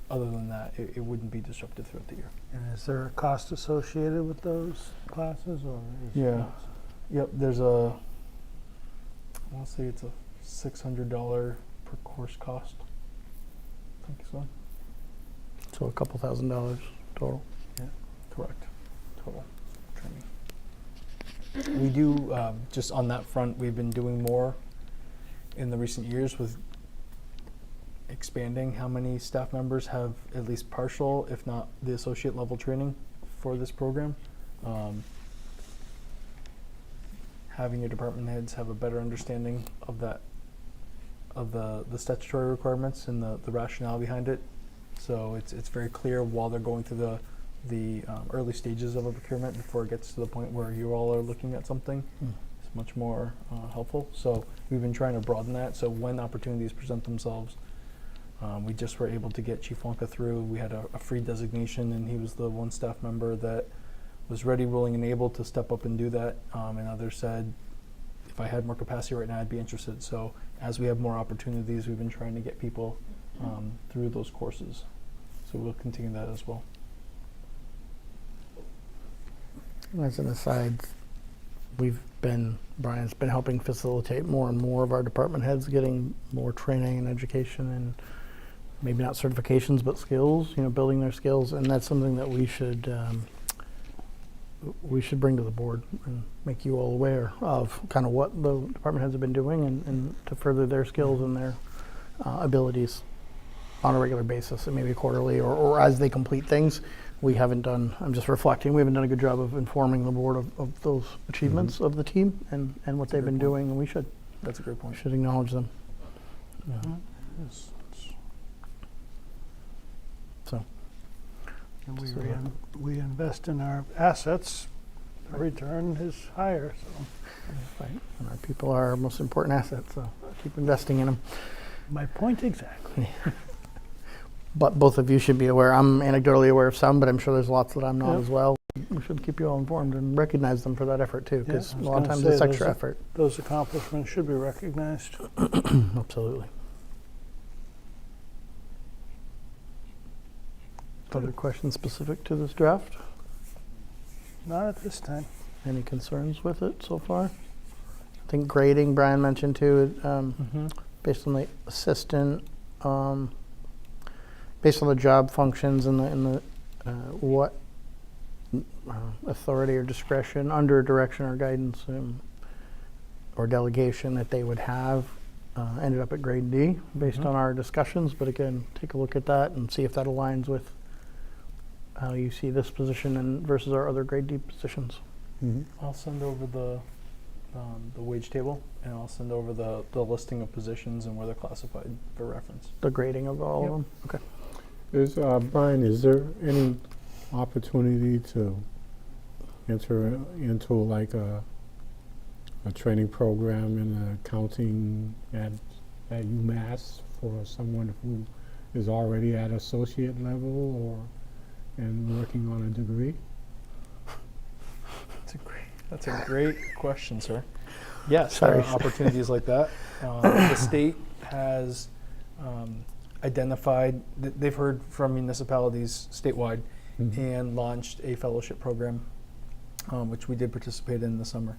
other than that, it wouldn't be disruptive throughout the year. And is there a cost associated with those classes, or is Yeah. Yep, there's I want to say it's a $600 per course cost. I think so. So a couple $1,000s total. Correct. Total training. We do, just on that front, we've been doing more in the recent years with expanding how many staff members have at least partial, if not the associate level training for this program. Having your department heads have a better understanding of that, of the statutory requirements and the rationale behind it. So it's very clear while they're going through the early stages of a procurement before it gets to the point where you all are looking at something. It's much more helpful. So we've been trying to broaden that. So when opportunities present themselves, we just were able to get Chief Wonka through. We had a free designation, and he was the one staff member that was ready, willing, and able to step up and do that. And others said, if I had more capacity right now, I'd be interested. So as we have more opportunities, we've been trying to get people through those courses. So we'll continue that as well. As an aside, Brian's been helping facilitate more and more of our department heads getting more training and education, and maybe not certifications, but skills, building their skills. And that's something that we should bring to the board and make you all aware of kind of what the department heads have been doing and to further their skills and their abilities on a regular basis, and maybe quarterly or as they complete things. We haven't done, I'm just reflecting, we haven't done a good job of informing the board of those achievements of the team and what they've been doing, and we should. That's a great point. We should acknowledge them. Yeah. So. And we invest in our assets, the return is higher, so. Right. And our people are our most important asset, so keep investing in them. My point exactly. But both of you should be aware. I'm anecdotally aware of some, but I'm sure there's lots that I'm not as well. We should keep you all informed and recognize them for that effort too, because a lot of times it's extra effort. Those accomplishments should be recognized. Absolutely. Other questions specific to this draft? Not at this time. Any concerns with it so far? I think grading, Brian mentioned too, based on the assistant, based on the job functions and the what authority or discretion under direction or guidance or delegation that they would have ended up at grade D based on our discussions. But again, take a look at that and see if that aligns with how you see this position and versus our other grade D positions. I'll send over the wage table, and I'll send over the listing of positions and where they're classified for reference. The grading of all of them? Okay. Brian, is there any opportunity to enter into like a training program in accounting at UMass for someone who is already at associate level and working on a degree? That's a great question, sir. Yes, there are opportunities like that. The state has identified, they've heard from municipalities statewide and launched a fellowship program, which we did participate in the summer.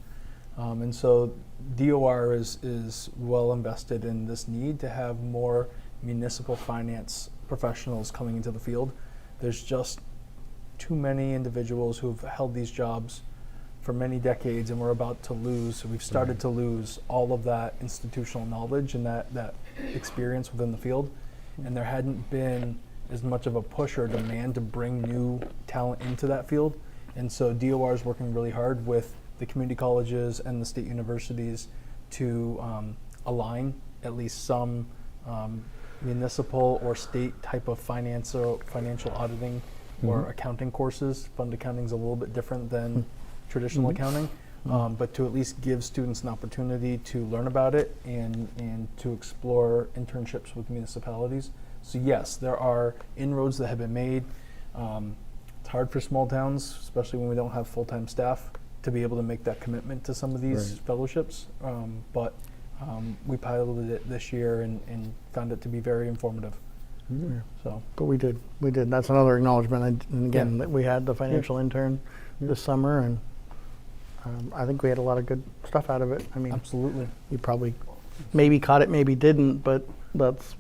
And so DOR is well invested in this need to have more municipal finance professionals coming into the field. There's just too many individuals who've held these jobs for many decades, and we're about to lose. So we've started to lose all of that institutional knowledge and that experience within the field. And there hadn't been as much of a push or demand to bring new talent into that field. And so DOR is working really hard with the community colleges and the state universities to align at least some municipal or state type of financial auditing or accounting courses. Fund accounting is a little bit different than traditional accounting, but to at least give students an opportunity to learn about it and to explore internships with municipalities. So yes, there are inroads that have been made. It's hard for small towns, especially when we don't have full-time staff, to be able to make that commitment to some of these fellowships. But we piloted it this year and found it to be very informative. So, but we did. That's another acknowledgement. And again, that we had the financial intern this summer, and I think we had a lot of good stuff out of it. I mean, absolutely. You probably maybe caught it, maybe didn't, but that's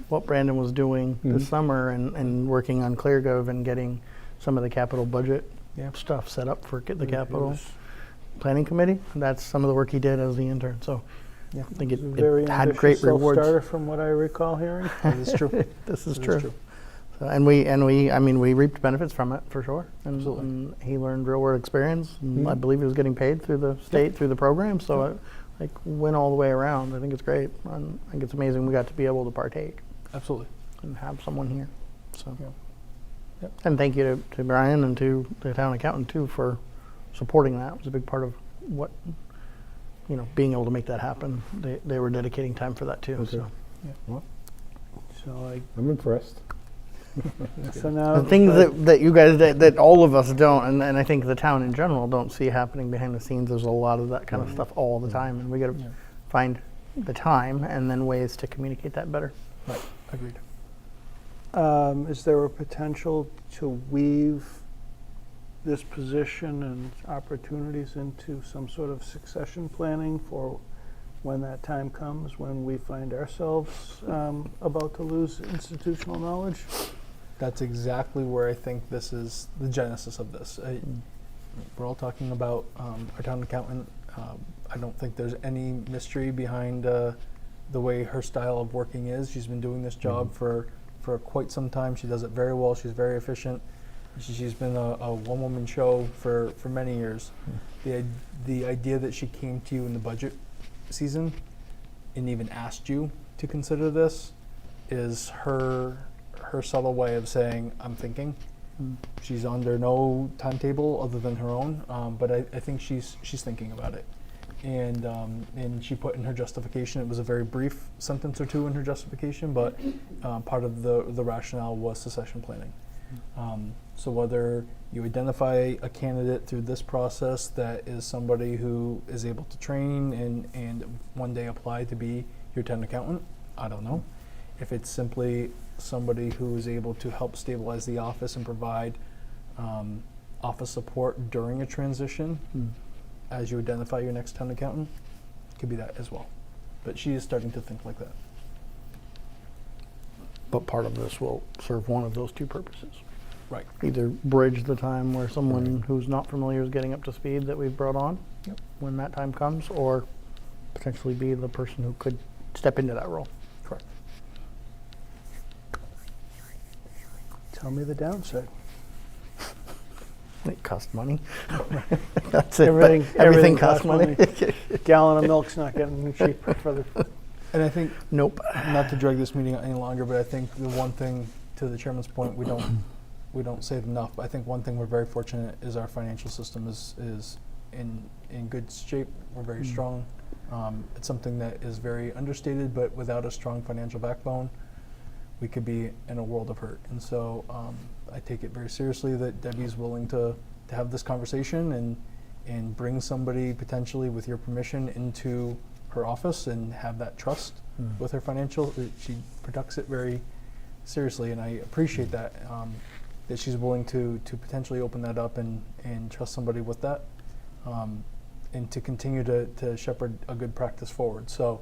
what Brandon was doing this summer and working on ClearGov and getting some of the capital budget stuff set up for the capital planning committee. That's some of the work he did as the intern. So I think it Very had great ambitious rewards. self-starter from what I recall hearing. This is true. This is This true. is true. So, and we reaped benefits from it for sure. Absolutely. And he learned real world experience. And I Mhm. believe he was getting paid through the state, through the program. So I like went all the way around. I think it's great. And I think it's amazing we got to be able to partake Absolutely. and have someone here. So, Yeah. Yep. and thank you to Brian and to the town accountant too for supporting that. It was a big part of what, being able to make that happen. They were dedicating time for that too. Okay. So. Well, So I'm impressed. so now. The things that you guys, that all of us don't, and I think the town in general don't see happening behind the scenes. There's a lot of that kind of stuff all the time, and we got to Yeah. find the time and then ways to communicate that better. Right. Agreed. Is there a potential to weave this position and opportunities into some sort of succession planning for when that time comes, when we find ourselves about to lose institutional knowledge? That's exactly where I think this is the genesis of this. We're all talking about our town accountant. I don't think there's any mystery behind the way her style of working is. She's been doing this job for quite some time. She does it very well. She's very efficient. She's been a one-woman show for many years. The idea that she came to you in the budget season and even asked you to consider this is her subtle way of saying, I'm thinking. She's under no timetable other than her own, but I think she's thinking about it. And she put in her justification, it was a very brief sentence or two in her justification, but part of the rationale was succession planning. So whether you identify a candidate through this process that is somebody who is able to train and one day apply to be your town accountant, I don't know. If it's simply somebody who is able to help stabilize the office and provide office support during a transition, as you identify your next town accountant, could be that as well. But she is starting to think like that. But part of this will serve one of those two purposes. Right. Either bridge the time where someone who's not familiar is getting up to speed that we've brought on when that time comes, or potentially be the person who could step into that role. Correct. Tell me the downside. It costs money. That's it. Everything- But everything everything costs money. Gallon of milk's not getting cheaper for the. And I think, Nope. not to drag this meeting out any longer, but I think the one thing, to the chairman's point, we don't say it enough, but I think one thing we're very fortunate is our financial system is in good shape. We're very strong. It's something that is very understated, but without a strong financial backbone, we could be in a world of hurt. And so I take it very seriously that Debbie's willing to have this conversation and bring somebody potentially with your permission into her office and have that trust with her financial. She protects it very seriously, and I appreciate that, that she's willing to potentially open that up and trust somebody with that, and to continue to shepherd a good practice forward. So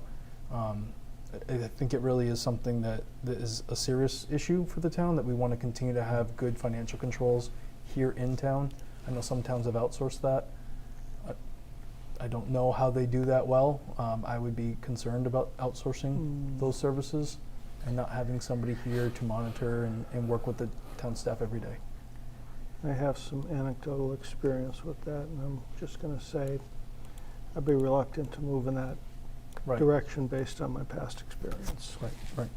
I think it really is something that is a serious issue for the town, that we want to continue to have good financial controls here in town. I know some towns have outsourced that. I don't know how they do that well. I would be concerned about outsourcing those services and not having somebody here to monitor and work with the town staff every day. I have some anecdotal experience with that, and I'm just going to say I'd be reluctant to move in that direction based on my past experience. Right.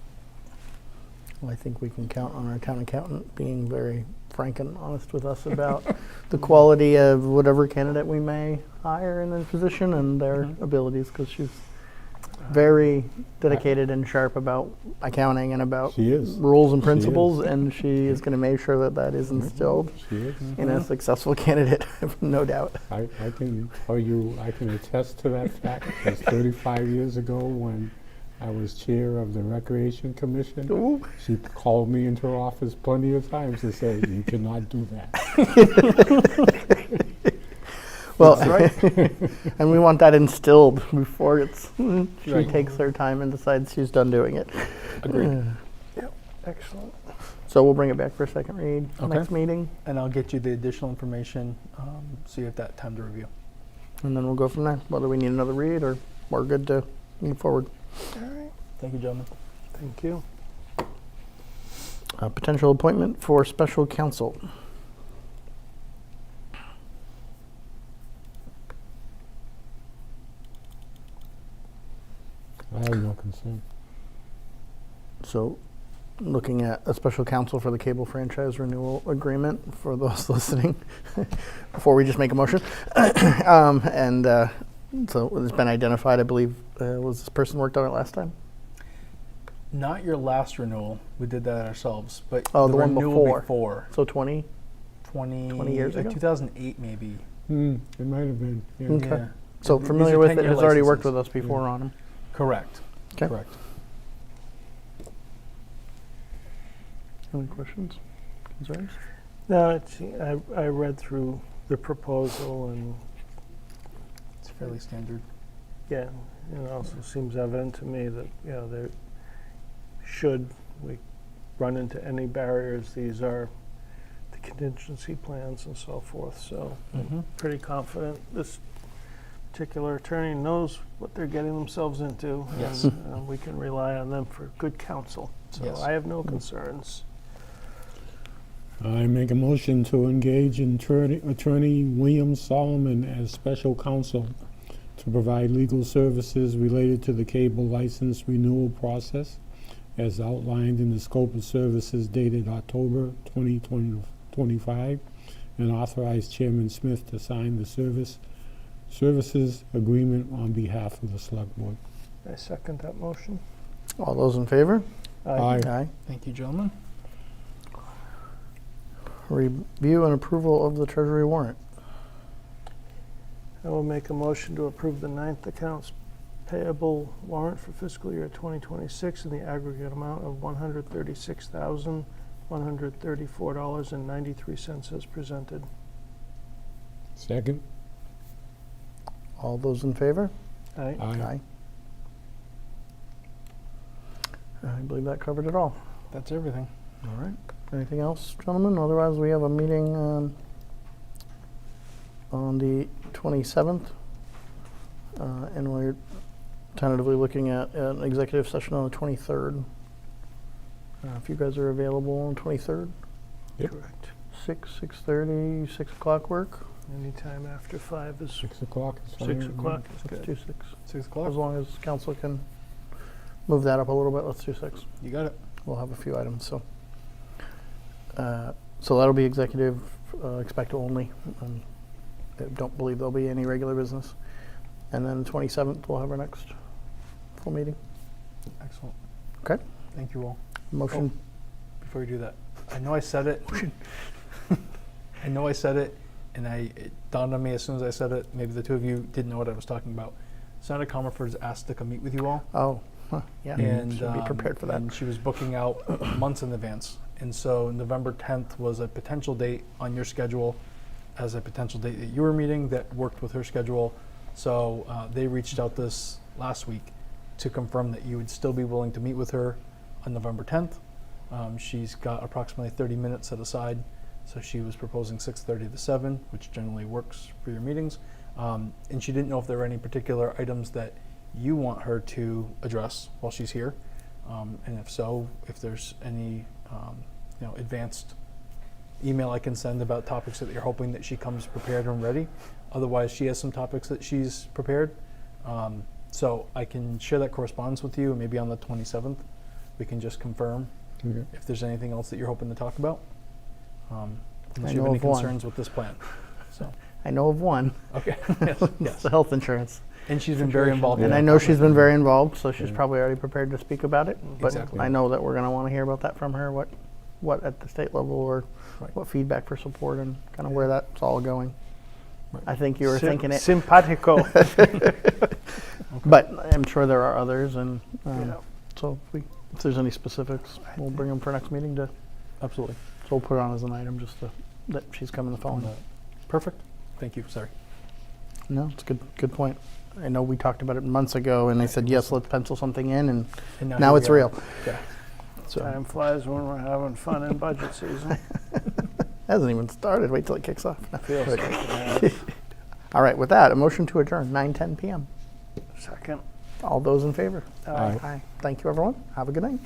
Well, I think we can count on our town accountant being very frank and honest with us about the quality of whatever candidate we may hire in this position and their abilities, because she's very dedicated and sharp about accounting and about She is. rules and She is. principles, and she is going to make sure that that is instilled She is. in a successful candidate, no doubt. I can tell you, I can attest to that fact, because 35 years ago, when I was chair of the Recreation Commission, Ooh. she called me into her office plenty of times to say, you cannot do that. Well, and we want that instilled before she Right. takes her time and decides she's done doing it. Agreed. Excellent. So we'll bring it back for a second read Okay. next meeting, And I'll get you the additional information so you have that time to review. and then we'll go from there. Whether we need another read or we're good to move forward. All right, Thank you, gentlemen. thank you. Potential appointment for special counsel. I have no concern. So, looking at a special counsel for the cable franchise renewal agreement for those listening, before we just make a motion. So it's been identified, I believe, was this person worked on it last time? Not your last renewal. We did that ourselves, but Oh, the one renewal before. So 20? 20 years like ago? 2008 maybe. It might have been, yeah. Okay. Yeah. So These familiar are with it, 10-year has already worked with licenses. us before on them. Correct. Okay. Correct. Any questions, concerns? No, I read through the proposal and, It's fairly standard. yeah, it also seems evident to me that, you know, there, should we run into any barriers, these are the contingency plans and so forth, so Mm-hmm. pretty confident this particular attorney knows what they're getting themselves into. Yes. And we can rely on them for good counsel. So Yes. I have no concerns. I make a motion to engage Attorney William Solomon as special counsel to provide legal services related to the cable license renewal process as outlined in the scope of services dated October 2025, and authorize Chairman Smith to sign the services agreement on behalf of the Select Board. I second that motion. All those in favor? Aye. Aye. Thank you, gentlemen. Review and approval of the treasury warrant. I will make a motion to approve the 9th accounts payable warrant for fiscal year 2026 in the aggregate amount of $136,134.93 as presented. Second? All those in favor? Aye. Aye. I believe that covered it all. That's everything. All right. Anything else, gentlemen? Otherwise, we have a meeting on the 27th, and we're tentatively looking at an executive session on the 23rd. If you guys are available on the 23rd, Yep. Correct. 6:30, 6 o'clock work? Anytime after 5 is 6 o'clock is fine. 6 with me. o'clock is Let's good. do 6. 6 o'clock. As long as council can move that up a little bit, let's do 6. You got it. We'll have a few items, so. So that'll be executive, expect only. I don't believe there'll be any regular business. And then 27th, we'll have our next full meeting. Excellent. Okay. Thank you all. Motion, Before you do that, I know I said it. I know I said it, and it dawned on me as soon as I said it. Maybe the two of you didn't know what I was talking about. Senator Comerford's asked to come meet with you all. oh, huh, yeah, And should be prepared for that. And she was booking out months in advance. And so November 10th was a potential date on your schedule as a potential date that you were meeting that worked with her schedule. So they reached out this last week to confirm that you would still be willing to meet with her on November 10th. She's got approximately 30 minutes set aside. So she was proposing 6:30 to 7, which generally works for your meetings. And she didn't know if there were any particular items that you want her to address while she's here. And if so, if there's any advanced email I can send about topics that you're hoping that she comes prepared and ready. Otherwise, she has some topics that she's prepared. So I can share that correspondence with you, and maybe on the 27th, we can just confirm Okay. if there's anything else that you're hoping to talk about. Unless you know have any of one. concerns with this plan. So, I know of one. okay. It's Yes. the health insurance. And she's been very involved in And that. I know she's been very involved, so she's probably already prepared to speak about it. But Exactly. I know that we're going to want to hear about that from her, what at the state level, or Right. what feedback for support, and kind of where that's all going. I think you were thinking it. Simpatico. But I'm sure there are others, and Yeah. so if there's any specifics, we'll bring them for next meeting. Absolutely. So we'll put it on as an item, just that she's coming to phone. Perfect. Thank you. Sorry. No, it's a good point. I know we talked about it months ago, and they said yes, let's pencil something in, and And now here it's we are. real. Yeah. So Time flies when we're having fun in budget season. hasn't even started. Wait till it kicks off. Feels like it has. All right, with that, a motion to adjourn, 9:10 p.m. Second. All those in favor? Aye. Aye. Thank you, everyone. Have a good night.